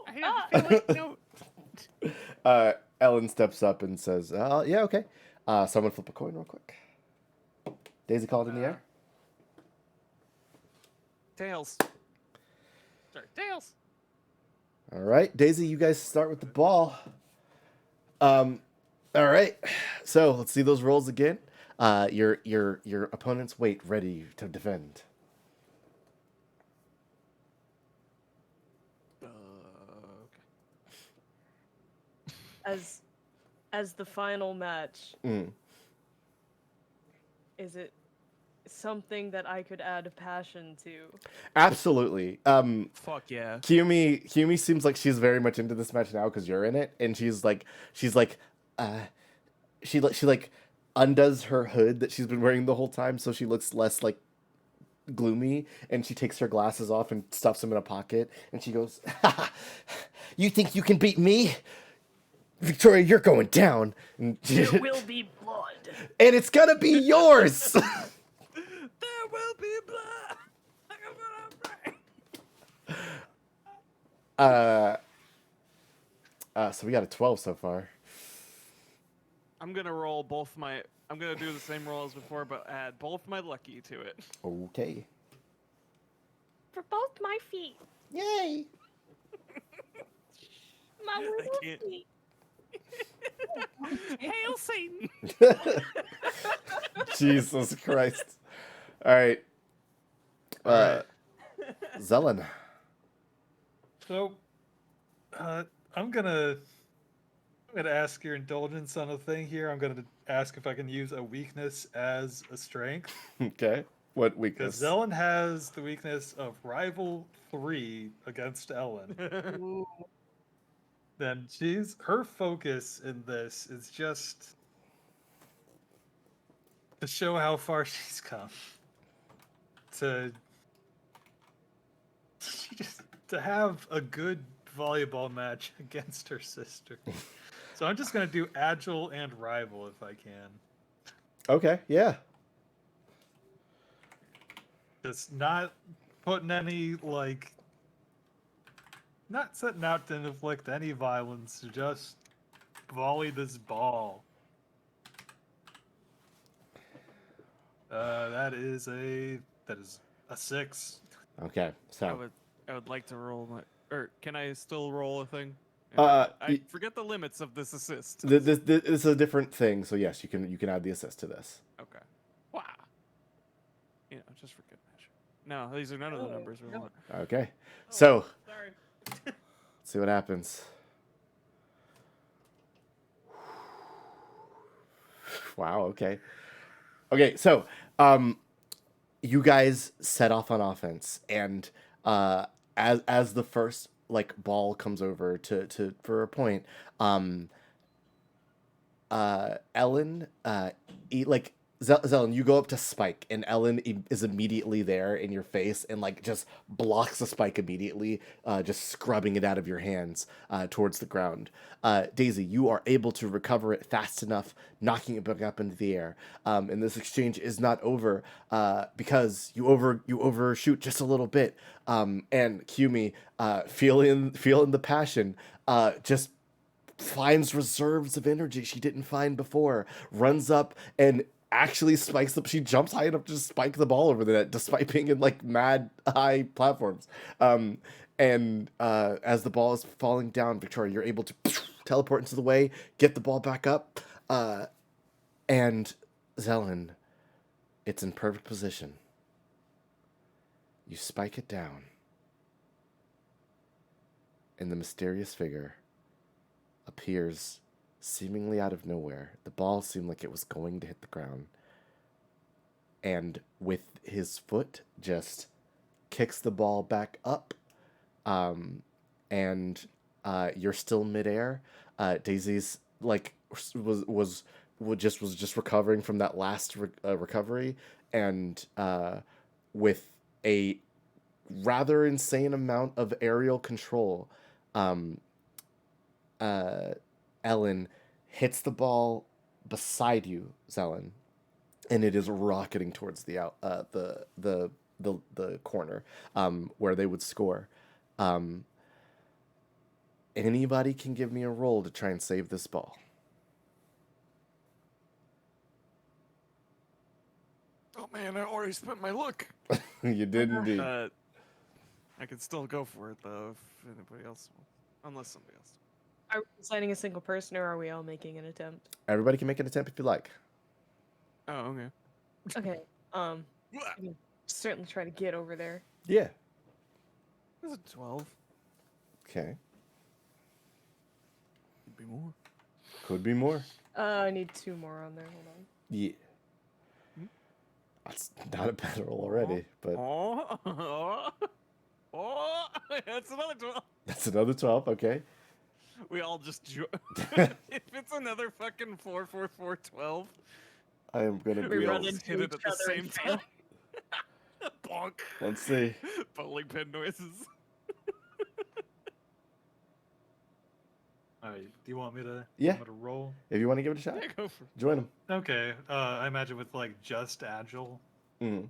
I ah. have a feeling, Ellen steps up and says, "Yeah, okay." Someone flip a coin real quick. Daisy called in the air. Tails. Sorry, Tails. All right, Daisy, you guys start with the ball. All right, so let's see those rolls again. Your opponent's weight ready to defend. Okay. As the final match, Mm. is it something that I could add passion to? Absolutely. Fuck yeah. Kumi seems like she's very much into this match now because you're in it, and she undoes her hood that she's been wearing the whole time, so she looks less like gloomy, and she takes her glasses off and stuffs them in a pocket, and she goes, "You think you can beat me? Victoria, you're going down." And, There will be blood. and it's gonna be yours. There will be blood. So we got a 12 so far. I'm gonna roll both my. I'm gonna do the same roll as before, but add both my lucky to it. Okay. For both my feet. Yay. My little can't- feet. Hail Satan! Jesus Christ. All right. Zelen. So, I'm gonna ask your indulgence on a thing here. I'm gonna ask if I can use a weakness as a strength. Okay. What Because weakness? Ellen has the weakness of rival 3 against Ellen. Ooh. Then her focus in this is just to show how far she's come. To have a good volleyball match against her sister. So I'm just gonna do agile and rival if I can. Okay, yeah. Just not putting any not setting out to inflict any violence. Just volley this ball. That is a 6. Okay, I so would like to roll my. Or can I still roll a thing? y- Forget the limits of this assist. this is a different thing. So yes, you can add the assist to this. Okay. Wow. You know, just for good measure. No, these are none of the numbers we want. Okay, so Sorry. let's see what happens. Wow. Okay. Okay. So, you guys set off on offense, and as the first like ball comes over to for a point, Ellen, like Zelen, you go up to Spike, and Ellen is immediately there in your face, and like just blocks the spike immediately, just scrubbing it out of your hands towards the ground. Daisy, you are able to recover it fast enough, knocking it back up into the air. And this exchange is not over because you overshoot just a little bit. And Kumi, feeling the passion, just finds reserves of energy she didn't find before, runs up and actually spikes the. She jumps high enough to just spike the ball over the net, despite being in like mad high platforms. And as the ball is falling down, Victoria, you're able to teleport into the way, get the ball back up, and Zelen, it's in perfect position. You spike it down, and the mysterious figure appears seemingly out of nowhere. The ball seemed like it was going to hit the ground. And with his foot, just kicks the ball back up. And you're still midair. Daisy's like was just recovering from that last recovery, and with a rather insane amount of aerial control, Ellen hits the ball beside you, Zelen, and it is rocketing towards the corner, where they would score. Anybody can give me a roll to try and save this ball. Oh man, I already spent my look. You did indeed. I could still go for it though if anybody else, unless somebody else. Are we assigning a single person, or are we all making an attempt? Everybody can make an attempt if you like. Oh, okay. Okay. I can certainly try to get over there. Yeah. This is 12. Okay. Could be more. Could be more. I need 2 more on there. Hold on. Yeah. That's not a bad roll already, but That's another 12. that's another 12. Okay. We all just if it's another fucking 4, 4, 4, 12, I am gonna We be. run all into hit it each at the other same and time. Bonk. Let's see. Bowling pin noises. All right. Do you want me to? Yeah. Want me to roll? If you want to give it a shot, Yeah, go for it. join them. Okay. I imagine with like just agile. Mm.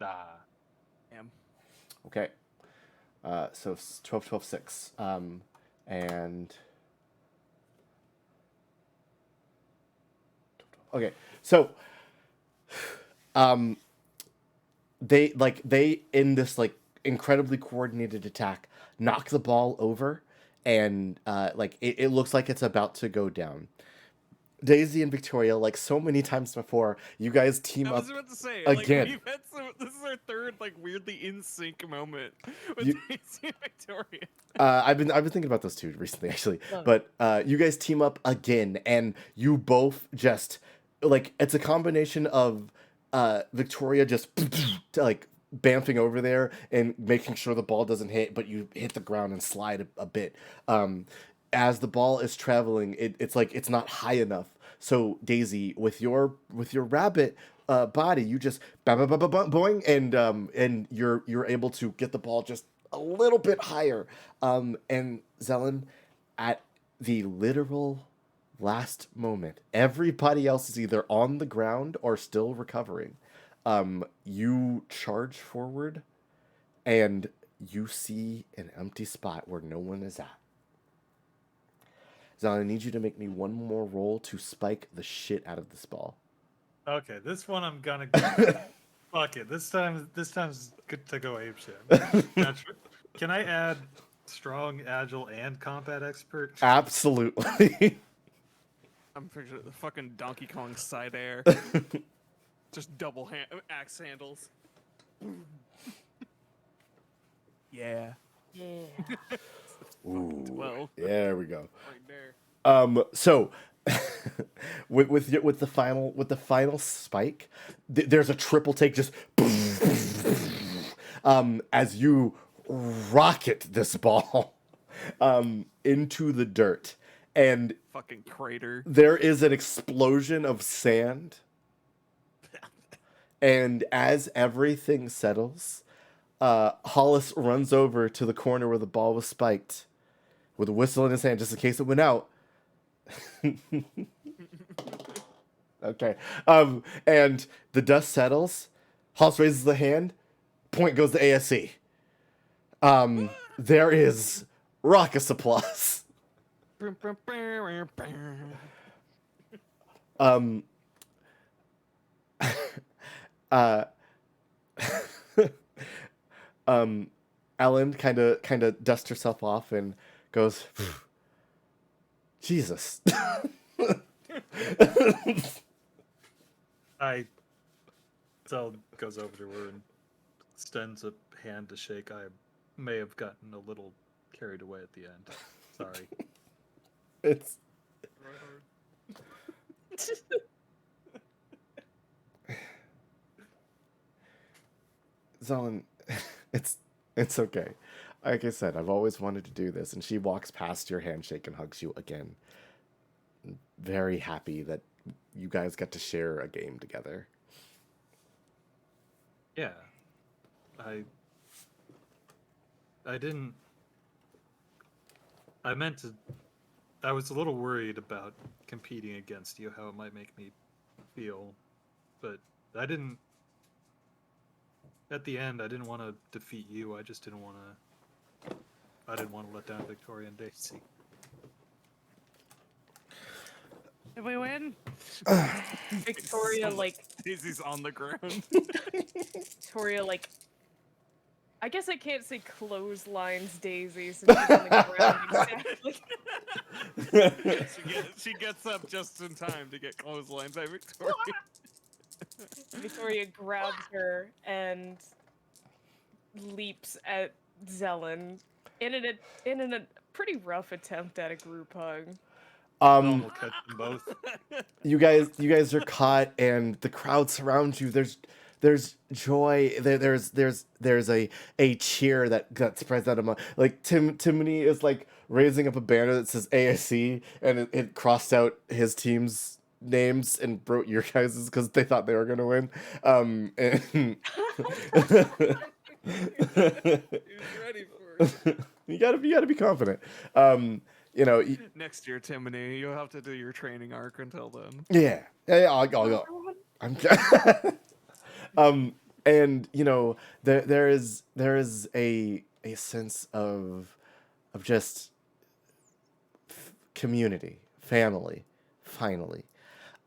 Ah. Damn. Okay. So 12, 12, 6. And okay. So they in this like incredibly coordinated attack knock the ball over, and it looks like it's about to go down. Daisy and Victoria, like so many times before, you guys team I up. was about to say, again. Like, we've had this is our third, like, weirdly in sync moment with You- Daisy and Victoria. I've been thinking about those two recently, actually. Oh. But you guys team up again, and you both just like it's a combination of Victoria just like bamfing over there and making sure the ball doesn't hit, but you hit the ground and slide a bit. As the ball is traveling, it's like it's not high enough. So Daisy, with your rabbit body, you just boing, and you're able to get the ball just a little bit higher. And Zelen, at the literal last moment, everybody else is either on the ground or still recovering. You charge forward, and you see an empty spot where no one is at. Zelen, I need you to make me one more roll to spike the shit out of this ball. Okay, this one I'm gonna fuck it. This time's good to go apeshit. Can I add strong, agile, and combat expert? Absolutely. I'm picturing the fucking Donkey Kong side air. Just double axe handles. Yeah. Yeah. Ooh, 12. there we go. Right there. So with the final spike, there's a triple take just as you rocket this ball into the dirt, and Fucking crater. there is an explosion of sand. And as everything settles, Hollis runs over to the corner where the ball was spiked with a whistle in his hand just in case it went out. Okay. And the dust settles. Hollis raises the hand. Point goes to ASE. There is raucous applause. Uh, Ellen kind of dusts herself off and goes, Jesus. Zell goes over to her and extends a hand to shake. I may have gotten a little carried away at the end. Sorry. It's Zelen, it's okay. Like I said, I've always wanted to do this, and she walks past your handshake and hugs you again. Very happy that you guys got to share a game together. Yeah. I didn't. I meant to. I was a little worried about competing against you, how it might make me feel, but I didn't. At the end, I didn't want to defeat you. I just didn't want to. I didn't want to let down Victoria and Daisy. Did we win? Victoria, like, Daisy's on the ground. Victoria, like, I guess I can't say clotheslines Daisy since she's on the ground exactly. she gets up just in time to get clotheslines by Victoria. Victoria grabs her and leaps at Zelen in a pretty rough attempt at a group hug. We'll catch them both. You guys are caught, and the crowd surrounds you. There's joy. There's a cheer that spreads out among, like, Timony is like raising up a banner that says ASE, and it crossed out his team's names and wrote your guys's because they thought they were gonna win. And He was ready for it. you gotta be confident. Next year, Timony, you'll have to do your training arc until then. Yeah, I'll go. I'm and there is a sense of just community, family, finally.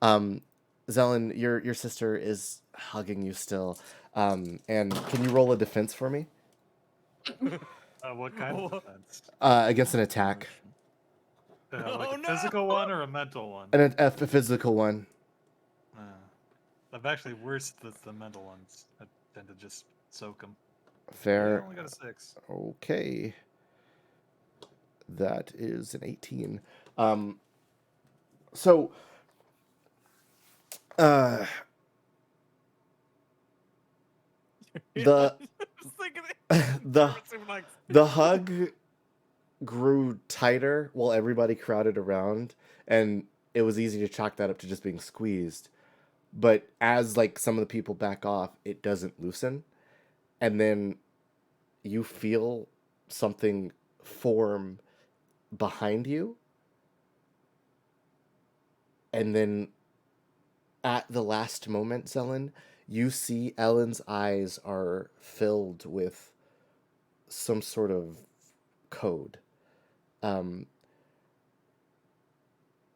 Zelen, your sister is hugging you still. And can you roll a defense for me? What kind of defense? Against an attack. Like a physical one or a mental one? A physical one. I'm actually worse with the mental ones. I tend to just soak them. Fair. I only got a 6. Okay. That is an 18. The the hug grew tighter while everybody crowded around, and it was easy to chalk that up to just being squeezed. But as like some of the people back off, it doesn't loosen, and then you feel something form behind you, and then at the last moment, Zelen, you see Ellen's eyes are filled with some sort of code. Um,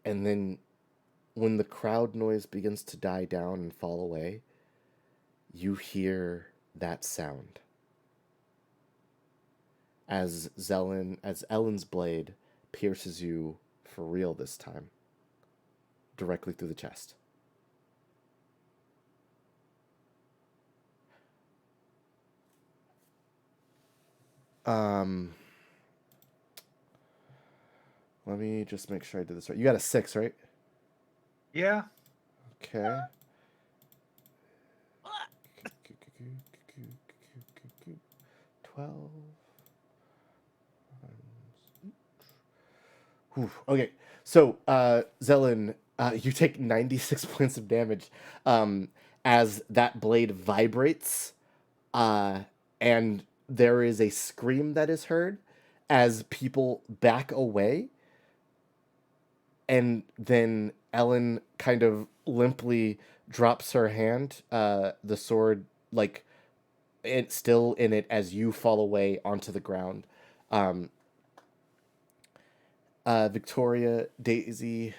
and then when the crowd noise begins to die down and fall away, you hear that sound. As Ellen's blade pierces you for real this time, directly through the chest. Let me just make sure I did this right. You got a 6, right? Yeah. Okay. 12. Whew. Okay, so Zelen, you take 96 points of damage as that blade vibrates, and there is a scream that is heard as people back away, and then Ellen kind of limply drops her hand, the sword like it's still in it as you fall away onto the ground. Um, Victoria, Daisy,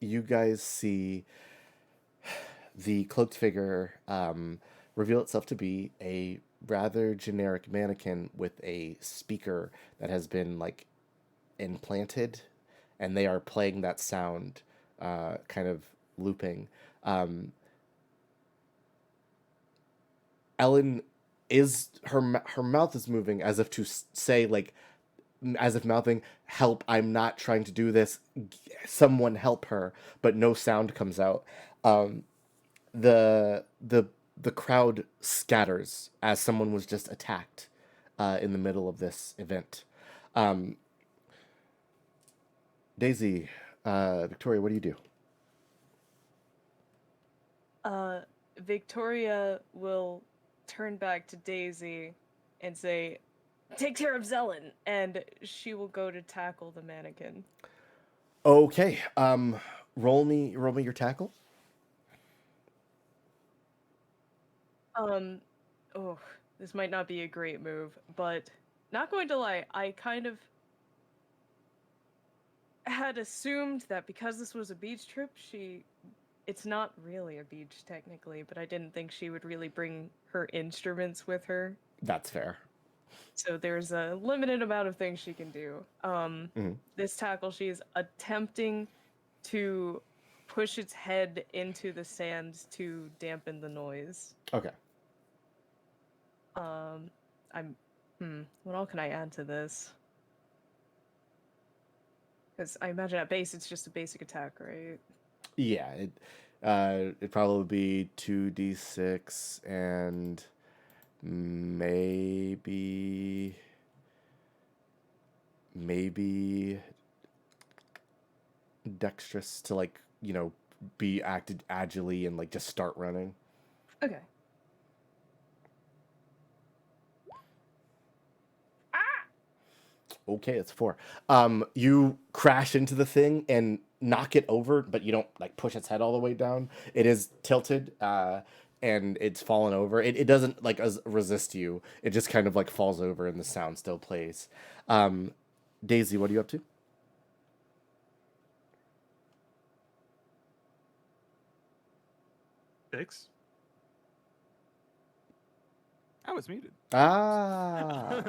you guys see the cloaked figure reveal itself to be a rather generic mannequin with a speaker that has been like implanted, and they are playing that sound, kind of looping. Ellen is her mouth is moving as if to say like as if mouthing, "Help, I'm not trying to do this. Someone help her," but no sound comes out. Um, the crowd scatters as someone was just attacked in the middle of this event. Um, Daisy, Victoria, what do you do? Victoria will turn back to Daisy and say, "Take care of Zelen," and she will go to tackle the mannequin. Okay, roll me your tackle. Oh, this might not be a great move, but not going to lie, I kind of had assumed that because this was a beach trip, it's not really a beach technically, but I didn't think she would really bring her instruments with her. That's fair. So there's a limited amount of things she can do. This tackle, she is attempting to push its head into the sand to dampen the noise. Okay. What all can I add to this? Because I imagine at base it's just a basic attack, right? Yeah, it'd probably be 2d6 and maybe dexterous to like, be acted agilely and like just start running. Okay. Okay, it's 4. You crash into the thing and knock it over, but you don't like push its head all the way down. It is tilted, and it's fallen over. It doesn't like resist you. It just kind of like falls over, and the sound still plays. Daisy, what are you up to? Fix. I was muted. Ah.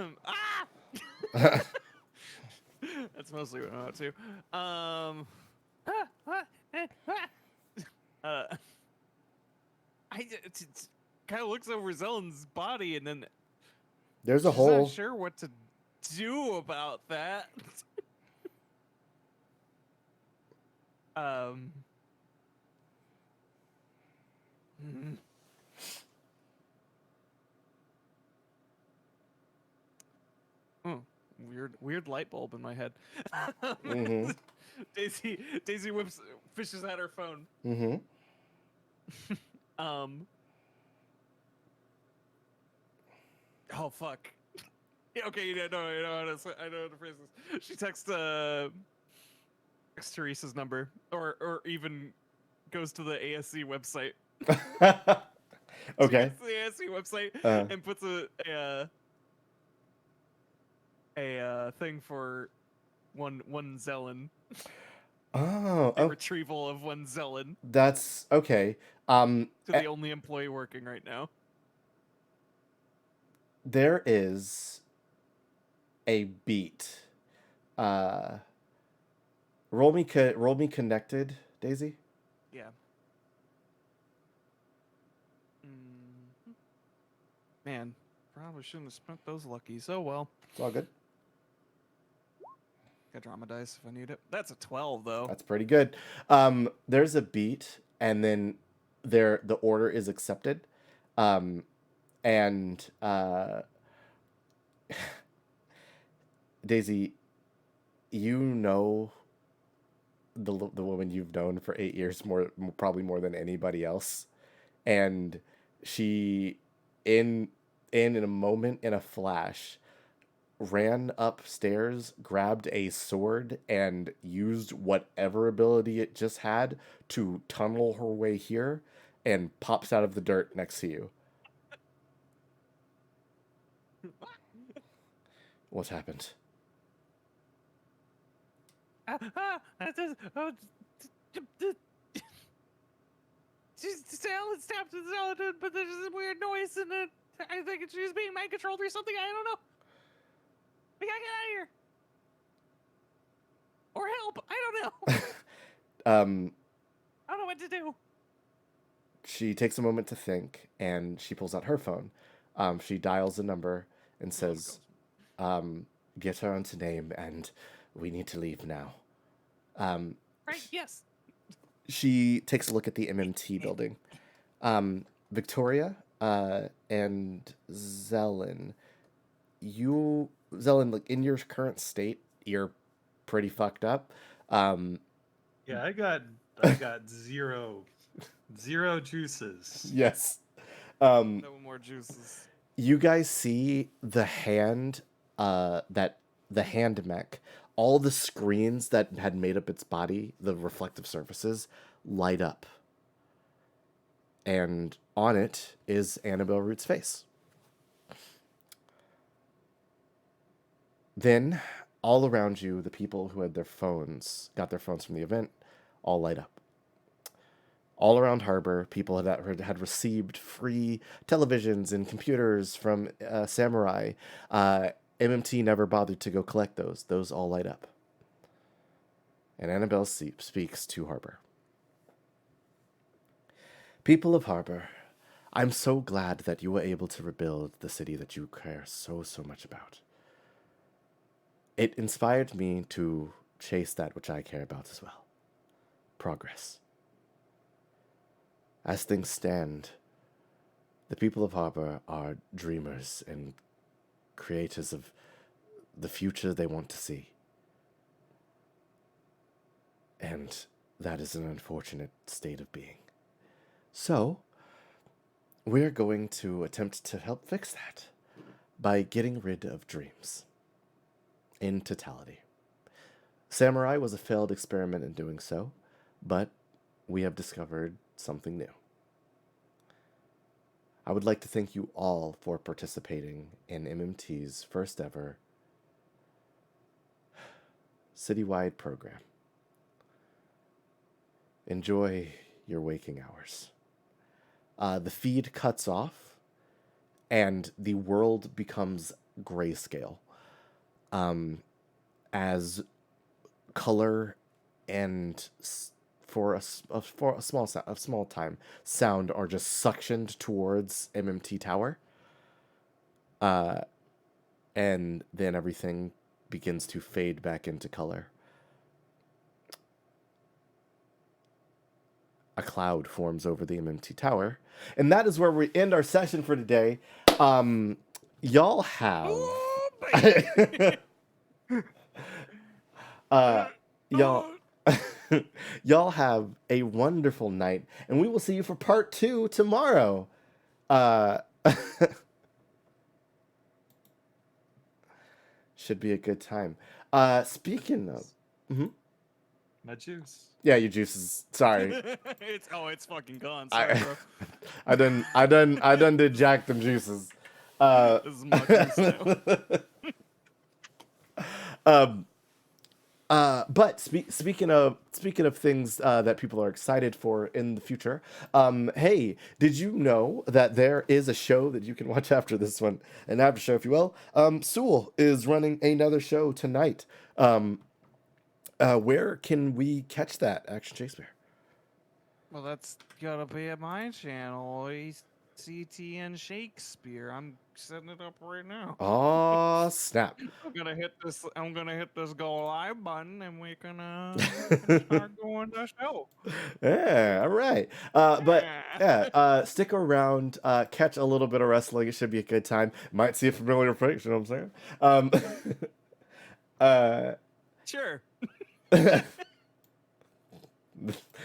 That's mostly what I'm up to. It kind of looks over Zellen's body, and then There's a she's hole. not sure what to do about that. Weird light bulb in my head. Mm-hmm. Daisy fishes at her phone. Mm-hmm. Oh fuck. Okay, I know how to phrase this. She texts Teresa's number, or even goes to the ASE website. She Okay. goes to the ASE website Uh, and puts a thing for one Zelen, oh, a oh, retrieval of one Zelen that's okay. to the only employee working right now. There is a beat. Uh, roll me connected, Daisy. Yeah. Mhm. Man, probably shouldn't have spent those luckies. Oh well. It's all good. Got drama dice if I need it. That's a 12 though. That's pretty good. There's a beat, and then the order is accepted, um, and Daisy, you know the woman you've known for 8 years probably more than anybody else, and she in in a moment, in a flash, ran upstairs, grabbed a sword, and used whatever ability it just had to tunnel her way here, and pops out of the dirt next to you. What's happened? Alan snapped his skeleton, but there's this weird noise in it. I think she's being mind controlled or something. I don't know. We gotta get out of here. Or help. I don't know. Um, I don't know what to do. she takes a moment to think, and she pulls out her phone. She dials a number and says, "Get her onto name, and we need to leave now." Right? Yes. She takes a look at the MMT building. Victoria and Zelen, like in your current state, you're pretty fucked up. Yeah, I got zero juices. Yes. No more juices. You guys see the hand, the hand mech, all the screens that had made up its body, the reflective surfaces, light up. And on it is Annabelle Root's face. Then, all around you, the people who had got their phones from the event, all light up. All around Harbor, people had received free televisions and computers from Samurai. MMT never bothered to go collect those. Those all light up. And Annabelle speaks to Harbor. People of Harbor, I'm so glad that you were able to rebuild the city that you care so much about. It inspired me to chase that which I care about as well. Progress. As things stand, the people of Harbor are dreamers and creators of the future they want to see. And that is an unfortunate state of being. So, we're going to attempt to help fix that by getting rid of dreams in totality. Samurai was a failed experiment in doing so, but we have discovered something new. I would like to thank you all for participating in MMT's first ever citywide program. Enjoy your waking hours. The feed cuts off, and the world becomes grayscale. As color and for a small time, sound are just suctioned towards MMT Tower. And then everything begins to fade back into color. A cloud forms over the MMT Tower. And that is where we end our session for today. Y'all have... y'all... y'all have a wonderful night, and we will see you for part 2 tomorrow. Should be a good time. Speaking of, Mhm. My juice. Yeah, your juices. Sorry, it's fucking gone. Sorry, I, bro. I done did jack them juices. This is my juice now. um, but speaking of things that people are excited for in the future, hey, did you know that there is a show that you can watch after this one, an after show, if you will? Sewell is running another show tonight. Where can we catch that, Action Shakespeare? Well, that's gotta be at my channel, CTN Shakespeare. I'm setting it up right now. Oh snap! I'm gonna hit this. I'm gonna hit this go live button, and we can start going the show. Yeah, all right. But yeah, stick around, catch a little bit of wrestling. It should be a good time. Might see a familiar face. You know what I'm saying? Uh, Sure.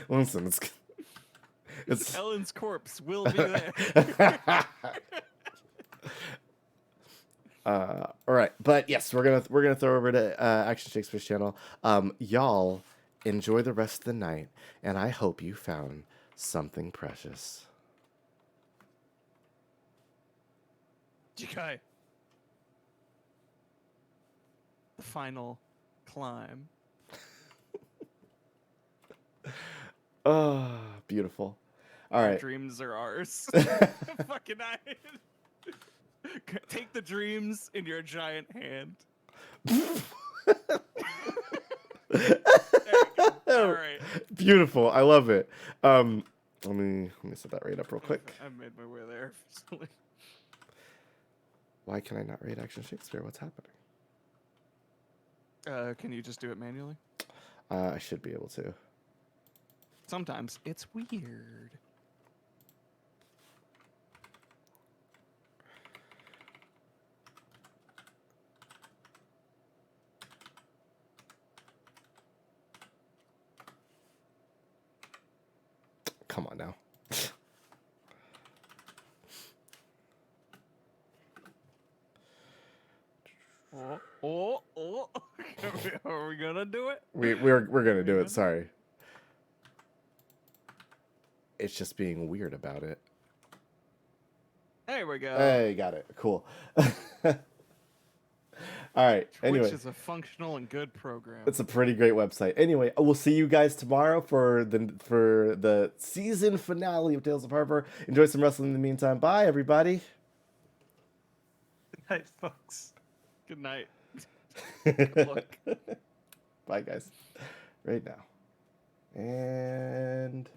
listen, it's Ellen's corpse will be there. all right, but yes, we're gonna throw over to Action Shakespeare's channel. Y'all enjoy the rest of the night, and I hope you found something precious. Jikai. The final climb. Oh, beautiful. All Our right. dreams are ours. Fucking I. Take the dreams in your giant hand. All right. Beautiful. I love it. Let me set that right up real quick. I made my way there. Why can I not read Action Shakespeare? What's happening? Can you just do it manually? I should be able to. Sometimes it's weird. Come on now. Oh. Are we gonna do it? We're gonna do it. Sorry. It's just being weird about it. There we go. Hey, got it. Cool. All right. Anyway, Twitch is a functional and good program. it's a pretty great website. Anyway, we'll see you guys tomorrow for the season finale of Tales of Harper. Enjoy some wrestling in the meantime. Bye, everybody. Good night, folks. Good night. Bye, guys. Right now. And